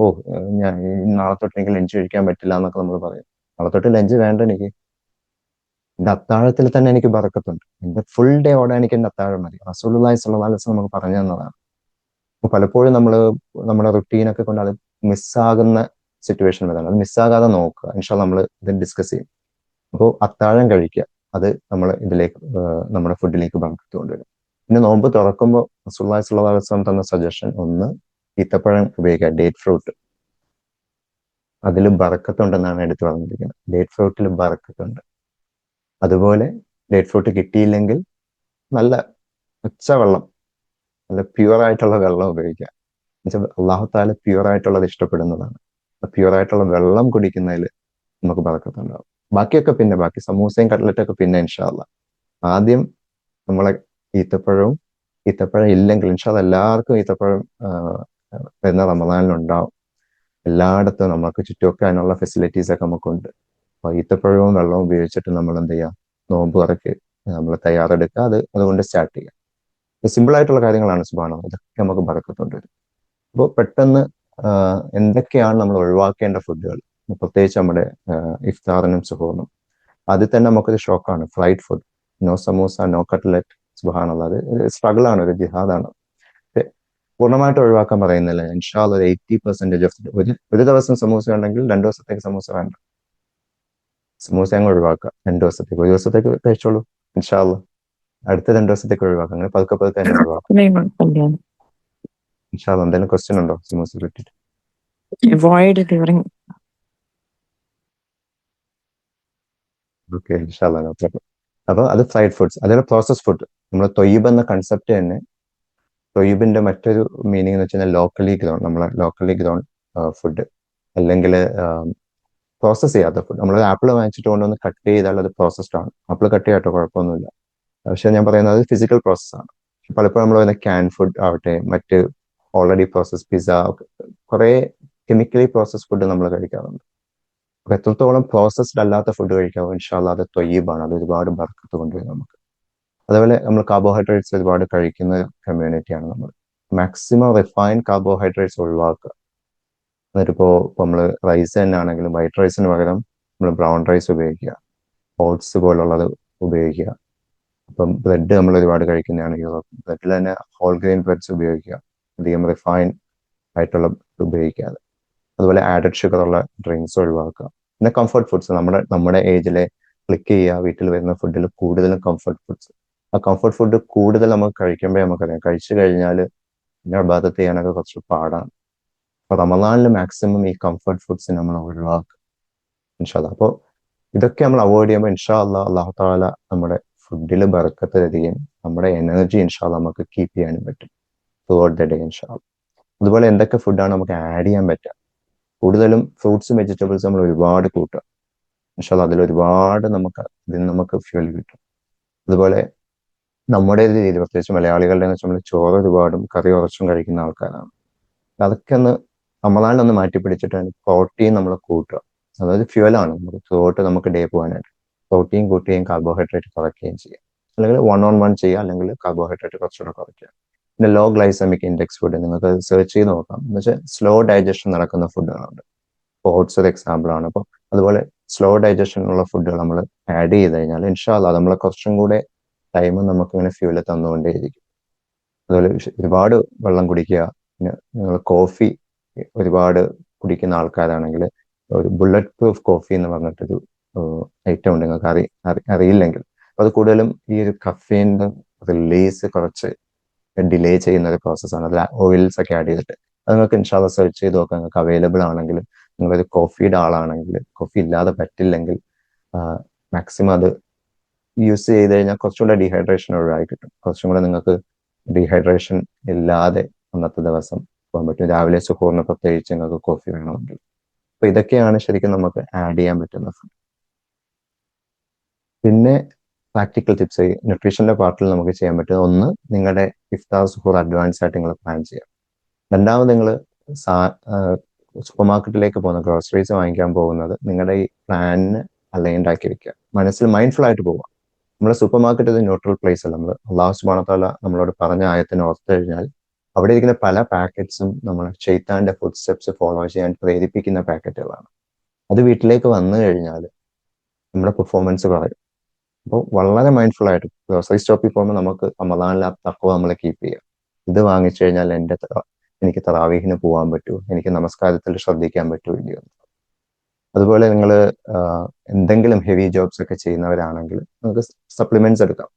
ഞാൻ നാളെ തൊട്ട് എനിക്ക് ലഞ്ച് കഴിക്കാൻ പറ്റില്ല എന്നൊക്കെ നമ്മൾ പറയും. നാളെ തൊട്ട് ലഞ്ച് വേണ്ട എനിക്ക്, എന്റെ അത്താഴത്തിൽ തന്നെ എനിക്ക് ബറക്കത്തുണ്ട്. എന്റെ ഫുൾ ഡേ ഓടാൻ എനിക്ക് എന്റെ അത്താഴം മതി. റസൂലുള്ളാഹി സ്വല്ലല്ലാഹു അലൈഹി വസല്ലം നമുക്ക് പറഞ്ഞു തന്നതാണ്. പലപ്പോഴും നമ്മൾ നമ്മുടെ റുട്ടീനൊക്കെ കൊണ്ട് അത് മിസ്സാകുന്ന സിറ്റുവേഷൻ വരാണ്. അത് മിസ്സാകാതെ നോക്കുക. ഇൻഷാ അല്ലാഹ് നമ്മൾ ഇത് ഡിസ്കസ് ചെയ്യും. അപ്പോൾ അത്താഴം കഴിക്കുക, അത് നമ്മൾ ഇതിലേക്ക് നമ്മുടെ ഫുഡിലേക്ക് ബറക്കത്ത് കൊണ്ടുവരും. പിന്നെ നോമ്പ് തുറക്കുമ്പോൾ റസൂലുള്ളാഹി സ്വല്ലല്ലാഹു അലൈഹി വസല്ലം തന്ന സജഷൻ ഒന്ന്, ഈത്തപ്പഴം ഉപയോഗിക്കുക, ഡേറ്റ് ഫ്രൂട്ട്. അതിൽ ബറക്കത്തുണ്ടെന്നാണ് എടുത്തു പറഞ്ഞിരിക്കുന്നത്. ഡേറ്റ് ഫ്രൂട്ടിൽ ബറക്കത്തുണ്ട്. അതുപോലെ ഡേറ്റ് ഫ്രൂട്ട് കിട്ടിയില്ലെങ്കിൽ നല്ല പച്ചവെള്ളം, നല്ല പ്യുവർ ആയിട്ടുള്ള വെള്ളം ഉപയോഗിക്കുക. എന്നുവെച്ചാൽ അല്ലാഹു തആല പ്യുവർ ആയിട്ടുള്ളത് ഇഷ്ടപ്പെടുന്നതാണ്. പ്യുവർ ആയിട്ടുള്ള വെള്ളം കുടിക്കുന്നതിൽ നമുക്ക് ബറക്കത്തുണ്ടാവും. ബാക്കിയൊക്കെ പിന്നെ, ബാക്കി സമൂസയും കട്ട്ലറ്റൊക്കെ പിന്നെ ഇൻഷാ അല്ലാഹ്. ആദ്യം നമ്മളെ ഈത്തപ്പഴം ഇല്ലെങ്കിൽ ഇൻഷാ അല്ലാഹ് എല്ലാവർക്കും ഈത്തപ്പഴം വരുന്ന റമദാനിലുണ്ടാവും. എല്ലായിടത്തും നമുക്ക് ചുറ്റുമൊക്കെ അതിനുള്ള ഫെസിലിറ്റീസ് ഒക്കെ നമുക്കുണ്ട്. അപ്പൊ ഈത്തപ്പഴവും വെള്ളവും ഉപയോഗിച്ചിട്ട് നമ്മൾ എന്ത് ചെയ്യുക, നോമ്പ് തുറക്ക് നമ്മൾ തയ്യാറെടുക്കുക, അതുകൊണ്ട് സ്റ്റാർട്ട് ചെയ്യുക. സിമ്പിൾ ആയിട്ടുള്ള കാര്യങ്ങളാണ് സുബ്ഹാനല്ലാഹ്, ഇതൊക്കെ നമുക്ക് ബറക്കത്തുണ്ട് വരും. അപ്പോൾ പെട്ടെന്ന് എന്തൊക്കെയാണ് നമ്മൾ ഒഴിവാക്കേണ്ട ഫുഡുകൾ, പ്രത്യേകിച്ച് നമ്മുടെ ഇഫ്താറിനും സുഹൂറിനും. അതിൽ തന്നെ നമുക്കൊരു ഷോക്കാണ് fried food. No samosa, no cutlet. സുബ്ഹാനല്ലാഹ്, അത് സ്ട്രഗിൾ ആണ്, ഒരു ജിഹാദാണ്. പൂർണ്ണമായിട്ട് ഒഴിവാക്കാൻ പറയുന്നില്ല. ഇൻഷാ അല്ലാഹ് ഒരു 80% ഓഫ് ഒരു ദിവസം സമൂസ ഉണ്ടെങ്കിൽ 2 ദിവസത്തേക്ക് സമൂസ വേണ്ട. സമൂസ അങ്ങ് ഒഴിവാക്കുക 2 ദിവസത്തേക്ക്. ഒരു ദിവസത്തേക്ക് കഴിച്ചോളൂ ഇൻഷാ അല്ലാഹ്. അടുത്ത 2 ദിവസത്തേക്ക് ഒഴിവാക്കുക. അങ്ങനെ പതുക്കെ പതുക്കെ തന്നെ ഒഴിവാക്കുക ഇൻഷാ അല്ലാഹ്. എന്തെങ്കിലും ക്വസ്റ്റ്യൻ ഉണ്ടോ സമൂസ പറ്റിയിട്ട്? ഓക്കെ, ഇൻഷാ അല്ലാഹ്, നോ പ്രോബ്ലം. അപ്പൊ അത് ഫ്രൈഡ് ഫുഡ്സ്. അതേപോലെ പ്രോസസ് ഫുഡ്. നമ്മൾ തൊയ്യബ് എന്ന കൺസെപ്റ്റ് തന്നെ, തൊയ്യബിന്റെ മറ്റൊരു മീനിങ് എന്ന് വെച്ചാൽ ലോക്കലി ഗ്രോൺ, നമ്മളെ ലോക്കലി ഗ്രോൺ ഫുഡ്, അല്ലെങ്കിൽ പ്രോസസ് ചെയ്യാത്ത ഫുഡ്. നമ്മൾ ആപ്പിൾ വാങ്ങിച്ചിട്ട് കൊണ്ടുവന്ന് കട്ട് ചെയ്താൽ അത് പ്രോസസ്ഡ് ആണ്. ആപ്പിൾ കട്ട് ചെയ്യാട്ടോ, കുഴപ്പമൊന്നുമില്ല. പക്ഷെ ഞാൻ പറയുന്നത് ഫിസിക്കൽ പ്രോസസ്സാണ്. പലപ്പോഴും നമ്മൾ പറയുന്ന ക്യാൻ ഫുഡ് ആവട്ടെ, മറ്റ് ഓൾറെഡി പ്രോസസ് പിസ്സ, കുറെ കെമിക്കലി പ്രോസസ് ഫുഡ് നമ്മൾ കഴിക്കാറുണ്ട്. അപ്പൊ എത്രത്തോളം പ്രോസസ്ഡ് അല്ലാത്ത ഫുഡ് കഴിക്കാവോ ഇൻഷാ അല്ലാഹ് അത് തൊയ്യബാണ്. അത് ഒരുപാട് ബർക്കത്ത് കൊണ്ടുവരും നമുക്ക്. അതേപോലെ നമ്മൾ കാർബോഹൈഡ്രേറ്റ്സ് ഒരുപാട് കഴിക്കുന്ന കമ്മ്യൂണിറ്റിയാണ് നമ്മൾ. മാക്സിമം റിഫൈൻഡ് കാർബോഹൈഡ്രേറ്റ്സ് ഒഴിവാക്കുക. എന്നിട്ടിപ്പോ നമ്മൾ റൈസ് തന്നെ ആണെങ്കിലും വൈറ്റ് റൈസിന് പകരം നമ്മൾ ബ്രൗൺ റൈസ് ഉപയോഗിക്കുക, ഓട്സ് പോലുള്ളത് ഉപയോഗിക്കുക. അപ്പം ബ്രെഡ് നമ്മൾ ഒരുപാട് കഴിക്കുന്നതാണ്. ബ്രെഡിൽ തന്നെ ഹോൾ ഗ്രെയിൻ ബ്രെഡ്സ് ഉപയോഗിക്കുക, അധികം റിഫൈൻഡ് ആയിട്ടുള്ള ഉപയോഗിക്കാതെ. അതുപോലെ ആഡഡ് ഷുഗർ ഉള്ള ഡ്രിങ്ക്സ് ഒഴിവാക്കുക. പിന്നെ കംഫർട്ട് ഫുഡ്സ്, നമ്മുടെ ഏജിലെ ക്ലിക്ക് ചെയ്യുക. വീട്ടിൽ വരുന്ന ഫുഡിൽ കൂടുതലും കംഫർട്ട് ഫുഡ്സ്. ആ കംഫർട്ട് ഫുഡ് കൂടുതൽ നമുക്ക് കഴിക്കുമ്പോഴേ നമുക്കറിയാം, കഴിച്ചു കഴിഞ്ഞാൽ പിന്നെ ഇബാദത്ത് ചെയ്യാനൊക്കെ കുറച്ച് പാടാണ്. അപ്പൊ റമദാനിൽ മാക്സിമം ഈ കംഫർട്ട് ഫുഡ്സ് നമ്മൾ ഒഴിവാക്കുക ഇൻഷാല്ല. അപ്പോൾ ഇതൊക്കെ നമ്മൾ അവോയ്ഡ് ചെയ്യുമ്പോൾ ഇൻഷാ അള്ളാഹു താല നമ്മുടെ ഫുഡിൽ ബർക്കത്ത് തരികയും നമ്മുടെ എനർജി ഇൻഷാ നമുക്ക് കീപ്പ് ചെയ്യാനും പറ്റും ത്രൂഔട്ട് ദ ഡേ ഇൻഷാ. അതുപോലെ എന്തൊക്കെ ഫുഡാണ് നമുക്ക് ആഡ് ചെയ്യാൻ പറ്റുക? കൂടുതലും ഫ്രൂട്ട്സും വെജിറ്റബിൾസും നമ്മൾ ഒരുപാട് കൂട്ടുക ഇൻഷാ. അതിൽ ഒരുപാട് ഇതിന് നമുക്ക് ഫ്യൂൽ കിട്ടും. അതുപോലെ നമ്മുടെ ഒരു രീതി, പ്രത്യേകിച്ച് മലയാളികളുടെ എന്ന് വെച്ചാൽ നമ്മൾ ചോറ് ഒരുപാടും കറി കുറച്ചും കഴിക്കുന്ന ആൾക്കാരാണ്. അതൊക്കെ ഒന്ന് റമദാനിലൊന്ന് മാറ്റി പിടിച്ചിട്ട് പ്രോട്ടീൻ നമ്മൾ കൂട്ടുക. അതായത് ഫ്യൂലാണ് നമുക്ക് ത്രൂഔട്ട് നമുക്ക് ഡേ പോകാനായിട്ട്. പ്രോട്ടീൻ കൂട്ടുകയും കാർബോഹൈഡ്രേറ്റ് കുറയ്ക്കുകയും ചെയ്യുക. അല്ലെങ്കിൽ 1-on-1 ചെയ്യുക, അല്ലെങ്കിൽ കാർബോഹൈഡ്രേറ്റ് കുറച്ചുകൂടെ കുറയ്ക്കുക. പിന്നെ ലോ ഗ്ലൈസമിക് ഇൻഡെക്സ് ഫുഡ് നിങ്ങൾക്ക് സെർച്ച് ചെയ്ത് നോക്കാം. എന്ന് വെച്ചാൽ സ്ലോ ഡൈജഷൻ നടക്കുന്ന ഫുഡുകളുണ്ട്. ഓട്സ് ഒരു എക്സാമ്പിൾ ആണ്. അപ്പോൾ അതുപോലെ സ്ലോ ഡൈജഷൻ ഉള്ള ഫുഡുകൾ നമ്മൾ ആഡ് ചെയ്ത് കഴിഞ്ഞാൽ ഇൻഷാല്ലാ നമ്മളെ കുറച്ചും കൂടെ ടൈം നമുക്ക് ഇങ്ങനെ ഫ്യൂല് തന്നുകൊണ്ടേയിരിക്കും. അതുപോലെ ഒരുപാട് വെള്ളം കുടിക്കുക. പിന്നെ നിങ്ങൾ കോഫി ഒരുപാട് കുടിക്കുന്ന ആൾക്കാരാണെങ്കിൽ ഒരു ബുള്ളറ്റ് പ്രൂഫ് കോഫി എന്ന് പറഞ്ഞിട്ടൊരു ഐറ്റം ഉണ്ട്. നിങ്ങൾക്ക് അറിയില്ലെങ്കിൽ അത് കൂടുതലും ഈ ഒരു കഫീൻ്റെ റിലീസ് കുറച്ച് ഡിലേ ചെയ്യുന്ന ഒരു പ്രോസസ്സാണ്. അതിൽ ഓയിൽസ് ഒക്കെ ആഡ് ചെയ്തിട്ട് അത് നിങ്ങൾക്ക് ഇൻഷാല്ല സെർച്ച് ചെയ്ത് നോക്കാം. നിങ്ങൾക്ക് അവൈലബിൾ ആണെങ്കിൽ, നിങ്ങളൊരു കോഫിയുടെ ആളാണെങ്കിൽ, കോഫി ഇല്ലാതെ പറ്റില്ലെങ്കിൽ മാക്സിമം അത് യൂസ് ചെയ്ത് കഴിഞ്ഞാൽ കുറച്ചുകൂടെ ഡീഹൈഡ്രേഷൻ ഒഴിവായി കിട്ടും. കുറച്ചും കൂടെ നിങ്ങൾക്ക് ഡീഹൈഡ്രേഷൻ ഇല്ലാതെ അന്നത്തെ ദിവസം പോകാൻ പറ്റും. രാവിലെ സുഹൂറിന് പ്രത്യേകിച്ച് നിങ്ങൾക്ക് കോഫി വേണമെങ്കിൽ. അപ്പൊ ഇതൊക്കെയാണ് ശരിക്കും നമുക്ക് ആഡ് ചെയ്യാൻ പറ്റുന്ന ഫുഡ്. പിന്നെ പ്രാക്ടിക്കൽ ടിപ്സ് ന്യൂട്രീഷന്റെ പാർട്ടിൽ നമുക്ക് ചെയ്യാൻ പറ്റുന്നത്, ഒന്ന് നിങ്ങളുടെ ഇഫ്താർ സുഹൂർ അഡ്വാൻസ് ആയിട്ട് നിങ്ങൾ പ്ലാൻ ചെയ്യാം. രണ്ടാമത് നിങ്ങൾ സൂപ്പർ മാർക്കറ്റിലേക്ക് പോകുന്ന ഗ്രോസറീസ് വാങ്ങിക്കാൻ പോകുന്നത് നിങ്ങളുടെ ഈ പ്ലാനിന് അലൈൻഡ് ആക്കി വെക്കുക. മനസ്സിൽ മൈൻഡ്ഫുൾ ആയിട്ട് പോവുക. നമ്മുടെ സൂപ്പർ മാർക്കറ്റ് ഒരു ന്യൂട്രൽ പ്ലേസ് അല്ല. നമ്മൾ അള്ളാഹു സുബ്ഹാനഹു വ തആല നമ്മളോട് പറഞ്ഞ ആയത്തിന് ഓർത്ത് കഴിഞ്ഞാൽ അവിടെ ഇരിക്കുന്ന പല പാക്കറ്റ്സും നമ്മൾ ഷെയ്ത്താന്റെ ഫുഡ് സ്റ്റെപ്സ് ഫോളോ ചെയ്യാൻ പ്രേരിപ്പിക്കുന്ന പാക്കറ്റുകളാണ്. അത് വീട്ടിലേക്ക് വന്നു കഴിഞ്ഞാൽ നമ്മുടെ പെർഫോമൻസ് കുറയും. അപ്പോൾ വളരെ മൈൻഡ്ഫുൾ ആയിട്ട് ഗ്രോസറി സ്റ്റോപ്പിൽ പോകുമ്പോൾ നമുക്ക് റമദാനിലെ തഖ്വ നമ്മൾ കീപ്പ് ചെയ്യുക. ഇത് വാങ്ങിച്ചു കഴിഞ്ഞാൽ എനിക്ക് തറാവീഹിന് പോകാൻ പറ്റുമോ, എനിക്ക് നമസ്കാരത്തിൽ ശ്രദ്ധിക്കാൻ പറ്റുമോ ഇല്ലയോ. അതുപോലെ നിങ്ങൾ എന്തെങ്കിലും ഹെവി ജോബ്സ് ഒക്കെ ചെയ്യുന്നവരാണെങ്കിൽ നിങ്ങൾക്ക് സപ്ലിമെന്റ്സ് എടുക്കാം.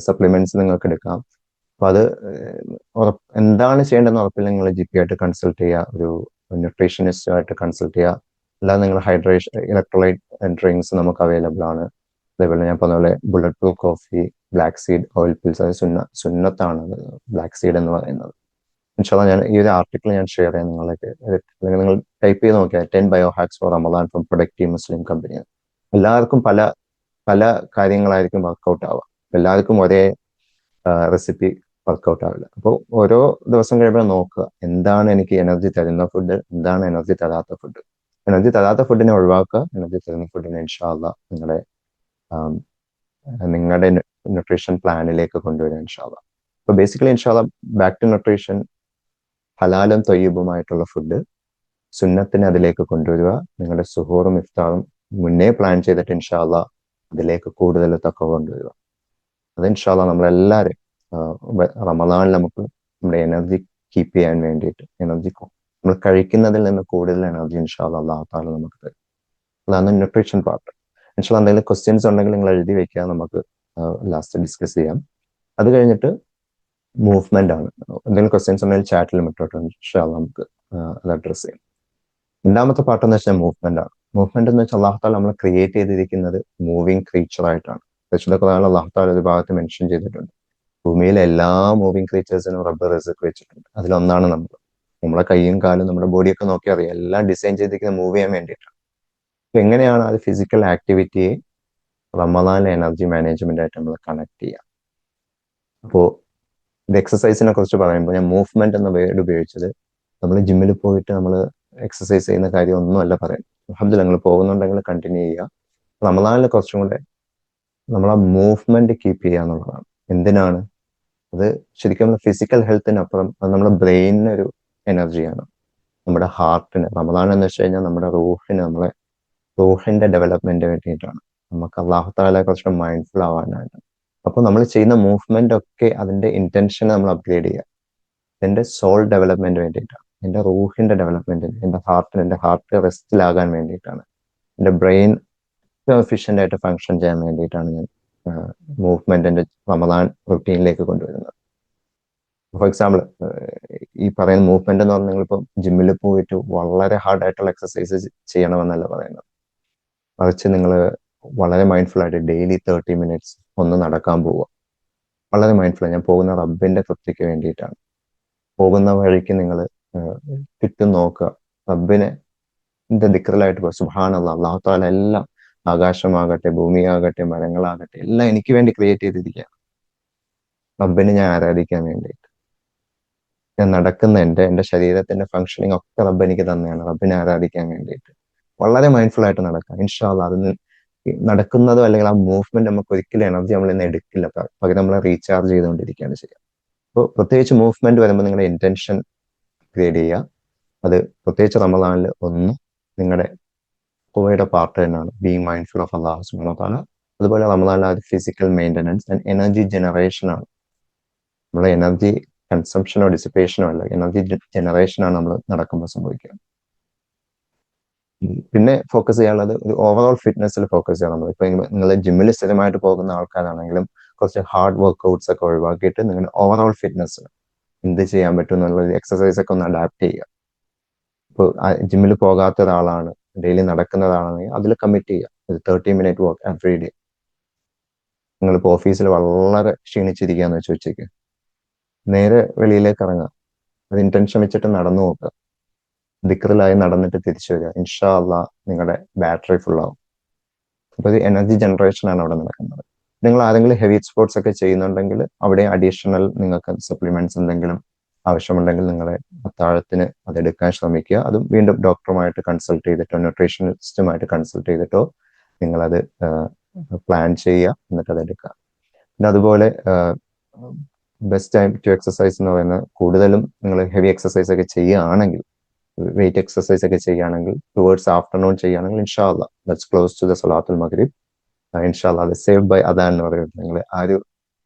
സപ്ലിമെന്റ്സ് നിങ്ങൾക്ക് എടുക്കാം. അപ്പൊ അത് എന്താണ് ചെയ്യേണ്ടതെന്ന് ഉറപ്പില്ല, നിങ്ങൾ GP ആയിട്ട് കൺസൾട്ട് ചെയ്യുക, ഒരു ന്യൂട്രീഷനിസ്റ്റുമായിട്ട് കൺസൾട്ട് ചെയ്യുക. അല്ലാതെ നിങ്ങൾ ഹൈഡ്രേഷൻ ഇലക്ട്രോലൈറ്റ് ഡ്രിങ്ക്സ് നമുക്ക് അവൈലബിൾ ആണ്. അതേപോലെ ഞാൻ പറഞ്ഞ പോലെ bullet proof coffee, black seed oil pills, അത് സുന്നത്താണ് ബ്ലാക്ക് സീഡ് എന്ന് പറയുന്നത്. ഇൻഷാല്ലാ ഞാൻ ഈ ഒരു ആർട്ടിക്കിൾ ഞാൻ ഷെയർ ചെയ്യാം നിങ്ങളൊക്കെ. അല്ലെങ്കിൽ നിങ്ങൾ ടൈപ്പ് ചെയ്ത് നോക്കിയാൽ 10 bio hacks for Ramadan from productive Muslim company. എല്ലാവർക്കും പല പല കാര്യങ്ങളായിരിക്കും വർക്കൗട്ട് ആവുക. എല്ലാവർക്കും ഒരേ റെസിപ്പി വർക്കൗട്ട് ആവില്ല. അപ്പോൾ ഓരോ ദിവസം കഴിയുമ്പോൾ നോക്കുക എന്താണ് എനിക്ക് എനർജി തരുന്ന ഫുഡ്, എന്താണ് എനർജി തരാത്ത ഫുഡ്. എനർജി തരാത്ത ഫുഡിനെ ഒഴിവാക്കുക, എനർജി തരുന്ന ഫുഡിനെ ഇൻഷാല്ലാ നിങ്ങളുടെ ന്യൂട്രീഷൻ പ്ലാനിലേക്ക് കൊണ്ടുവരിക ഇൻഷാല്ലാ. അപ്പൊ ബേസിക്കലി ഇൻഷാല്ലാ ബാക്ക് ടു ന്യൂട്രീഷൻ, ഹലാലും തൊയ്യബുമായിട്ടുള്ള ഫുഡ് സുന്നത്തിനെ അതിലേക്ക് കൊണ്ടുവരിക. നിങ്ങളുടെ സുഹൂറും ഇഫ്താറും മുന്നേ പ്ലാൻ ചെയ്തിട്ട് ഇൻഷാല്ലാ അതിലേക്ക് കൂടുതൽ തഖ്വ കൊണ്ടുവരിക. അത് ഇൻഷാല്ലാ നമ്മളെല്ലാവരും റമദാനിൽ നമുക്ക് നമ്മുടെ എനർജി കീപ്പ് ചെയ്യാൻ വേണ്ടിയിട്ട്, നമ്മൾ കഴിക്കുന്നതിൽ നിന്ന് കൂടുതൽ എനർജി ഇൻഷാല്ലാ അല്ലാഹു തആല നമുക്ക് തരും. അതാണ് ന്യൂട്രീഷൻ പാർട്ട്. ഇൻഷാല്ലാ എന്തെങ്കിലും ക്വസ്റ്റ്യൻസ് ഉണ്ടെങ്കിൽ നിങ്ങൾ എഴുതി വെക്കുക, നമുക്ക് ലാസ്റ്റ് ഡിസ്കസ് ചെയ്യാം. അത് കഴിഞ്ഞിട്ട് മൂവ്മെന്റ് ആണ്. എന്തെങ്കിലും ക്വസ്റ്റ്യൻസ് ഉണ്ടെങ്കിൽ ചാറ്റിലും ഇട്ടോട്ടെ, ഇൻഷാല്ലാ നമുക്ക് അത് അഡ്രസ് ചെയ്യാം. രണ്ടാമത്തെ പാർട്ട് എന്ന് വെച്ചാൽ മൂവ്മെന്റ് ആണ്. മൂവ്മെന്റ് എന്ന് വെച്ചാൽ അല്ലാഹു തആല നമ്മൾ ക്രിയേറ്റ് ചെയ്തിരിക്കുന്നത് മൂവിങ് ക്രീച്ചർ ആയിട്ടാണ്. പരിശുദ്ധ ഖുർആനിൽ അല്ലാഹു തആല ഒരു ഭാഗത്ത് മെൻഷൻ ചെയ്തിട്ടുണ്ട്, ഭൂമിയിലെ എല്ലാ മൂവിങ് ക്രീച്ചേഴ്സിനും റബ്ബ് റിസ്ക് വെച്ചിട്ടുണ്ട്. അതിലൊന്നാണ് നമ്മളെ കൈയും കാലും നമ്മുടെ ബോഡിയൊക്കെ നോക്കി അറിയാം, എല്ലാം ഡിസൈൻ ചെയ്തിരിക്കുന്നത് മൂവ് ചെയ്യാൻ വേണ്ടിയിട്ടാണ്. അപ്പൊ എങ്ങനെയാണ് അത് ഫിസിക്കൽ ആക്ടിവിറ്റിയെ റമദാനിലെ എനർജി മാനേജ്മെന്റ് ആയിട്ട് നമ്മൾ കണക്ട് ചെയ്യാം. അപ്പോൾ ഇത് എക്സസൈസിനെ കുറിച്ച് പറയുമ്പോൾ ഞാൻ മൂവ്മെന്റ് എന്ന വേർഡ് ഉപയോഗിച്ചത് നമ്മൾ ജിമ്മിൽ പോയിട്ട് നമ്മൾ എക്സസൈസ് ചെയ്യുന്ന കാര്യം ഒന്നുമല്ല പറയുന്നത്. അൽഹംദുലില്ലാഹ് നിങ്ങൾ പോകുന്നുണ്ടെങ്കിൽ കണ്ടിന്യൂ ചെയ്യുക. റമദാനിൽ കുറച്ചും കൂടെ നമ്മളെ മൂവ്മെന്റ് കീപ്പ് ചെയ്യുക എന്നുള്ളതാണ്. എന്തിനാണ് അത്? ശരിക്കും ഫിസിക്കൽ ഹെൽത്തിനപ്പുറം അത് നമ്മുടെ ബ്രെയിനിന് ഒരു എനർജിയാണ്, നമ്മുടെ ഹാർട്ടിന്. റമദാൻ എന്ന് വെച്ച് കഴിഞ്ഞാൽ നമ്മുടെ റൂഹിന്റെ ഡെവലപ്മെന്റ് വേണ്ടിയിട്ടാണ്. നമുക്ക് അല്ലാഹു തആലയെ കുറച്ച് മൈൻഡ്ഫുൾ ആവാനായിട്ട്. അപ്പൊ നമ്മൾ ചെയ്യുന്ന മൂവ്മെന്റ് ഒക്കെ അതിന്റെ ഇന്റൻഷൻ നമ്മൾ അപ്ഗ്രേഡ് ചെയ്യുക. എന്റെ സോൾ ഡെവലപ്മെന്റ് വേണ്ടിയിട്ടാണ്, എന്റെ റൂഹിന്റെ ഡെവലപ്മെന്റിന്, എന്റെ ഹാർട്ട് റെസ്റ്റിലാകാൻ വേണ്ടിയിട്ടാണ്, എന്റെ ബ്രെയിൻ എഫിഷ്യന്റ് ആയിട്ട് ഫങ്ഷൻ ചെയ്യാൻ വേണ്ടിയിട്ടാണ് ഞാൻ മൂവ്മെന്റിന്റെ റമദാൻ റുട്ടീനിലേക്ക് കൊണ്ടുവരുന്നത്. ഫോർ എക്സാമ്പിൾ ഈ പറയുന്ന മൂവ്മെന്റ് എന്ന് പറഞ്ഞാൽ നിങ്ങളിപ്പോൾ ജിമ്മിൽ പോയിട്ട് വളരെ ഹാർഡ് ആയിട്ടുള്ള എക്സസൈസ് ചെയ്യണമെന്നല്ല പറയുന്നത്. മറിച്ച് നിങ്ങൾ വളരെ മൈൻഡ്ഫുൾ ആയിട്ട് ഡെയിലി 30 മിനിറ്റ്സ് ഒന്ന് നടക്കാൻ പോവുക. വളരെ മൈൻഡ്ഫുൾ. ഞാൻ പോകുന്ന റബ്ബിന്റെ തൃപ്തിക്ക് വേണ്ടിയിട്ടാണ്. പോകുന്ന വഴിക്ക് നിങ്ങൾ ചുറ്റും നോക്കുക, റബ്ബിനെ ദിക്റിലായിട്ട് പോകുക. സുബ്ഹാനല്ലാഹ്, അല്ലാഹു തആല എല്ലാം, ആകാശമാകട്ടെ ഭൂമിയാകട്ടെ മരങ്ങളാകട്ടെ എല്ലാം എനിക്ക് വേണ്ടി ക്രിയേറ്റ് ചെയ്തിരിക്കുക. റബ്ബിനെ ഞാൻ ആരാധിക്കാൻ വേണ്ടിയിട്ട്. ഞാൻ നടക്കുന്ന എൻ്റെ ശരീരത്തിന്റെ ഫങ്ഷനിങ് ഒക്കെ റബ്ബ് എനിക്ക് തന്നെയാണ്, റബ്ബിനെ ആരാധിക്കാൻ വേണ്ടിയിട്ട്. വളരെ മൈൻഡ്ഫുൾ ആയിട്ട് നടക്കാം. ഇൻഷാ അല്ലാഹ് അതിന് നടക്കുന്നതോ അല്ലെങ്കിൽ ആ മൂവ്മെന്റ് നമുക്ക് ഒരിക്കലും എനർജി നമ്മൾ ഇന്ന് എടുക്കില്ല, പകരം നമ്മളെ റീചാർജ് ചെയ്തുകൊണ്ടിരിക്കുകയാണ് ചെയ്യുക. അപ്പോൾ പ്രത്യേകിച്ച് മൂവ്മെന്റ് വരുമ്പോൾ നിങ്ങളുടെ ഇന്റൻഷൻ ക്രിയേറ്റ് ചെയ്യുക. അത് പ്രത്യേകിച്ച് റമദാനിൽ ഒന്ന് നിങ്ങളുടെ ഖുവയുടെ പാർട്ട് തന്നെയാണ് ബീങ് മൈൻഡ്ഫുൾ ഓഫ് അല്ലാഹു സുബ്ഹാനഹു വ തആല. അതുപോലെ റമദാനിൽ അത് physical maintenance and energy generation ആണ്. നമ്മുടെ എനർജി കൺസംഷനോ ഡിസിപ്പേഷനോ അല്ല, എനർജി ജനറേഷൻ ആണ് നമ്മൾ നടക്കുമ്പോൾ സംഭവിക്കുക. പിന്നെ ഫോക്കസ് ചെയ്യാനുള്ളത് ഒരു ഓവറോൾ ഫിറ്റ്നസ്സിൽ ഫോക്കസ് ചെയ്യണം. നമ്മൾ ഇപ്പൊ നിങ്ങൾ ജിമ്മിൽ സ്ഥിരമായിട്ട് പോകുന്ന ആൾക്കാരാണെങ്കിലും കുറച്ച് ഹാർഡ് വർക്ക്ഔട്ട്സ് ഒക്കെ ഒഴിവാക്കിയിട്ട് നിങ്ങളുടെ ഓവറോൾ ഫിറ്റ്നസ് എന്ത് ചെയ്യാൻ പറ്റും എന്നുള്ള എക്സസൈസ് ഒക്കെ ഒന്ന് അഡാപ്റ്റ് ചെയ്യുക. ഇപ്പോൾ ജിമ്മിൽ പോകാത്ത ഒരാളാണ്, ഡെയിലി നടക്കുന്ന ഒരാളാണെങ്കിൽ അതിൽ കമ്മിറ്റ് ചെയ്യുക. ഒരു 30 മിനിറ്റ് വർക്ക് എവറി ഡേ. നിങ്ങളിപ്പോൾ ഓഫീസിൽ വളരെ ക്ഷീണിച്ചിരിക്കുകയെന്ന് വെച്ച് ഉച്ചയ്ക്ക് നേരെ വെളിയിലേക്ക് ഇറങ്ങുക, അത് ഇന്റൻഷൻ വെച്ചിട്ട് നടന്നു നോക്കുക, ദിക്റിലായി നടന്നിട്ട് തിരിച്ചു വരിക. ഇൻഷാ അല്ലാഹ് നിങ്ങളുടെ ബാറ്ററി ഫുൾ ആവും. അപ്പൊ ഇത് എനർജി ജനറേഷൻ ആണ് അവിടെ നടക്കുന്നത്. നിങ്ങൾ ആരെങ്കിലും ഹെവി സ്പോർട്സ് ഒക്കെ ചെയ്യുന്നുണ്ടെങ്കിൽ അവിടെ അഡീഷണൽ നിങ്ങൾക്ക് സപ്ലിമെന്റ്സ് എന്തെങ്കിലും ആവശ്യമുണ്ടെങ്കിൽ നിങ്ങളെ അത്താഴത്തിന് അതെടുക്കാൻ ശ്രമിക്കുക. അതും വീണ്ടും ഡോക്ടറുമായിട്ട് കൺസൾട്ട് ചെയ്തിട്ടോ ന്യൂട്രീഷനിസ്റ്റുമായിട്ട് കൺസൾട്ട് ചെയ്തിട്ടോ നിങ്ങളത് പ്ലാൻ ചെയ്യുക, എന്നിട്ട് അതെടുക്കുക. പിന്നെ അതുപോലെ ബെസ്റ്റ് ടൈം ടു എക്സസൈസ് എന്ന് പറയുന്നത്, കൂടുതലും നിങ്ങൾ ഹെവി എക്സസൈസ് ഒക്കെ ചെയ്യുകയാണെങ്കിൽ, വെയിറ്റ് എക്സസൈസ് ഒക്കെ ചെയ്യുകയാണെങ്കിൽ ടുവേർഡ്സ് ആഫ്റ്റർനൂൺ ചെയ്യുകയാണെങ്കിൽ ഇൻഷാ അല്ലാഹ് ദാറ്റ്സ് ക്ലോസ് ടു ദ സലാത്തുൽ മഗ്രിബ്. ഇൻഷാ അല്ലാഹ് അത് സേവ് ബൈ അദാൻ എന്ന് പറയുന്നത്. നിങ്ങൾ ആ ഒരു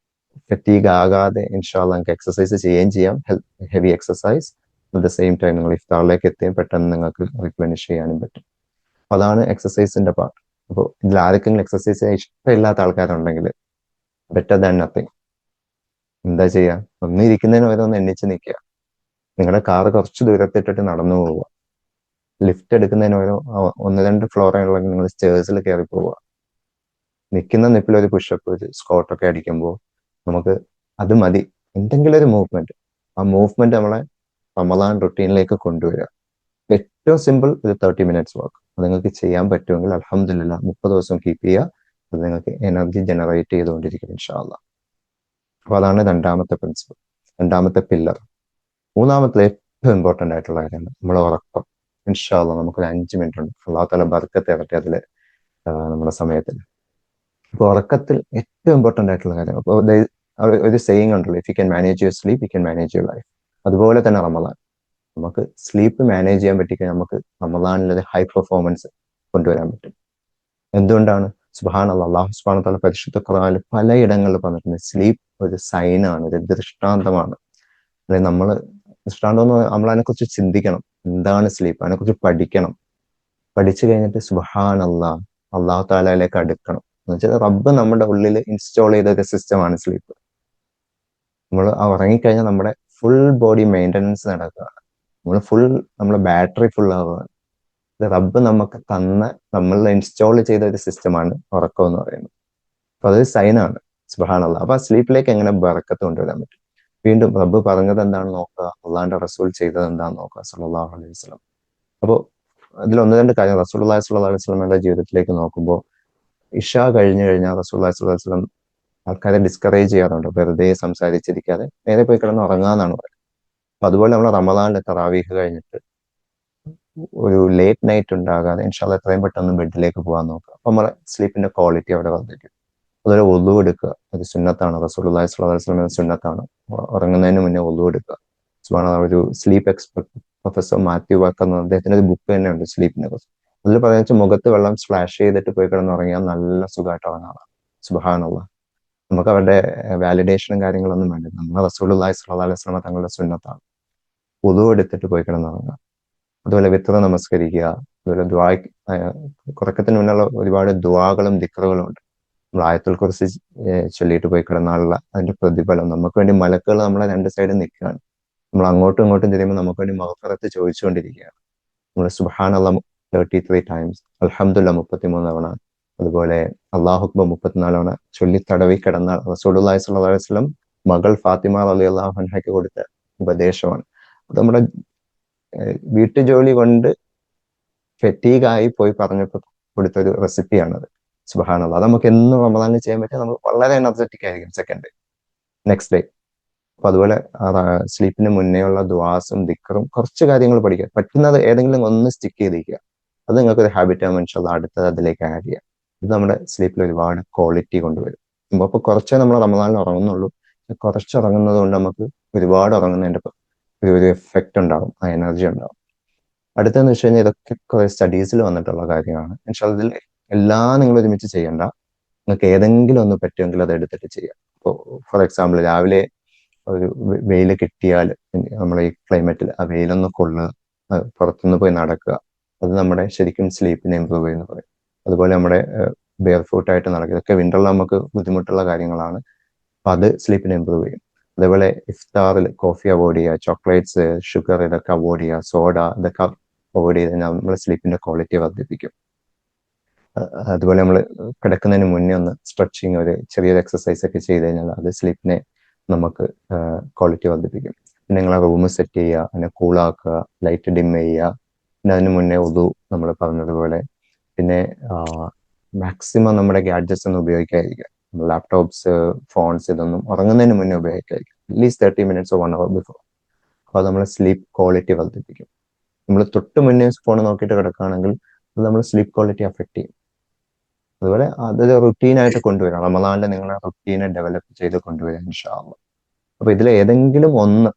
ഫറ്റീഗ് ആകാതെ ഇൻഷാ അല്ലാഹ് നിങ്ങൾക്ക് എക്സസൈസ് ചെയ്യുകയും ചെയ്യാം, heavy exercise. At the same time നിങ്ങൾ ഇഫ്താറിലേക്ക് എത്തുകയും പെട്ടെന്ന് നിങ്ങൾക്ക് റിപ്ലനിഷ് ചെയ്യാനും പറ്റും. അതാണ് എക്സസൈസിന്റെ പാർട്ട്. അപ്പോൾ ഇതിൽ ആർക്കെങ്കിലും എക്സസൈസ് ഇഷ്ടമില്ലാത്ത ആൾക്കാരുണ്ടെങ്കിൽ ബെറ്റർ ദാൻ നത്തിങ്. എന്താ ചെയ്യുക? ഒന്ന് ഇരിക്കുന്നതിന് വരെ ഒന്ന് എണ്ണിച്ച് നിൽക്കുക. നിങ്ങളുടെ കാറ് കുറച്ച് ദൂരത്തിട്ടിട്ട് നടന്നു പോവുക. ലിഫ്റ്റ് എടുക്കുന്നതിന് വരെ 1-2 ഫ്ലോറുകളിലേക്ക് നിങ്ങൾ സ്റ്റേഴ്സിൽ കയറി പോവുക. നിൽക്കുന്ന നിപ്പിൽ ഒരു പുഷപ്പ്, ഒരു സ്കോട്ടൊക്കെ അടിക്കുമ്പോൾ നമുക്ക് അത് മതി. എന്തെങ്കിലും ഒരു മൂവ്മെന്റ്, ആ മൂവ്മെന്റ് നമ്മളെ റമദാൻ റുട്ടീനിലേക്ക് കൊണ്ടുവരിക. ഏറ്റവും സിമ്പിൾ ഒരു 30 മിനിറ്റ്സ് വാക്ക്. അത് നിങ്ങൾക്ക് ചെയ്യാൻ പറ്റുമെങ്കിൽ അൽഹംദുലില്ലാഹ് 30 ദിവസം കീപ്പ് ചെയ്യുക. അത് നിങ്ങൾക്ക് എനർജി ജനറേറ്റ് ചെയ്തുകൊണ്ടിരിക്കും ഇൻഷാ അല്ലാഹ്. അപ്പൊ അതാണ് രണ്ടാമത്തെ പ്രിൻസിപ്പിൾ, രണ്ടാമത്തെ പില്ലർ. മൂന്നാമത്തെ ഏറ്റവും ഇമ്പോർട്ടന്റ് ആയിട്ടുള്ള കാര്യമാണ് നമ്മുടെ ഉറക്കം. ഇൻഷാ അല്ലാഹ് നമുക്കൊരു 5 മിനിറ്റ് ഉണ്ട്. അല്ലാഹു തആല ബർക്കത്ത് തരട്ടെ അതില്, നമ്മുടെ സമയത്തിൽ. അപ്പൊ ഉറക്കത്തിൽ ഏറ്റവും ഇമ്പോർട്ടന്റ് ആയിട്ടുള്ള കാര്യം, അപ്പോൾ ഒരു സെയിങ് ഉണ്ടല്ലോ, if you can manage your sleep you can manage your life. അതുപോലെ തന്നെ റമദാൻ, നമുക്ക് സ്ലീപ്പ് മാനേജ് ചെയ്യാൻ പറ്റിക്കഴിഞ്ഞാൽ നമുക്ക് റമദാനിലൊരു ഹൈ പെർഫോമൻസ് കൊണ്ടുവരാൻ പറ്റും. എന്തുകൊണ്ടാണ്? സുബ്ഹാനല്ലാഹ്, അല്ലാഹു സുബ്ഹാനഹു വ തആല പരിശുദ്ധ ഖുർആനിൽ പലയിടങ്ങളിൽ പറഞ്ഞിട്ടുണ്ട് സ്ലീപ്പ് ഒരു സൈനാണ്, ഒരു ദൃഷ്ടാന്തമാണ്. അതായത് ദൃഷ്ടാന്തം എന്ന് പറഞ്ഞാൽ നമ്മൾ അതിനെക്കുറിച്ച് ചിന്തിക്കണം. എന്താണ് സ്ലീപ്പ്? അതിനെക്കുറിച്ച് പഠിക്കണം. പഠിച്ചു കഴിഞ്ഞിട്ട് സുബ്ഹാനല്ലാഹ്, അല്ലാഹു തആലയിലേക്ക് അടുക്കണം. എന്ന് വെച്ചാൽ റബ്ബ് നമ്മുടെ ഉള്ളിൽ ഇൻസ്റ്റാൾ ചെയ്ത ഒരു സിസ്റ്റമാണ് സ്ലീപ്പ്. നമ്മൾ ഉറങ്ങിക്കഴിഞ്ഞാൽ നമ്മുടെ ഫുൾ ബോഡി മെയിൻ്റനൻസ് നടക്കുകയാണ്. നമ്മുടെ ബാറ്ററി ഫുൾ ആവുകയാണ്. ഇത് റബ്ബ് നമുക്ക് നമ്മൾ ഇൻസ്റ്റാൾ ചെയ്ത ഒരു സിസ്റ്റമാണ് ഉറക്കം എന്ന് പറയുന്നത്. അപ്പൊ അതൊരു സൈനാണ്. സുബ്ഹാനല്ലാഹ്. അപ്പൊ ആ സ്ലീപ്പിലേക്ക് എങ്ങനെ ബറക്കത്ത് കൊണ്ടുവരാൻ പറ്റും? വീണ്ടും റബ്ബ് പറഞ്ഞത് എന്താണെന്ന് നോക്കുക, അള്ളാന്റെ റസൂൽ ചെയ്തത് എന്താണെന്ന് നോക്കുക, സല്ലല്ലാഹു അലൈഹി വസല്ലം. അപ്പോൾ അതിൽ 1-2 കാര്യം റസൂലുള്ളാഹി സ്വല്ലല്ലാഹു അലൈഹി വസല്ലമയുടെ ജീവിതത്തിലേക്ക് നോക്കുമ്പോൾ, ഇഷ കഴിഞ്ഞു കഴിഞ്ഞാൽ റസൂലുള്ളാഹി സ്വല്ലല്ലാഹു അലൈഹി വസല്ലം ആൾക്കാരെ ഡിസ്കറേജ് ചെയ്യാറുണ്ട്, വെറുതെ സംസാരിച്ചിരിക്കാതെ നേരെ പോയി കിടന്ന് ഉറങ്ങാന്നാണ് പറയുന്നത്. അപ്പൊ അതുപോലെ നമ്മൾ റമദാനിലെ തറാവീഹ് കഴിഞ്ഞിട്ട് ഒരു ലേറ്റ് നൈറ്റ് ഉണ്ടാകാതെ ഇൻഷാ അല്ലാഹ് എത്രയും പെട്ടെന്ന് ബെഡിലേക്ക് പോകാൻ നോക്കുക. അപ്പൊ നമ്മളെ സ്ലീപ്പിന്റെ ക്വാളിറ്റി അവിടെ വർദ്ധിക്കും. അതുപോലെ ഒളു എടുക്കുക, അത് സുന്നത്താണ്. റസൂലുള്ളാഹി സ്വല്ലല്ലാഹു അലൈഹി വസല്ലം സുന്നത്താണ്. ഉറങ്ങുന്നതിന് മുന്നേ ഒളു എടുക്കുക. സുബ്ഹാനല്ലാഹ്. ഒരു sleep expert professor Mathew walker എന്ന അദ്ദേഹത്തിന് ഒരു ബുക്ക് തന്നെ ഉണ്ട് സ്ലീപ്പിനെ കുറിച്ച്. അതിൽ പറയുന്നത് മുഖത്ത് വെള്ളം സ്പ്ലാഷ് ചെയ്തിട്ട് പോയി കിടന്ന് ഉറങ്ങിയാൽ നല്ല സുഖമായിട്ട് ഉറങ്ങാം. സുബ്ഹാനല്ലാഹ്. നമുക്ക് അവരുടെ വാലിഡേഷനും കാര്യങ്ങളൊന്നും വേണ്ട. നമ്മൾ റസൂലുള്ളാഹി സ്വല്ലല്ലാഹു അലൈഹി വസല്ലം തങ്ങളുടെ സുന്നത്താണ്. ഒളു എടുത്തിട്ട് പോയി കിടന്നുറങ്ങുക. അതുപോലെ വിത്ർ നമസ്കരിക്കുക. അതുപോലെ ഉറക്കത്തിന് മുന്നുള്ള ഒരുപാട് ദുആകളും ദിക്റുകളും ഉണ്ട്. നമ്മൾ ആയത്തുൽ കുർസി ചൊല്ലിയിട്ട് പോയി കിടന്നാലുള്ള അതിന്റെ പ്രതിഫലം, നമുക്ക് വേണ്ടി മലക്കുകൾ നമ്മളെ 2 സൈഡിൽ നിൽക്കുകയാണ്. നമ്മൾ അങ്ങോട്ടും ഇങ്ങോട്ടും തിരിയുമ്പോൾ നമുക്ക് വേണ്ടി മഗ്ഫിറത്ത് ചോദിച്ചുകൊണ്ടിരിക്കുകയാണ്. നമ്മൾ സുബ്ഹാനല്ലാഹ് 33 ടൈംസ്, അൽഹംദുലില്ലാഹ് 33 തവണ, അതുപോലെ അല്ലാഹു അക്ബർ 34 തവണ ചൊല്ലി തടവി കിടന്ന റസൂലുള്ളാഹി സ്വല്ലല്ലാഹു അലൈഹി വസല്ലം മകൾ ഫാത്തിമ റളിയല്ലാഹു അൻഹയ്ക്ക് കൊടുത്ത ഉപദേശമാണ്. അത് നമ്മുടെ വീട്ടുജോലി കൊണ്ട് ഫെറ്റീഗായി പോയി പറഞ്ഞപ്പോൾ കൊടുത്തൊരു റെസിപ്പിയാണത്. സുബ്ഹാനല്ലാഹ്. അത് നമുക്ക് എന്നും റമദാനിൽ ചെയ്യാൻ പറ്റിയ നമ്മൾ വളരെ എനർജറ്റിക് ആയിരിക്കും സെക്കൻഡ് നെക്സ്റ്റ് ഡേ. അപ്പൊ അതുപോലെ സ്ലീപ്പിന് മുന്നേ ഉള്ള ദുആസും ദിക്റും കുറച്ച് കാര്യങ്ങൾ പഠിക്കുക, പറ്റുന്നത് ഏതെങ്കിലും ഒന്ന് സ്റ്റിക്ക് ചെയ്തിരിക്കുക. അത് നിങ്ങൾക്ക് ഒരു ഹാബിറ്റ് ആകുമ്പോൾ ഇൻഷാല്ലാഹ് അടുത്തത് അതിലേക്ക് ആഡ് ചെയ്യുക. ഇത് നമ്മുടെ സ്ലീപ്പിൽ ഒരുപാട് ക്വാളിറ്റി കൊണ്ടുവരും. അപ്പൊ കുറച്ചേ നമ്മൾ റമദാനിൽ ഉറങ്ങുന്നുള്ളൂ, കുറച്ച് ഉറങ്ങുന്നത് കൊണ്ട് നമുക്ക് ഒരുപാട് ഉറങ്ങുന്നതിന്റെ ഒരു എഫക്റ്റ് ഉണ്ടാവും, ആ എനർജി ഉണ്ടാവും. അടുത്തെന്ന് വെച്ച് കഴിഞ്ഞാൽ ഇതൊക്കെ കുറെ സ്റ്റഡീസിൽ വന്നിട്ടുള്ള കാര്യമാണ്. ഇൻഷാല്ലാഹ് ഇതിൽ എല്ലാം നിങ്ങൾ ഒരുമിച്ച് ചെയ്യണ്ട, നിങ്ങൾക്ക് ഏതെങ്കിലും ഒന്ന് പറ്റുമെങ്കിൽ അത് എടുത്തിട്ട് ചെയ്യാം. ഇപ്പോൾ ഫോർ എക്സാമ്പിൾ രാവിലെ ഒരു വെയിൽ കിട്ടിയാൽ നമ്മളെ ഈ ക്ലൈമറ്റിൽ ആ വെയിലൊന്ന് കൊള്ളുക, പുറത്തുനിന്ന് പോയി നടക്കുക, അത് നമ്മുടെ ശരിക്കും സ്ലീപ്പിനെ ഇമ്പ്രൂവ് ചെയ്യുന്ന പറയും. അതുപോലെ നമ്മുടെ ബെയർ ഫൂട്ടായിട്ട് നടക്കുക, ഇതൊക്കെ വിന്ററിൽ നമുക്ക് ബുദ്ധിമുട്ടുള്ള കാര്യങ്ങളാണ്, അപ്പൊ അത് സ്ലീപ്പിനെ ഇമ്പ്രൂവ് ചെയ്യും. അതേപോലെ ഇഫ്താറിൽ കോഫി അവോയ്ഡ് ചെയ്യുക, ചോക്ലേറ്റ്സ്, ഷുഗർ ഇതൊക്കെ അവോയ്ഡ് ചെയ്യുക, സോഡ ഇതൊക്കെ അവോയ്ഡ് ചെയ്ത് കഴിഞ്ഞാൽ നമ്മുടെ സ്ലീപ്പിന്റെ ക്വാളിറ്റി വർദ്ധിപ്പിക്കും. അതുപോലെ നമ്മൾ കിടക്കുന്നതിന് മുന്നേ ഒന്ന് സ്ട്രെച്ചിങ്, ഒരു ചെറിയൊരു എക്സസൈസ് ഒക്കെ ചെയ്ത് കഴിഞ്ഞാൽ അത് സ്ലീപ്പിനെ നമുക്ക് ക്വാളിറ്റി വർദ്ധിപ്പിക്കും. പിന്നെ നിങ്ങളെ റൂം സെറ്റ് ചെയ്യുക, അതിനെ കൂളാക്കുക, ലൈറ്റ് ഡിം ചെയ്യുക, പിന്നെ അതിന് മുന്നേ ഉദു നമ്മൾ പറഞ്ഞതുപോലെ. പിന്നെ മാക്സിമം നമ്മുടെ ഗാഡ്ജറ്റ്സ് ഒന്നും ഉപയോഗിക്കാതിരിക്കുക, ലാപ്ടോപ്സ്, ഫോൺസ് ഇതൊന്നും ഉറങ്ങുന്നതിന് മുന്നേ ഉപയോഗിക്കാതിരിക്കുക, at least 30 minutes or 1 hour before. അപ്പോൾ അത് നമ്മളെ സ്ലീപ്പ് ക്വാളിറ്റി വർദ്ധിപ്പിക്കും. നമ്മൾ തൊട്ട് മുന്നേ ഫോൺ നോക്കിയിട്ട് കിടക്കുകയാണെങ്കിൽ അത് നമ്മുടെ സ്ലീപ്പ് ക്വാളിറ്റി അഫക്റ്റ് ചെയ്യും. അതുപോലെ അതൊരു റുട്ടീനായിട്ട് കൊണ്ടുവരാം, റമദാനിൽ നിങ്ങളെ റുട്ടീനെ ഡെവലപ്പ് ചെയ്ത് കൊണ്ടുവരാം ഇൻഷാല്ലാഹ്. അപ്പൊ ഇതിൽ ഏതെങ്കിലും ഒന്ന്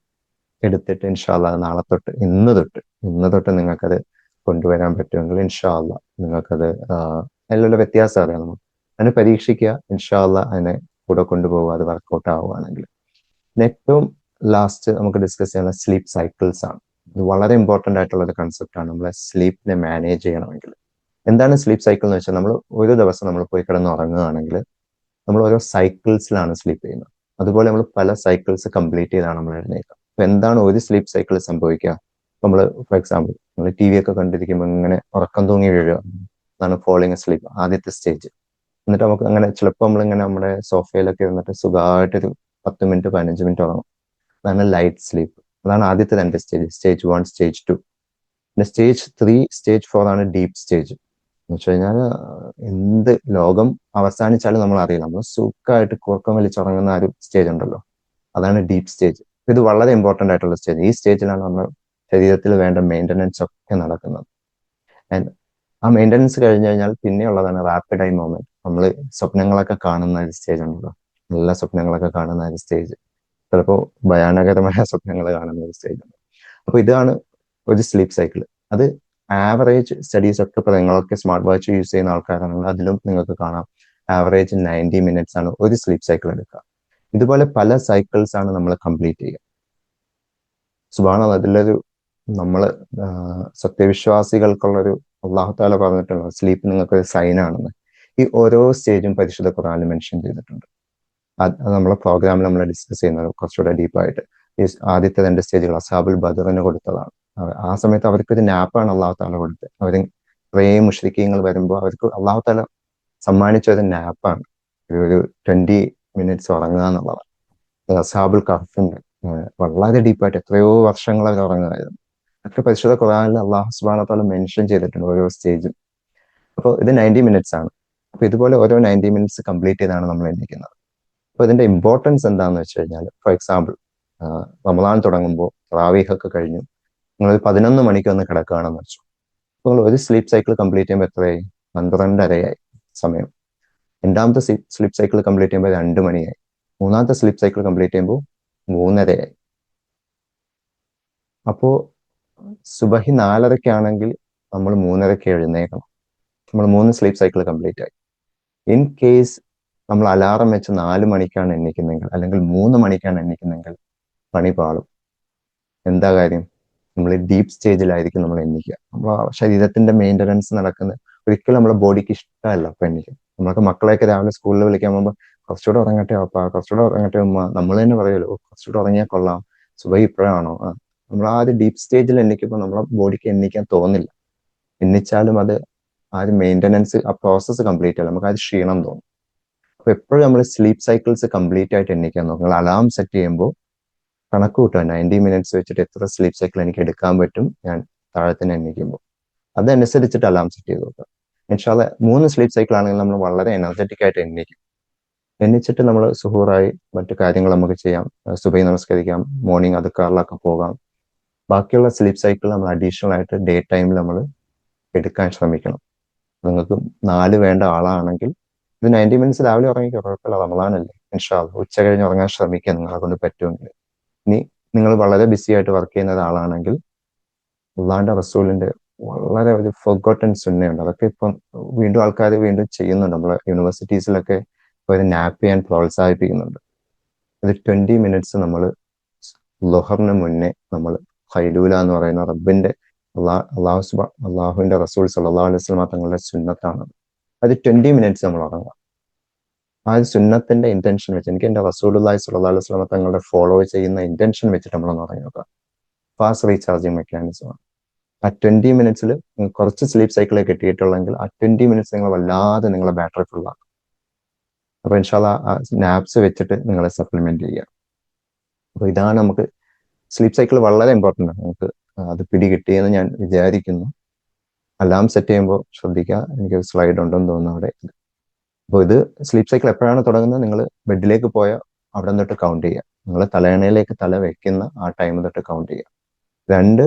എടുത്തിട്ട് ഇൻഷാല്ലാഹ് നാളെ തൊട്ട് ഇന്ന് തൊട്ട് നിങ്ങൾക്കത് കൊണ്ടുവരാൻ പറ്റുമെങ്കിൽ ഇൻഷാല്ലാഹ് നിങ്ങൾക്കത് അതിലുള്ള വ്യത്യാസം അറിയാം. നമുക്ക് അതിനെ പരീക്ഷിക്കുക, ഇൻഷാല്ലാഹ് അതിനെ കൂടെ കൊണ്ടുപോകുക, അത് വർക്കൗട്ട് ആവുകയാണെങ്കിൽ. ഏറ്റവും ലാസ്റ്റ് നമുക്ക് ഡിസ്കസ് ചെയ്യുന്ന സ്ലീപ്പ് സൈക്കിൾസ് ആണ്. ഇത് വളരെ ഇമ്പോർട്ടന്റ് ആയിട്ടുള്ള ഒരു കൺസെപ്റ്റ് ആണ് നമ്മളെ സ്ലീപ്പിനെ മാനേജ് ചെയ്യണമെങ്കിൽ. എന്താണ് സ്ലീപ്പ് സൈക്കിൾ എന്ന് വെച്ചാൽ, നമ്മൾ ഒരു ദിവസം നമ്മൾ പോയി കിടന്ന് ഉറങ്ങുകയാണെങ്കിൽ നമ്മൾ ഓരോ സൈക്കിൾസിലാണ് സ്ലീപ്പ് ചെയ്യുന്നത്. അതുപോലെ നമ്മൾ പല സൈക്കിൾസ് കംപ്ലീറ്റ് ചെയ്താണ് നമ്മൾ എഴുന്നേൽക്കുക. അപ്പൊ എന്താണ് ഒരു സ്ലീപ്പ് സൈക്കിൾ സംഭവിക്കുക? നമ്മൾ ഫോർ എക്സാമ്പിൾ നമ്മൾ TV ഒക്കെ കണ്ടിരിക്കുമ്പോൾ ഇങ്ങനെ ഉറക്കം തൂങ്ങി വീഴുക, അതാണ് ഫോളിങ് സ്ലീപ്പ്, ആദ്യത്തെ സ്റ്റേജ്. എന്നിട്ട് നമുക്ക് അങ്ങനെ ചിലപ്പോൾ നമ്മളിങ്ങനെ നമ്മുടെ സോഫയിലൊക്കെ ഇരുന്നിട്ട് സുഖമായിട്ടൊരു 10 മിനിറ്റ് 15 മിനിറ്റ് ഉറങ്ങും, അതാണ് ലൈറ്റ് സ്ലീപ്പ്. അതാണ് ആദ്യത്തെ 2 സ്റ്റേജ്, സ്റ്റേജ് 1, സ്റ്റേജ് 2. പിന്നെ സ്റ്റേജ് 3, സ്റ്റേജ് 4 ആണ് ഡീപ്പ് സ്റ്റേജ്. എന്ന് വെച്ച് കഴിഞ്ഞാൽ എന്ത് ലോകം അവസാനിച്ചാലും നമ്മൾ അറിയില്ല, നമ്മൾ സുഖമായിട്ട് കൂർക്കം വലിച്ചുറങ്ങുന്ന ആ ഒരു സ്റ്റേജ് ഉണ്ടല്ലോ, അതാണ് ഡീപ്പ് സ്റ്റേജ്. ഇത് വളരെ ഇമ്പോർട്ടന്റ് ആയിട്ടുള്ള സ്റ്റേജ്. ഈ സ്റ്റേജിലാണ് നമ്മുടെ ശരീരത്തിൽ വേണ്ട മെയിൻ്റനൻസ് ഒക്കെ നടക്കുന്നത്. ആൻഡ് ആ മെയിൻ്റനൻസ് കഴിഞ്ഞു കഴിഞ്ഞാൽ പിന്നെയുള്ളതാണ് റാപ്പിഡ് ഐ മൂവ്മെന്റ്. നമ്മൾ സ്വപ്നങ്ങളൊക്കെ കാണുന്ന ഒരു സ്റ്റേജ് ഉണ്ടല്ലോ, നല്ല സ്വപ്നങ്ങളൊക്കെ കാണുന്ന ഒരു സ്റ്റേജ്, ചിലപ്പോൾ ഭയാനകരമായ സ്വപ്നങ്ങൾ കാണുന്ന ഒരു സ്റ്റേജ് ഉണ്ട്. അപ്പൊ ഇതാണ് ഒരു സ്ലീപ്പ് സൈക്കിൾ. അത് ആവറേജ് സ്റ്റഡീസ് ഒക്കെ ഇപ്പൊ നിങ്ങളൊക്കെ സ്മാർട്ട് വാച്ച് യൂസ് ചെയ്യുന്ന ആൾക്കാരാണെങ്കിൽ അതിലും നിങ്ങൾക്ക് കാണാം ആവറേജ് 90 minutes ആണ് ഒരു സ്ലീപ്പ് സൈക്കിൾ എടുക്കുക. ഇതുപോലെ പല സൈക്കിൾസ് ആണ് നമ്മൾ കംപ്ലീറ്റ് ചെയ്യുക. സുബ്ഹാനല്ലാഹ്, അതിലൊരു നമ്മള് സത്യവിശ്വാസികൾക്കുള്ളൊരു അല്ലാഹു തആല പറഞ്ഞിട്ടുണ്ട്, സ്ലീപ്പ് നിങ്ങൾക്കൊരു സൈൻ ആണെന്ന്. ഈ ഓരോ സ്റ്റേജും പരിശുദ്ധ ഖുർആനിൽ മെൻഷൻ ചെയ്തിട്ടുണ്ട്. അത് നമ്മളെ പ്രോഗ്രാമിൽ നമ്മൾ ഡിസ്കസ് ചെയ്യുന്നത് കുറച്ചുകൂടെ ഡീപ്പായിട്ട്. ഈ ആദ്യത്തെ 2 സ്റ്റേജുകൾ അസ്ഹാബുൽ ബദറിന് കൊടുത്തതാണ്. ആ സമയത്ത് അവർക്കൊരു നാപ്പാണ് അല്ലാഹു തആല കൊടുത്തത്. അവർ കുറേ മുശ്രിക്കീങ്ങൾ വരുമ്പോൾ അവർക്ക് അല്ലാഹു തആല സമ്മാനിച്ച ഒരു നാപ്പാണ്, ഒരു 20 minutes ഉറങ്ങുക എന്നുള്ളതാണ്. അസ്ഹാബുൽ കഹ്ഫിന്റെ വളരെ ഡീപ്പായിട്ട് എത്രയോ വർഷങ്ങൾ അവർ ഉറങ്ങുമായിരുന്നു. ഒക്കെ പരിശുദ്ധ ഖുർആനിൽ അല്ലാഹു സുബ്ഹാനഹു വ തആല മെൻഷൻ ചെയ്തിട്ടുണ്ട് ഓരോ സ്റ്റേജും. അപ്പോൾ ഇത് 90 minutes ആണ്. അപ്പൊ ഇതുപോലെ ഓരോ 90 minutes കംപ്ലീറ്റ് ചെയ്താണ് നമ്മൾ എണ്ണിക്കുന്നത്. അപ്പൊ ഇതിന്റെ ഇമ്പോർട്ടൻസ് എന്താന്ന് വെച്ച് കഴിഞ്ഞാൽ, ഫോർ എക്സാമ്പിൾ റമദാൻ തുടങ്ങുമ്പോൾ തറാവീഹ് ഒക്കെ കഴിഞ്ഞു, നിങ്ങൾ 11 മണിക്ക് ഒന്ന് കിടക്കുകയാണെന്ന് വെച്ചു. അപ്പോൾ നിങ്ങൾ ഒരു സ്ലീപ്പ് സൈക്കിൾ കംപ്ലീറ്റ് ചെയ്യുമ്പോൾ എത്രയായി? 12:30 സമയം. രണ്ടാമത്തെ സ്ലീപ്പ് സൈക്കിൾ കംപ്ലീറ്റ് ചെയ്യുമ്പോൾ 2 മണിയായി. മൂന്നാമത്തെ സ്ലീപ്പ് സൈക്കിൾ കംപ്ലീറ്റ് ചെയ്യുമ്പോൾ 3:30. അപ്പോ സുബഹി 4:30 നമ്മൾ 3:30 എഴുന്നേക്കണം. നമ്മൾ 3 സ്ലീപ്പ് സൈക്കിൾ കംപ്ലീറ്റ് ആയി. ഇൻ കേസ് നമ്മൾ അലാറം വെച്ച് 4 മണിക്കാണ് എണ്ണിക്കുന്നെങ്കിൽ അല്ലെങ്കിൽ 3 മണിക്കാണ് എണ്ണിക്കുന്നെങ്കിൽ പണി പാളും. എന്താ കാര്യം? നമ്മൾ ഡീപ്പ് സ്റ്റേജിലായിരിക്കും നമ്മൾ എണ്ണിക്കുക. നമ്മൾ ശരീരത്തിന്റെ മെയിൻ്റനൻസ് നടക്കുന്നത് ഒരിക്കലും നമ്മുടെ ബോഡിക്ക് ഇഷ്ടമല്ല അപ്പൊ എണ്ണിക്കും. നമ്മളൊക്കെ മക്കളെയൊക്കെ രാവിലെ സ്കൂളിൽ വിളിക്കാൻ പോകുമ്പോൾ കുറച്ചുകൂടെ ഉറങ്ങട്ടെ അപ്പ, കുറച്ചുകൂടെ ഉറങ്ങട്ടെ ഉമ്മ, നമ്മൾ തന്നെ പറയുമല്ലോ കുറച്ചുകൂടെ ഉറങ്ങിയാൽ കൊള്ളാം, സുബഹി ഇപ്പോഴാണോ, നമ്മൾ ആ ഒരു ഡീപ്പ് സ്റ്റേജിൽ എണ്ണിക്കുമ്പോൾ നമ്മളെ ബോഡിക്ക് എണ്ണിക്കാൻ തോന്നില്ല. എണ്ണിച്ചാലും അത് ആ ഒരു മെയിൻ്റനൻസ്, ആ പ്രോസസ്സ് കംപ്ലീറ്റ് ആയാലും നമുക്ക് ആ ഒരു ക്ഷീണം തോന്നും. അപ്പൊ എപ്പോഴും നമ്മൾ സ്ലീപ്പ് സൈക്കിൾസ് കംപ്ലീറ്റ് ആയിട്ട് എണ്ണിക്കാൻ നോക്കും. നിങ്ങൾ അലാം സെറ്റ് ചെയ്യുമ്പോൾ കണക്ക് കൂട്ടുക, 90 മിനിറ്റ്സ് വെച്ചിട്ട് എത്ര സ്ലീപ്പ് സൈക്കിൾ എനിക്ക് എടുക്കാൻ പറ്റും ഞാൻ താഴെ തന്നെ എണ്ണിക്കുമ്പോൾ. അതനുസരിച്ചിട്ട് അലാം സെറ്റ് ചെയ്ത് നോക്കുക. ഇൻഷാല്ല 3 സ്ലീപ്പ് സൈക്കിൾ ആണെങ്കിൽ നമ്മൾ വളരെ എനർജറ്റിക് ആയിട്ട് എണ്ണിക്കും. എണ്ണിച്ചിട്ട് നമ്മൾ സുഹൂറായി മറ്റു കാര്യങ്ങൾ നമുക്ക് ചെയ്യാം, സുബഹി നമസ്കരിക്കാം, മോർണിംഗ് അതുക്കാറിലൊക്കെ പോകാം. ബാക്കിയുള്ള സ്ലീപ്പ് സൈക്കിൾ നമ്മൾ അഡീഷണൽ ആയിട്ട് ഡേ ടൈമിൽ നമ്മൾ എടുക്കാൻ ശ്രമിക്കണം. നിങ്ങൾക്ക് 4 വേണ്ട ആളാണെങ്കിൽ ഇത് 90 മിനിറ്റ്സ് രാവിലെ ഉറങ്ങിക്കോ, കുഴപ്പമില്ല, റമളാനല്ലേ. ഇൻഷാല്ലാ ഉച്ച കഴിഞ്ഞ് ഉറങ്ങാൻ ശ്രമിക്കുക നിങ്ങളെ കൊണ്ട് പറ്റുമെങ്കിൽ. ഇനി നിങ്ങൾ വളരെ ബിസി ആയിട്ട് വർക്ക് ചെയ്യുന്ന ഒരാളാണെങ്കിൽ അള്ളാന്റെ റസൂലിന്റെ വളരെ ഒരു ഫൊഗോട്ടൻ സുന്നയുണ്ട്. അതൊക്കെ ഇപ്പം വീണ്ടും ആൾക്കാർ വീണ്ടും ചെയ്യുന്നുണ്ട്. നമ്മളെ യൂണിവേഴ്സിറ്റീസിലൊക്കെ ഒരു നാപ്പ് ചെയ്യാൻ പ്രോത്സാഹിപ്പിക്കുന്നുണ്ട്. ഇത് 20 മിനിറ്റ്സ് നമ്മൾ ലുഹറിന് മുന്നേ നമ്മൾ ഖൈലൂല എന്ന് പറയുന്ന റബ്ബിന്റെ അള്ളാഹുവിന്റെ റസൂൽ സല്ലല്ലാഹു അലൈഹി വസല്ലം തങ്ങളുടെ സുന്നത്താണ്. അത് 20 മിനിറ്റ്സ് നമ്മൾ ഉറങ്ങാം. ആ ഒരു സുന്നത്തിന്റെ ഇന്റൻഷൻ വെച്ച്, എനിക്ക് എന്റെ റസൂലുള്ളാഹി സ്വല്ലല്ലാഹു അലൈഹി വസല്ലം തങ്ങളുടെ ഫോളോ ചെയ്യുന്ന ഇന്റൻഷൻ വെച്ചിട്ട് നമ്മളൊന്ന് ഉറങ്ങി നോക്കാം. ഫാസ്റ്റ് റീചാർജിങ് മെക്കാനിസമാണ്. ആ 20 മിനിറ്റ്സിൽ കുറച്ച് സ്ലീപ്പ് സൈക്കിളെ കിട്ടിയിട്ടുള്ളെങ്കിൽ ആ 20 മിനിറ്റ്സ് നിങ്ങൾ വല്ലാതെ നിങ്ങളെ ബാറ്ററി ഫുള്ളാക്കും. അപ്പൊ ഇൻഷാല്ലാ ആ നാപ്സ് വെച്ചിട്ട് നിങ്ങളെ സപ്ലിമെന്റ് ചെയ്യുക. അപ്പൊ ഇതാണ് നമുക്ക് സ്ലീപ്പ് സൈക്കിൾ വളരെ ഇമ്പോർട്ടൻ്റ് ആണ്. നമുക്ക് അത് പിടികിട്ടിയെന്ന് ഞാൻ വിചാരിക്കുന്നു. അലാം സെറ്റ് ചെയ്യുമ്പോൾ ശ്രദ്ധിക്കുക, എനിക്ക് സ്ലൈഡ് ഉണ്ടെന്ന് തോന്നുന്നു അവിടെ. അപ്പോൾ ഇത് സ്ലീപ്പ് സൈക്കിൾ എപ്പോഴാണ് തുടങ്ങുന്നത്, നിങ്ങൾ ബെഡിലേക്ക് പോയ അവിടെ തൊട്ട് കൗണ്ട് ചെയ്യുക. നിങ്ങൾ തലയണയിലേക്ക് തല വെക്കുന്ന ആ ടൈം തൊട്ട് കൗണ്ട് ചെയ്യുക. 2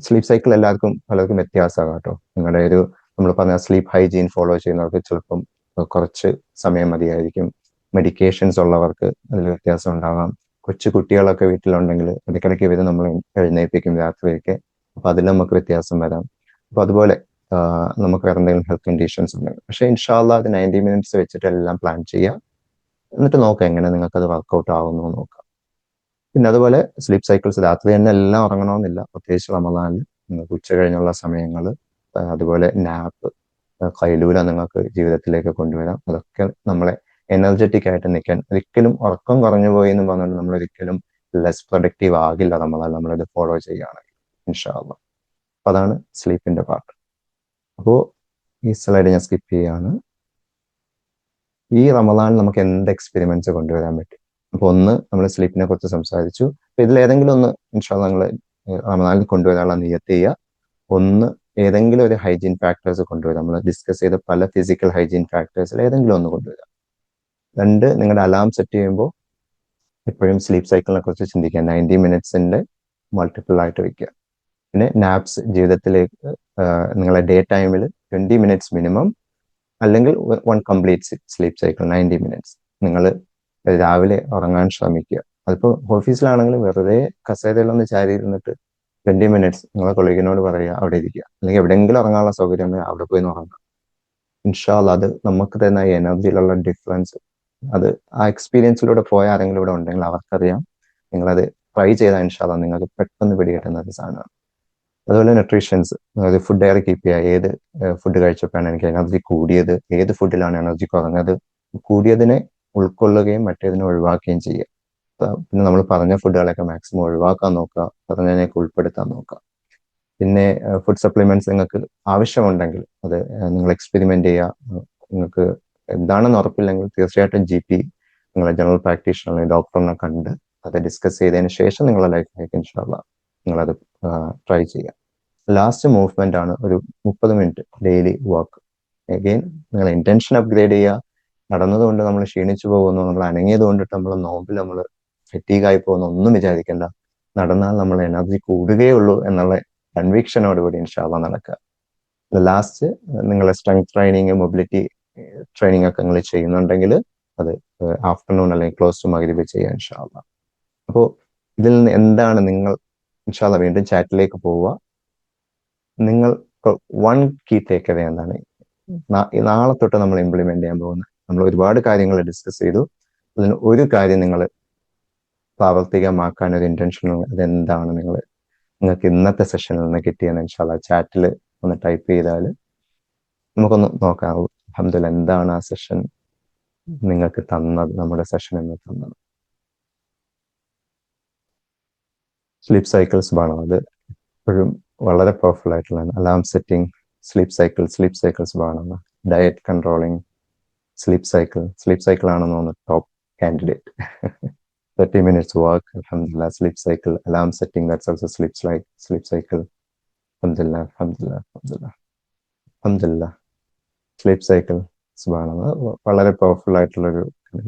സ്ലീപ്പ് സൈക്കിൾ എല്ലാവർക്കും പലർക്കും വ്യത്യാസമാകാം കേട്ടോ. നിങ്ങളുടെ ഒരു നമ്മൾ പറഞ്ഞ സ്ലീപ്പ് ഹൈജീൻ ഫോളോ ചെയ്യുന്നവർക്ക് ചിലപ്പം കുറച്ച് സമയം മതിയായിരിക്കും. മെഡിക്കേഷൻസ് ഉള്ളവർക്ക് അതിൽ വ്യത്യാസം ഉണ്ടാകാം. കൊച്ചു കുട്ടികളൊക്കെ വീട്ടിലുണ്ടെങ്കിൽ ഇടയ്ക്കിടയ്ക്ക് ഇവർ നമ്മൾ എഴുന്നേൽപ്പിക്കും രാത്രിയൊക്കെ. അപ്പൊ അതിൽ നമുക്ക് വ്യത്യാസം വരാം. അപ്പൊ അതുപോലെ നമുക്ക് വേറെ എന്തെങ്കിലും ഹെൽത്ത് കണ്ടീഷൻസ് ഉണ്ടെങ്കിൽ, പക്ഷേ ഇൻഷാല്ലാ അത് 90 മിനിറ്റ്സ് വെച്ചിട്ട് എല്ലാം പ്ലാൻ ചെയ്യുക. എന്നിട്ട് നോക്കാം എങ്ങനെ നിങ്ങൾക്ക് അത് വർക്കൗട്ട് ആവുന്നു നോക്കാം. പിന്നെ അതുപോലെ സ്ലീപ്പ് സൈക്കിൾസ് രാത്രി തന്നെ എല്ലാം ഉറങ്ങണമെന്നില്ല. പ്രത്യേകിച്ച് റമദാനിൽ നിങ്ങൾക്ക് ഉച്ച കഴിഞ്ഞുള്ള സമയങ്ങൾ, അതുപോലെ നാപ്പ്, ഖൈലൂല നിങ്ങൾക്ക് ജീവിതത്തിലേക്ക് കൊണ്ടുവരാം. അതൊക്കെ നമ്മളെ എനർജറ്റിക് ആയിട്ട് നിൽക്കാൻ, ഒരിക്കലും ഉറക്കം കുറഞ്ഞു പോയി എന്ന് പറഞ്ഞുകൊണ്ട് നമ്മൾ ഒരിക്കലും ലെസ് പ്രൊഡക്റ്റീവ് ആകില്ല നമ്മളിത് ഫോളോ ചെയ്യുകയാണെങ്കിൽ ഇൻഷാല്ലാ. അപ്പൊ അതാണ് സ്ലീപ്പിന്റെ പാർട്ട്. അപ്പോൾ ഈ സ്ലൈഡ് ഞാൻ സ്കിപ്പ് ചെയ്യാണ്. ഈ റമദാനിൽ നമുക്ക് എന്ത് എക്സ്പെരിമെന്റ്സ് കൊണ്ടുവരാൻ പറ്റും? അപ്പൊ ഒന്ന്, നമ്മൾ സ്ലീപ്പിനെ കുറിച്ച് സംസാരിച്ചു. അപ്പൊ ഇതിൽ ഏതെങ്കിലും ഒന്ന് ഇൻഷാല്ലാ നിങ്ങൾ റമദാനിൽ കൊണ്ടുവരാനുള്ള നിയത്ത് ചെയ്യുക. ഒന്ന്, ഏതെങ്കിലും ഒരു ഹൈജീൻ ഫാക്ടേഴ്സ് കൊണ്ടുവരാം. നമ്മൾ ഡിസ്കസ് ചെയ്ത പല ഫിസിക്കൽ ഹൈജീൻ ഫാക്ടേഴ്സിൽ ഏതെങ്കിലും ഒന്ന് കൊണ്ടുവരാം. 2, നിങ്ങളുടെ അലാം സെറ്റ് ചെയ്യുമ്പോൾ എപ്പോഴും സ്ലീപ്പ് സൈക്കിളിനെ കുറിച്ച് ചിന്തിക്കുക. 90 മിനിറ്റ്സിന്റെ മൾട്ടിപ്പിൾ ആയിട്ട് വെക്കുക. പിന്നെ നാപ്സ് ജീവിതത്തിലേക്ക് നിങ്ങളെ ഡേ ടൈമിൽ 20 മിനിറ്റ്സ് മിനിമം, അല്ലെങ്കിൽ 1 കംപ്ലീറ്റ് സ്ലീപ്പ് സൈക്കിൾ 90 മിനിറ്റ്സ് നിങ്ങൾ രാവിലെ ഉറങ്ങാൻ ശ്രമിക്കുക. അതിപ്പോൾ ഓഫീസിലാണെങ്കിലും വെറുതെ കസേരയിലൊന്ന് ചാരി ഇരുന്നിട്ട് 20 മിനിറ്റ്സ് നിങ്ങളെ കൊളീഗിനോട് പറയുക അവിടെ ഇരിക്കുക. അല്ലെങ്കിൽ എവിടെയെങ്കിലും ഉറങ്ങാനുള്ള സൗകര്യം ഉണ്ടെങ്കിൽ അവിടെ പോയി ഉറങ്ങുക. ഇൻഷാല്ലാ അത് നമുക്ക് തരുന്ന എനർജിയിലുള്ള ഡിഫറൻസ്, അത് ആ എക്സ്പീരിയൻസിലൂടെ പോയ ആരെങ്കിലും ഇവിടെ ഉണ്ടെങ്കിൽ അവർക്കറിയാം. നിങ്ങളത് ട്രൈ ചെയ്താൽ ഇൻഷാല്ലാ നിങ്ങൾക്ക് പെട്ടെന്ന് പിടികിട്ടുന്ന ഒരു സാധനമാണ്. അതുപോലെ ന്യൂട്രീഷൻസ്, അതായത് ഫുഡ് ഡയറി കീപ്പ് ചെയ്യുക. ഏത് ഫുഡ് കഴിച്ചപ്പോഴാണ് എനിക്ക് എനർജി കൂടിയത്, ഏത് ഫുഡിലാണ് എനർജി കുറഞ്ഞത്, കൂടിയതിനെ ഉൾക്കൊള്ളുകയും മറ്റേതിനെ ഒഴിവാക്കുകയും ചെയ്യുക. പിന്നെ നമ്മൾ പറഞ്ഞ ഫുഡുകളൊക്കെ മാക്സിമം ഒഴിവാക്കാൻ നോക്കുക, പറഞ്ഞതിനൊക്കെ ഉൾപ്പെടുത്താൻ നോക്കുക. പിന്നെ ഫുഡ് സപ്ലിമെന്റ്സ് നിങ്ങൾക്ക് ആവശ്യമുണ്ടെങ്കിൽ അത് നിങ്ങൾ എക്സ്പെരിമെന്റ് ചെയ്യുക. നിങ്ങൾക്ക് എന്താണെന്ന് ഉറപ്പില്ലെങ്കിൽ തീർച്ചയായിട്ടും GP, നിങ്ങളെ ജനറൽ പ്രാക്ടീഷണർ ഡോക്ടറിനെ കണ്ട് അത് ഡിസ്കസ് ചെയ്തതിന് ശേഷം നിങ്ങളുടെ ലൈഫിലേക്ക് ഇൻഷാല്ലാ നിങ്ങളത് ട്രൈ ചെയ്യുക. ലാസ്റ്റ് മൂവ്മെന്റ് ആണ് ഒരു 30 മിനിറ്റ് ഡെയിലി വാക്ക്. അഗെയിൻ നിങ്ങൾ ഇന്റൻഷൻ അപ്ഗ്രേഡ് ചെയ്യുക. നടന്നതുകൊണ്ട് നമ്മൾ ക്ഷീണിച്ചു പോകുന്നു, നമ്മൾ അനങ്ങിയത് കൊണ്ടിട്ട് നമ്മൾ നോമ്പിൽ നമ്മൾ ഫെറ്റീഗായി പോകുന്നു ഒന്നും വിചാരിക്കേണ്ട. നടന്നാൽ നമ്മൾ എനർജി കൂടുകയുള്ളൂ എന്നുള്ള കൺവിക്ഷനോടുകൂടി ഇൻഷാല്ലാ നടക്കുക. ലാസ്റ്റ് നിങ്ങളെ സ്ട്രെങ്ത് ട്രെയിനിങ്, മൊബിലിറ്റി ട്രെയിനിങ് ഒക്കെ നിങ്ങൾ ചെയ്യുന്നുണ്ടെങ്കിൽ അത് ആഫ്റ്റർനൂൺ അല്ലെങ്കിൽ ക്ലോസ് ടു മഗ്രിബ് ചെയ്യുക ഇൻഷാല്ലാ. അപ്പോൾ ഇതിൽ നിന്ന് എന്താണ് നിങ്ങൾ, ഇൻഷാല്ലാ വീണ്ടും ചാറ്റിലേക്ക് പോവുക. നിങ്ങൾ 1 കീ ടേക്ക് അവേ എന്താണ് നാളെ തൊട്ട് നമ്മൾ ഇംപ്ലിമെന്റ് ചെയ്യാൻ പോകുന്നത്? നമ്മൾ ഒരുപാട് കാര്യങ്ങൾ ഡിസ്കസ് ചെയ്തു. അതിന് ഒരു കാര്യം നിങ്ങൾ പ്രാവർത്തികമാക്കാൻ ഒരു ഇന്റൻഷൻ, അതെന്താണ് നിങ്ങൾക്ക് ഇന്നത്തെ സെഷനിൽ നിന്ന് കിട്ടിയെന്ന് ഇൻഷാല്ലാ ചാറ്റിൽ ഒന്ന് ടൈപ്പ് ചെയ്താൽ നമുക്കൊന്ന് നോക്കാം. അൽഹംദുലില്ലാഹ് എന്താണ് ആ സെഷൻ നിങ്ങൾക്ക് തന്നത്, നമ്മുടെ സെഷൻ എന്ന് തന്നത്. സ്ലീപ്പ് സൈക്കിൾസ് വേണം. അത് എപ്പോഴും വളരെ പവർഫുൾ ആയിട്ടുള്ളതാണ്. അലാം സെറ്റിംഗ്, സ്ലീപ്പ് സൈക്കിൾസ് വേണം. ഡയറ്റ് കൺട്രോളിങ്, സ്ലീപ്പ് സൈക്കിൾ ആണെന്ന് തോന്നുന്നു top candidate. 30 minutes walk, alhamdulillah, sleep cycle, alarm setting, that's also sleep cycle. Alhamdulillah, alhamdulillah, alhamdulillah, alhamdulillah. Sleep cycle സുബ്ഹാനല്ലാഹ് വളരെ പവർഫുൾ ആയിട്ടുള്ളൊരു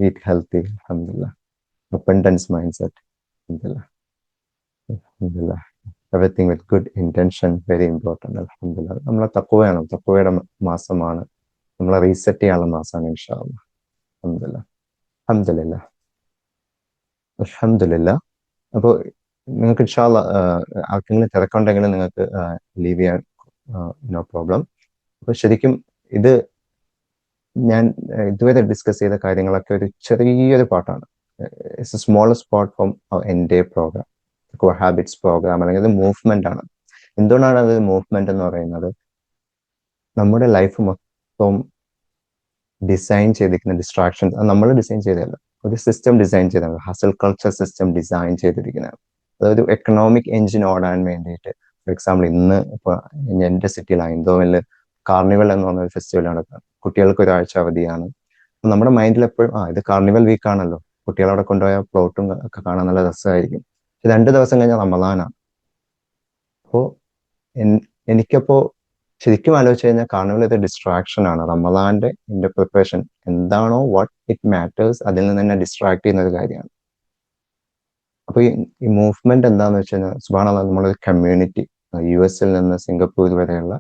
ഈറ്റ് ഹെൽത്തി, അൽഹംദുലില്ലാഹ്. Abundance mind set, അൽഹംദുലില്ലാഹ്, അൽഹംദുലില്ലാഹ്. Everything with good intention, very important, അൽഹംദുലില്ലാഹ്. നമ്മളെ തഖ്വയാണ്, തഖ്വയുടെ മാസമാണ്, നമ്മളെ റീസെറ്റ് ചെയ്യാനുള്ള മാസമാണ് ഇൻഷാ അല്ലാഹ്. അൽഹംദുലില്ലാഹ്, അൽഹംദുലില്ലാഹ്, അൽഹംദുലില്ലാഹ്. അപ്പോൾ നിങ്ങൾക്ക് ഇൻഷാ അല്ലാഹ് ആർക്കെങ്കിലും തിരക്കുണ്ടെങ്കിൽ നിങ്ങൾക്ക് ലീവ് ചെയ്യാൻ, നോ പ്രോബ്ലം. അപ്പോൾ ശരിക്കും ഇത് ഞാൻ ഇതുവരെ ഡിസ്കസ് ചെയ്ത കാര്യങ്ങളൊക്കെ ഒരു ചെറിയൊരു പാർട്ടാണ്. It's A smallest part from എൻ്റെ പ്രോഗ്രാം, ഹാബിറ്റ്സ് പ്രോഗ്രാം, അല്ലെങ്കിൽ അത് മൂവ്മെന്റ് ആണ്. എന്തുകൊണ്ടാണ് അത് മൂവ്മെന്റ് എന്ന് പറയുന്നത്? നമ്മുടെ ലൈഫ് മൊത്തം ഡിസൈൻ ചെയ്തിരിക്കുന്ന ഡിസ്ട്രാക്ഷൻസ് നമ്മൾ ഡിസൈൻ ചെയ്തതല്ല, ഒരു സിസ്റ്റം ഡിസൈൻ ചെയ്തതാണ്. ഹസൽ കൾച്ചർ സിസ്റ്റം ഡിസൈൻ ചെയ്തിരിക്കുന്നതാണ്. അതൊരു എക്കണോമിക് എഞ്ചിൻ ഓടാൻ വേണ്ടിയിട്ട്. ഫോർ എക്സാമ്പിൾ, ഇന്ന് ഇപ്പൊ എൻ്റെ സിറ്റിയിൽ ഐന്തോവനിൽ കാർണിവൽ എന്ന് പറഞ്ഞൊരു ഫെസ്റ്റിവൽ നടക്കുകയാണ്. കുട്ടികൾക്ക് ഒരാഴ്ച അവധിയാണ്. നമ്മുടെ മൈൻഡിൽ എപ്പോഴും ഇത് കാർണിവൽ വീക്ക് ആണല്ലോ, കുട്ടികളവിടെ കൊണ്ടുപോയ പ്ലോട്ടും ഒക്കെ കാണാൻ നല്ല രസമായിരിക്കും. 2 ദിവസം കഴിഞ്ഞാൽ റമദാനാണ്. അപ്പോൾ എനിക്കപ്പോ ശരിക്കും ആലോചിച്ച് കഴിഞ്ഞാൽ കാർണിവൽ ഒരു ഡിസ്ട്രാക്ഷൻ ആണ്. റമദാന്റെ എന്റെ പ്രിപ്പറേഷൻ എന്താണോ, വാട്ട് ഇറ്റ് മാറ്റേഴ്സ്, അതിൽ നിന്ന് തന്നെ ഡിസ്ട്രാക്ട് ചെയ്യുന്ന ഒരു കാര്യമാണ്. അപ്പൊ ഈ മൂവ്മെന്റ് എന്താന്ന് വെച്ച് കഴിഞ്ഞാൽ സുബ്ഹാനല്ലാഹ്, നമ്മളൊരു കമ്മ്യൂണിറ്റി, US-ൽ നിന്ന് സിംഗപ്പൂർ വരെയുള്ള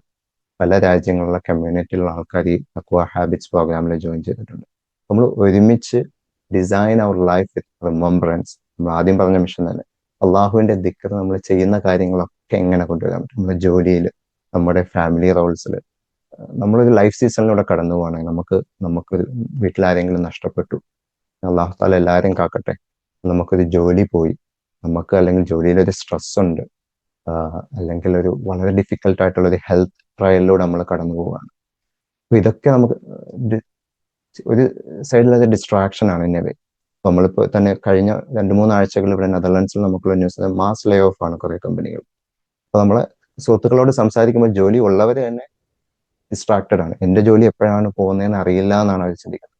പല രാജ്യങ്ങളിലുള്ള കമ്മ്യൂണിറ്റിയിലുള്ള ആൾക്കാർ ഈ തഖ്വ ഹാബിറ്റ്സ് പ്രോഗ്രാമിൽ ജോയിൻ ചെയ്തിട്ടുണ്ട്. നമ്മൾ ഒരുമിച്ച് design our life with remembrance. നമ്മൾ ആദ്യം പറഞ്ഞ മിഷൻ തന്നെ, അള്ളാഹുവിന്റെ ദിക്ർ നമ്മൾ ചെയ്യുന്ന കാര്യങ്ങളൊക്കെ എങ്ങനെ കൊണ്ടുവരാൻ പറ്റും നമ്മുടെ ജോലിയിൽ, നമ്മുടെ ഫാമിലി റോൾസിൽ. നമ്മളൊരു ലൈഫ് സീസണിലൂടെ കടന്നു പോകണമെങ്കിൽ നമുക്കൊരു വീട്ടിലാരെങ്കിലും നഷ്ടപ്പെട്ടു, അള്ളാഹു താല എല്ലാവരെയും കാക്കട്ടെ. നമുക്കൊരു ജോലി പോയി, നമുക്ക് അല്ലെങ്കിൽ ജോലിയിലൊരു സ്ട്രെസ് ഉണ്ട്, അല്ലെങ്കിൽ ഒരു വളരെ ഡിഫിക്കൽട്ട് ആയിട്ടുള്ള ഒരു ഹെൽത്ത് ട്രയലിലൂടെ നമ്മൾ കടന്നു പോവുകയാണ്. അപ്പൊ ഇതൊക്കെ നമുക്ക് ഒരു സൈഡിലൊരു ഡിസ്ട്രാക്ഷൻ ആണ് ഇന്നവേ. അപ്പൊ നമ്മളിപ്പോ തന്നെ കഴിഞ്ഞ 2-3 ആഴ്ചകൾ ഇവിടെ നെതർലൻഡ്സിൽ നമുക്കുള്ള ന്യൂസ്, മാസ് ലേ ഓഫ് ആണ് കുറെ കമ്പനികൾ. അപ്പൊ നമ്മളെ സുഹൃത്തുക്കളോട് സംസാരിക്കുമ്പോൾ ജോലി ഉള്ളവർ തന്നെ ഡിസ്ട്രാക്റ്റഡ് ആണ്. എന്റെ ജോലി എപ്പോഴാണ് പോകുന്നതെന്ന് അറിയില്ല എന്നാണ് അവർ ചിന്തിക്കുന്നത്.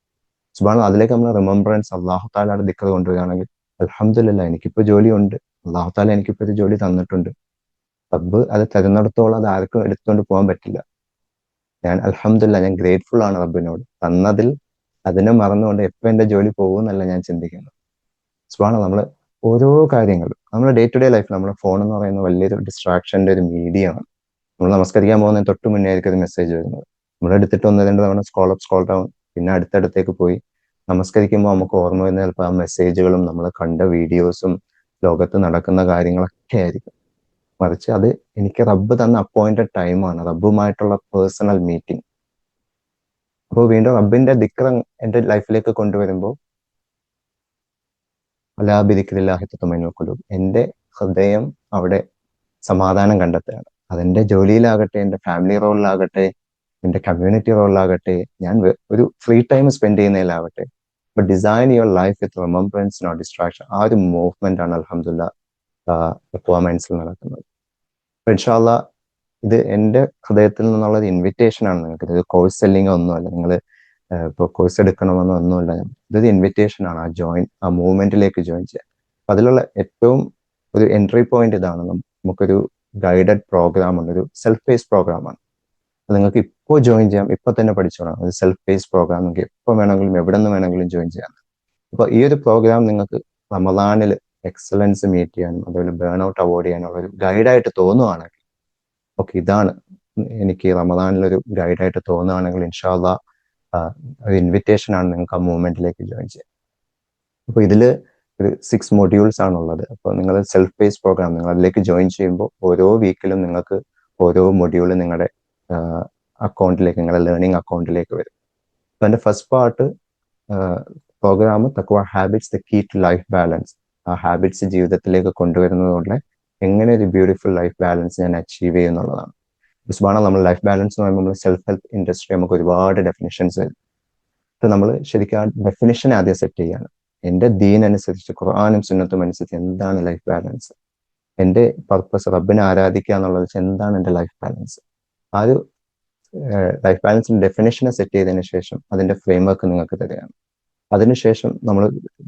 സുബ്ഹാനല്ലാഹ്, അതിലേക്ക് നമ്മൾ റിമംബറൻസ്, അള്ളാഹു താലയുടെ ദിക്ർ കൊണ്ടുവരികയാണെങ്കിൽ, അൽഹംദുലില്ലാഹ്, എനിക്കിപ്പോ ജോലിയുണ്ട്, അള്ളാഹു താല എനിക്കിപ്പോ ഒരു ജോലി തന്നിട്ടുണ്ട്. റബ്ബ് അത് തരുന്നിടത്തോളം അത് ആർക്കും എടുത്തുകൊണ്ട് പോകാൻ പറ്റില്ല. ഞാൻ അൽഹംദുലില്ലാഹ്, ഞാൻ ഗ്രേറ്റ്ഫുൾ ആണ് റബ്ബിനോട്. തന്നതിൽ അതിനെ മറന്നുകൊണ്ട് എപ്പോ എന്റെ ജോലി പോകുമെന്നല്ല ഞാൻ ചിന്തിക്കുന്നത്. സുബ്ഹാനല്ലാഹ്, നമ്മള് ഓരോ കാര്യങ്ങളും നമ്മുടെ ഡേ ടു ഡേ ലൈഫിൽ നമ്മുടെ ഫോൺ എന്ന് പറയുന്ന വലിയൊരു ഡിസ്ട്രാക്ഷന്റെ ഒരു മീഡിയമാണ്. നമ്മൾ നമസ്കരിക്കാൻ പോകുന്നതിന് തൊട്ട് മുന്നേ ആയിരിക്കും ഒരു മെസ്സേജ് വരുന്നത്. നമ്മുടെ എടുത്തിട്ട് 1-2 തവണ സ്ക്രോൾ അപ്പ് സ്ക്രോൾ ഡൗൺ, പിന്നെ അടുത്തടുത്തേക്ക് പോയി നമസ്കരിക്കുമ്പോൾ നമുക്ക് ഓർമ്മ വരുന്ന ചിലപ്പോൾ ആ മെസ്സേജുകളും നമ്മൾ കണ്ട വീഡിയോസും ലോകത്ത് നടക്കുന്ന കാര്യങ്ങളൊക്കെ ആയിരിക്കും. മറിച്ച് അത് എനിക്ക് റബ്ബ് തന്ന അപ്പോയിന്റഡ് ടൈമാണ്, റബ്ബുമായിട്ടുള്ള പേഴ്സണൽ മീറ്റിംഗ്. അപ്പോൾ വീണ്ടും റബ്ബിന്റെ ദിക്ർ എന്റെ ലൈഫിലേക്ക് കൊണ്ടുവരുമ്പോൾ, അലാ ബിദിക്രില്ലാഹി തത്മഇന്നുൽ ഖുലൂബ്, എന്റെ ഹൃദയം അവിടെ സമാധാനം കണ്ടെത്തുകയാണ്. അതെന്റെ ജോലിയിലാകട്ടെ, എന്റെ ഫാമിലി റോളിലാകട്ടെ, എന്റെ കമ്മ്യൂണിറ്റി റോളിലാകട്ടെ, ഞാൻ ഒരു ഫ്രീ ടൈം സ്പെൻഡ് ചെയ്യുന്നതിലാവട്ടെ. But design your life with remembrance, not distraction. ആ ഒരു മൂവ്മെന്റ് ആണ് അൽഹംദുലില്ലാഹ് റിക്വയർമെന്റ്സിൽ നടക്കുന്നത്. ഇൻഷാ അല്ലാഹ്, ഇത് എന്റെ ഹൃദയത്തിൽ നിന്നുള്ള ഒരു ഇൻവിറ്റേഷൻ ആണ് നിങ്ങൾക്ക്. ഇത് കോഴ്സ് സെല്ലിംഗ് ഒന്നുമല്ല, നിങ്ങൾ ഇപ്പോൾ കോഴ്സ് എടുക്കണമെന്നോ ഒന്നുമില്ല. ഇതൊരു ഇൻവിറ്റേഷൻ ആണ് ആ മൂവ്മെന്റിലേക്ക് ജോയിൻ ചെയ്യാൻ. അപ്പൊ അതിലുള്ള ഏറ്റവും ഒരു എൻട്രി പോയിന്റ് ഇതാണ്. നമുക്കൊരു ഗൈഡഡ് പ്രോഗ്രാം ഉണ്ട്, ഒരു സെൽഫ് പേസ് പ്രോഗ്രാമാണ്. അത് നിങ്ങൾക്ക് ഇപ്പോൾ ജോയിൻ ചെയ്യാം, ഇപ്പൊ തന്നെ പഠിച്ചോളാം. ഒരു സെൽഫ് പേസ് പ്രോഗ്രാം നിങ്ങൾക്ക് എപ്പോൾ വേണമെങ്കിലും എവിടെ നിന്ന് വേണമെങ്കിലും ജോയിൻ ചെയ്യാം. അപ്പൊ ഈ ഒരു പ്രോഗ്രാം നിങ്ങൾക്ക് റമദാനിൽ എക്സലൻസ് മീറ്റ് ചെയ്യാനും അതുപോലെ ബേൺ ഔട്ട് അവോയ്ഡ് ചെയ്യാനുള്ള ഒരു ഗൈഡായിട്ട് തോന്നുവാണെങ്കിൽ, ഓക്കെ, ഇതാണ് എനിക്ക് റമദാനിലൊരു ഗൈഡായിട്ട് തോന്നുകയാണെങ്കിൽ, ഇൻഷാ അല്ലാഹ് ഒരു ഇൻവിറ്റേഷൻ ആണ് നിങ്ങൾക്ക് ആ മൂവ്മെന്റിലേക്ക് ജോയിൻ ചെയ്യാം. അപ്പൊ ഇതില് ഒരു 6 മൊഡ്യൂൾസ് ആണുള്ളത്. അപ്പോൾ നിങ്ങൾ സെൽഫ് പേസ് പ്രോഗ്രാം നിങ്ങൾ അതിലേക്ക് ജോയിൻ ചെയ്യുമ്പോൾ ഓരോ വീക്കിലും നിങ്ങൾക്ക് ഓരോ മൊഡ്യൂൾ നിങ്ങളുടെ അക്കൗണ്ടിലേക്ക്, നിങ്ങളുടെ ലേണിംഗ് അക്കൗണ്ടിലേക്ക് വരും. അപ്പൊ എൻ്റെ ഫസ്റ്റ് പാർട്ട് പ്രോഗ്രാം തഖ്വ habits, the key to life balance. ആ ഹാബിറ്റ്സ് ജീവിതത്തിലേക്ക് കൊണ്ടുവരുന്നതുകൊണ്ട് എങ്ങനെ ഒരു ബ്യൂട്ടിഫുൾ ലൈഫ് ബാലൻസ് ഞാൻ അച്ചീവ് ചെയ്യുന്നുള്ളതാണ്. സുബ്ഹാനല്ലാഹ്, നമ്മൾ ലൈഫ് ബാലൻസ് എന്ന് പറയുമ്പോൾ നമ്മൾ സെൽഫ് ഹെൽപ്പ് ഇൻഡസ്ട്രി നമുക്ക് ഒരുപാട് ഡെഫിനിഷൻസ് വരും. അപ്പൊ നമ്മൾ ശരിക്കും ആ ഡെഫിനിഷൻ ആദ്യം സെറ്റ് ചെയ്യാണ്. എന്റെ ദീൻ അനുസരിച്ച്, ഖുർആനും സുന്നത്തും അനുസരിച്ച് എന്താണ് ലൈഫ് ബാലൻസ്. എൻ്റെ പർപ്പസ് റബ്ബിനെ ആരാധിക്കുക എന്നുള്ളത് വെച്ചാൽ എന്താണ് എൻ്റെ ലൈഫ് ബാലൻസ്. ആ ഒരു ലൈഫ് ബാലൻസിന്റെ ഡെഫിനേഷനെ സെറ്റ് ചെയ്തതിന് ശേഷം അതിന്റെ ഫ്രെയിം വർക്ക് നിങ്ങൾക്ക് തരികയാണ്. അതിനുശേഷം നമ്മൾ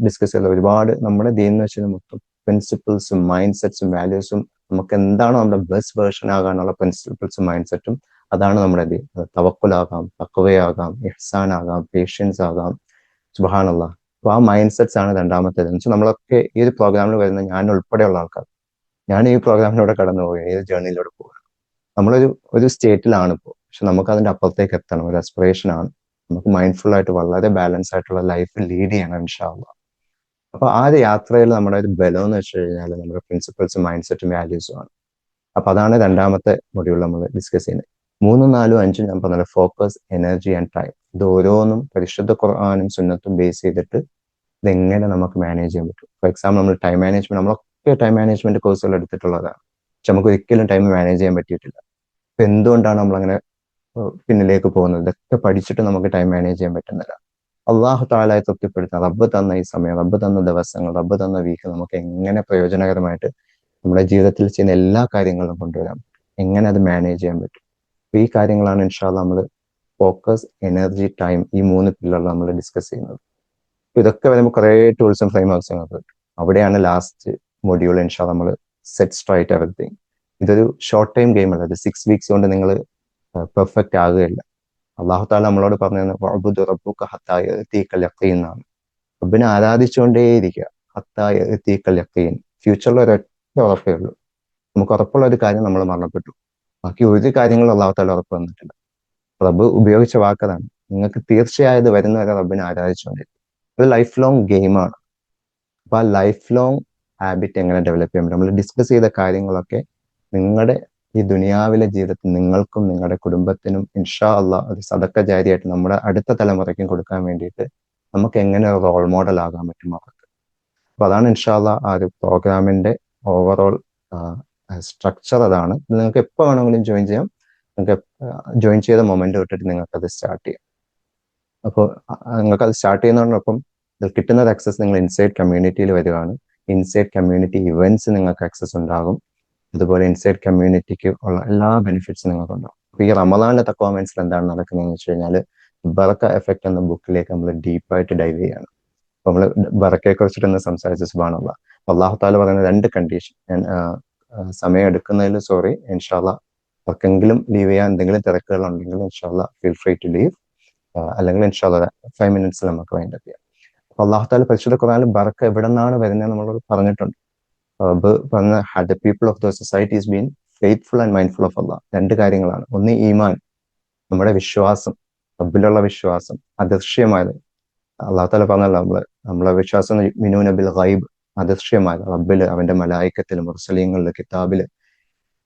ഡിസ്കസ് ചെയ്ത ഒരുപാട് നമ്മുടെ ദീൻ എന്ന് വെച്ചാൽ മൊത്തം പ്രിൻസിപ്പിൾസും മൈൻഡ് സെറ്റ്സും വാല്യൂസും നമുക്ക് എന്താണോ നമ്മുടെ ബെസ്റ്റ് വേർഷൻ ആകാനുള്ള പ്രിൻസിപ്പിൾസും മൈൻഡ് സെറ്റും അതാണ് നമ്മുടെ ദീൻ. തവക്കുലാകാം, തഖ്വയാകാം, ഇഹ്സാൻ ആകാം, പേഷ്യൻസ് ആകാം, സുബ്ഹാനല്ലാഹ്. അപ്പൊ ആ മൈൻഡ് സെറ്റ്സ് ആണ് രണ്ടാമത്തേത്. എന്ന് വെച്ചാൽ നമ്മളൊക്കെ ഈ ഒരു പ്രോഗ്രാമിൽ വരുന്ന ഞാൻ ഉൾപ്പെടെയുള്ള ആൾക്കാർ, ഞാൻ ഈ പ്രോഗ്രാമിലൂടെ കടന്നു പോവുകയാണ്, ഈ ജേർണിയിലൂടെ പോവുകയാണ്. നമ്മളൊരു സ്റ്റേറ്റിലാണ് ഇപ്പോൾ, പക്ഷെ നമുക്ക് അതിന്റെ അപ്പുറത്തേക്ക് എത്തണം. ഒരു അസ്പിറേഷൻ ആണ്. നമുക്ക് മൈൻഡ്ഫുൾ ആയിട്ട് വളരെ ബാലൻസ് ആയിട്ടുള്ള ലൈഫ് ലീഡ് ചെയ്യണം ഇൻഷാ അള്ളാ. അപ്പൊ ആ ഒരു യാത്രയിൽ നമ്മുടെ ഒരു ബലം എന്ന് വെച്ച് കഴിഞ്ഞാൽ നമ്മുടെ പ്രിൻസിപ്പിൾസും മൈൻഡ് സെറ്റും വാല്യൂസും ആണ്. അപ്പൊ അതാണ് രണ്ടാമത്തെ മൊഡ്യൂൾ നമ്മൾ ഡിസ്കസ് ചെയ്യുന്നത്. 3, 4, 5 ഞാൻ പറഞ്ഞ ഫോക്കസ്, എനർജി ആൻഡ് ടൈം. ഇത് ഓരോന്നും പരിശുദ്ധ ഖുർആനും സുന്നത്തും ബേസ് ചെയ്തിട്ട് ഇതെങ്ങനെ നമുക്ക് മാനേജ് ചെയ്യാൻ പറ്റും. ഫോർ എക്സാമ്പിൾ നമ്മൾ ടൈം മാനേജ്മെന്റ്, നമ്മളൊക്കെ ടൈം മാനേജ്മെന്റ് കോഴ്സുകൾ എടുത്തിട്ടുള്ളതാണ്, പക്ഷെ നമുക്ക് ഒരിക്കലും ടൈം മാനേജ് ചെയ്യാൻ പറ്റിയിട്ടില്ല. അപ്പൊ എന്തുകൊണ്ടാണ് നമ്മളങ്ങനെ പിന്നിലേക്ക് പോകുന്നത്? ഇതൊക്കെ പഠിച്ചിട്ട് നമുക്ക് ടൈം മാനേജ് ചെയ്യാൻ പറ്റുന്നില്ല. അള്ളാഹു താലായെ തൃപ്തിപ്പെടുത്താൻ റബ്ബ് തന്ന ഈ സമയം, റബ്ബ് തന്ന ദിവസങ്ങൾ, റബ്ബ് തന്ന വീക്ക് നമുക്ക് എങ്ങനെ പ്രയോജനകരമായിട്ട് നമ്മുടെ ജീവിതത്തിൽ ചെയ്യുന്ന എല്ലാ കാര്യങ്ങളും കൊണ്ടുവരാൻ പറ്റും, എങ്ങനെ അത് മാനേജ് ചെയ്യാൻ പറ്റും. അപ്പൊ ഈ കാര്യങ്ങളാണ് ഇൻഷാല്ലാ നമ്മൾ ഫോക്കസ്, എനർജി, ടൈം, ഈ 3 പില്ലറിൽ നമ്മൾ ഡിസ്കസ് ചെയ്യുന്നത്. ഇതൊക്കെ വരുമ്പോൾ കുറേ ടൂൾസും ഫ്രെയിം വർക്ക്സും കിട്ടും. അവിടെയാണ് ലാസ്റ്റ് മൊഡ്യൂൾ ഇൻഷാല്ലാ നമ്മൾ സെറ്റ് സ്ട്രൈറ്റ് എവറിത്തിങ്. ഇതൊരു ഷോർട്ട് ടൈം ഗെയിം അല്ല, ഇത് 6 വീക്സ് കൊണ്ട് നിങ്ങൾ പെർഫെക്റ്റ് ആകുകയില്ല. അള്ളാഹു താല നമ്മളോട് പറഞ്ഞു വഅ്ബുദ് റബ്ബക ഹത്താ യഅതീകൽ യഖീൻ എന്നാണ്. റബ്ബിനെ ആരാധിച്ചുകൊണ്ടേയിരിക്കുക, ഹത്താ യഅതീകൽ യഖീൻ. ഫ്യൂച്ചറിൽ ഒരൊറ്റ ഉറപ്പേ ഉള്ളൂ. നമുക്ക് ഉറപ്പുള്ള ഒരു കാര്യം നമ്മൾ മരണപ്പെട്ടു, ബാക്കി ഒരു കാര്യങ്ങളും അള്ളാഹു താല ഉറപ്പ് വന്നിട്ടില്ല. റബ്ബ് ഉപയോഗിച്ച വാക്കതാണ്, നിങ്ങൾക്ക് തീർച്ചയായത് വരുന്നവരെ റബ്ബിനെ ആരാധിച്ചുകൊണ്ടിരിക്കും. ഇത് ലൈഫ് ലോങ് ഗെയിമാണ്. അപ്പൊ ആ ലൈഫ് ലോങ് ഹാബിറ്റ് എങ്ങനെ ഡെവലപ്പ് ചെയ്യാൻ പറ്റും? നമ്മൾ ഡിസ്കസ് ചെയ്ത കാര്യങ്ങളൊക്കെ നിങ്ങളുടെ ഈ ദുനിയാവിലെ ജീവിതത്തിൽ നിങ്ങൾക്കും നിങ്ങളുടെ കുടുംബത്തിനും ഇൻഷാ അള്ളാഹ് ഒരു സദക്ക ജാരിയായിട്ട് നമ്മുടെ അടുത്ത തലമുറയ്ക്കും കൊടുക്കാൻ വേണ്ടിയിട്ട് നമുക്ക് എങ്ങനെ ഒരു റോൾ മോഡൽ ആകാൻ പറ്റും അവർക്ക്. അപ്പൊ അതാണ് ഇൻഷാ അള്ളാഹ് ആ ഒരു പ്രോഗ്രാമിന്റെ ഓവറോൾ സ്ട്രക്ചർ. അതാണ്. ഇത് നിങ്ങൾക്ക് എപ്പോൾ വേണമെങ്കിലും ജോയിൻ ചെയ്യാം. നിങ്ങൾക്ക് ജോയിൻ ചെയ്ത മൊമെന്റ് തൊട്ടിട്ട് നിങ്ങൾക്ക് അത് സ്റ്റാർട്ട് ചെയ്യാം. അപ്പോൾ നിങ്ങൾക്ക് അത് സ്റ്റാർട്ട് ചെയ്യുന്നതിനോടൊപ്പം ഇതിൽ കിട്ടുന്ന ഒരു ആക്സസ് നിങ്ങൾ ഇൻസൈഡ് കമ്മ്യൂണിറ്റിയിൽ വരികയാണ്. ഇൻസൈഡ് കമ്മ്യൂണിറ്റി ഇവന്റ്സ് നിങ്ങൾക്ക് ആക്സസ് ഉണ്ടാകും. അതുപോലെ ഇൻസൈഡ് കമ്മ്യൂണിറ്റിക്ക് ഉള്ള എല്ലാ ബെനിഫിറ്റ്സും നിങ്ങൾക്ക് ഉണ്ടാകും. അപ്പൊ ഈ റമദാനിലെ തഖ്വ മൈൻഡ്സിൽ എന്താണ് നടക്കുന്നതെന്ന് വെച്ച് കഴിഞ്ഞാൽ ബറക്ക എഫക്ട് എന്ന ബുക്കിലേക്ക് നമ്മൾ ഡീപ്പായിട്ട് ഡൈവ് ചെയ്യാണ്. അപ്പൊ നമ്മൾ ബറക്കയെ കുറിച്ചിട്ട് സംസാരിച്ച സുബ്ഹാനല്ലാഹ്. അള്ളാഹു താല പറയുന്ന 2 കണ്ടീഷൻ, ഞാൻ സമയം എടുക്കുന്നതിൽ സോറി, ഇൻഷാല്ലാ ആർക്കെങ്കിലും ലീവ് ചെയ്യാൻ എന്തെങ്കിലും തിരക്കുകൾ ഉണ്ടെങ്കിൽ ഇൻഷാല്ലാ ഫീൽ ഫ്രീ ടു ലീവ്, അല്ലെങ്കിൽ ഇൻഷാല്ലാ 5 മിനിറ്റ്സ് നമുക്ക് വൈൻഡപ്പ് ചെയ്യാം. അപ്പൊ അള്ളാഹു താല പരിശുദ്ധ ഖുർആനിൽ ബറക്ക എവിടെ നിന്നാണ് വരുന്നത് നമ്മളോട് പറഞ്ഞിട്ടുണ്ട്. പറഞ്ഞ had the people of the societies been faithful and mindful of Allah. 2 കാര്യങ്ങളാണ്. ഒന്ന് ഈമാൻ, നമ്മുടെ വിശ്വാസം, റബ്ബിലുള്ള വിശ്വാസം, അദൃശ്യമായത്. അള്ളാഹു താല പറഞ്ഞല്ലോ നമ്മളെ വിശ്വാസം മിനൂന ബിൽ ഗൈബ്, അദൃശ്യമായത്, റബ്ബില്, അവന്റെ മലായിക്കത്തില്, മുർസലീങ്ങളില്, കിതാബില്,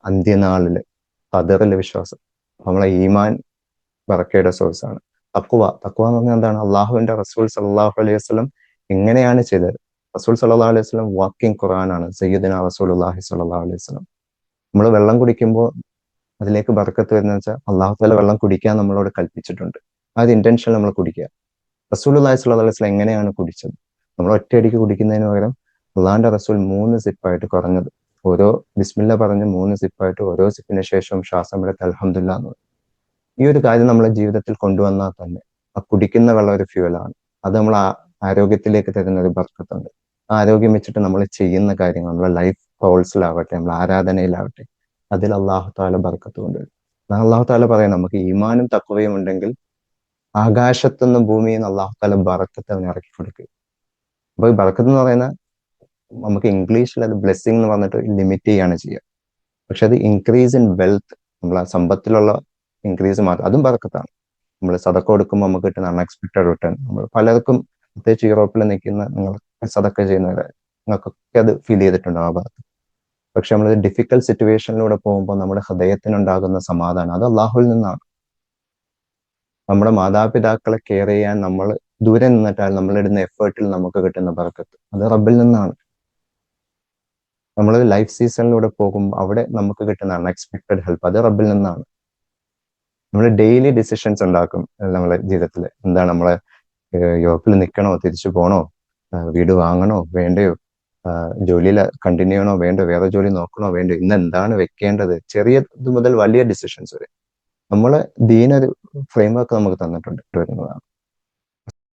അന്ത്യനാളില്, ഖദറില് വിശ്വാസം. നമ്മളെ ഈമാൻ ബറക്കയുടെ സോഴ്സ് ആണ്. തഖ്വ എന്ന് പറഞ്ഞാൽ എന്താണ്? അള്ളാഹുവിന്റെ റസൂൽ സല്ലല്ലാഹു അലൈഹി വസല്ലം എങ്ങനെയാണ് ചെയ്തത്? റസൂൽ സല്ലല്ലാഹു അലൈഹി വസല്ലം വാക്കിംഗ് ഖുർആനാണ്. സയ്യിദുനാ റസൂലുള്ളാഹി സ്വല്ലല്ലാഹു അലൈഹി വസല്ലം. നമ്മൾ വെള്ളം കുടിക്കുമ്പോൾ അതിലേക്ക് ബർക്കത്ത് വരുന്ന വെച്ചാൽ അള്ളാഹു താല വെള്ളം കുടിക്കാൻ നമ്മളോട് കൽപ്പിച്ചിട്ടുണ്ട്. ആ ഒരു ഇന്റൻഷൻ നമ്മൾ കുടിക്കുക. റസൂലുള്ളാഹി സ്വല്ലല്ലാഹു അലൈഹി വസല്ലം എങ്ങനെയാണ് കുടിച്ചത്? നമ്മൾ ഒറ്റയടിക്ക് കുടിക്കുന്നതിന് പകരം അള്ളാഹിന്റെ റസൂൽ 3 സിപ്പായിട്ട് കുറഞ്ഞത്, ഓരോ ബിസ്മില്ല പറഞ്ഞ് 3 സിപ്പായിട്ട് ഓരോ സിപ്പിന് ശേഷവും ശ്വാസം വിടത്ത് അൽഹംദുലില്ലാഹ് എന്ന്. ഈ ഒരു കാര്യം നമ്മളെ ജീവിതത്തിൽ കൊണ്ടുവന്നാൽ തന്നെ ആ കുടിക്കുന്ന വെള്ളം ഒരു ഫ്യൂവലാണ്. അത് നമ്മൾ ആരോഗ്യത്തിലേക്ക് തരുന്ന ഒരു ബർക്കത്തുണ്ട്. ആ ആരോഗ്യം വെച്ചിട്ട് നമ്മൾ ചെയ്യുന്ന കാര്യങ്ങൾ, നമ്മളെ ലൈഫ് ഗോൾസിലാവട്ടെ, നമ്മളെ ആരാധനയിലാവട്ടെ, അതിൽ അള്ളാഹു താല ബർക്കത്ത് കൊണ്ടുവരും. അള്ളാഹു താല പറയാം, നമുക്ക് ഈമാനും തഖ്വയും ഉണ്ടെങ്കിൽ ആകാശത്തുനിന്ന് ഭൂമിയിൽ നിന്ന് അള്ളാഹു താല ബർക്കത്ത് അവന് ഇറക്കി കൊടുക്കുക. അപ്പൊ ഈ ബർക്കത്ത് എന്ന് പറയുന്ന നമുക്ക് ഇംഗ്ലീഷിൽ അത് ബ്ലെസ്സിങ് എന്ന് പറഞ്ഞിട്ട് ലിമിറ്റ് ചെയ്യാണ് ചെയ്യുക. പക്ഷെ അത് ഇൻക്രീസ് ഇൻ വെൽത്ത്, നമ്മളെ സമ്പത്തിലുള്ള ഇൻക്രീസ് മാത്രം, അതും ബർക്കത്താണ്. നമ്മൾ സദക്ക കൊടുക്കുമ്പോൾ നമുക്ക് കിട്ടുന്ന അൺഎക്സ്പെക്ടഡ് റിട്ടേൺ, നമ്മൾ പലർക്കും പ്രത്യേകിച്ച് യൂറോപ്പിൽ നിൽക്കുന്ന നിങ്ങൾ സദക്ക ചെയ്യുന്നവരെ നിങ്ങൾക്കൊക്കെ അത് ഫീൽ ചെയ്തിട്ടുണ്ടാവും ആ ഭാഗത്ത്. പക്ഷെ നമ്മൾ ഡിഫിക്കൽട്ട് സിറ്റുവേഷനിലൂടെ പോകുമ്പോൾ നമ്മുടെ ഹൃദയത്തിനുണ്ടാകുന്ന സമാധാനം അത് അള്ളാഹുവിൽ നിന്നാണ്. നമ്മുടെ മാതാപിതാക്കളെ കെയർ ചെയ്യാൻ നമ്മൾ ദൂരെ നിന്നിട്ടാൽ നമ്മളിടുന്ന എഫേർട്ടിൽ നമുക്ക് കിട്ടുന്ന ബർക്കത്ത് അത് റബ്ബിൽ നിന്നാണ്. നമ്മൾ ലൈഫ് സീസണിലൂടെ പോകുമ്പോൾ അവിടെ നമുക്ക് കിട്ടുന്ന അൺഎക്സ്പെക്ടഡ് ഹെൽപ്പ് അത് റബ്ബിൽ നിന്നാണ്. നമ്മൾ ഡെയിലി ഡിസിഷൻസ് ഉണ്ടാക്കും നമ്മളെ ജീവിതത്തിൽ. എന്താണ് നമ്മളെ യൂറോപ്പിൽ നിൽക്കണോ, തിരിച്ചു പോകണോ, വീട് വാങ്ങണോ വേണ്ടയോ, ജോലിയിൽ കണ്ടിന്യൂ ചെയ്യണോ വേണ്ടോ, വേറെ ജോലി നോക്കണോ വേണ്ടോ, ഇന്ന് എന്താണ് വെക്കേണ്ടത്, ചെറിയ ഇത് മുതൽ വലിയ ഡിസിഷൻസ് വരെ നമ്മള് ദീനൊരു ഫ്രെയിം വർക്ക് നമുക്ക് തന്നിട്ടുണ്ട് വരുന്നതാണ്.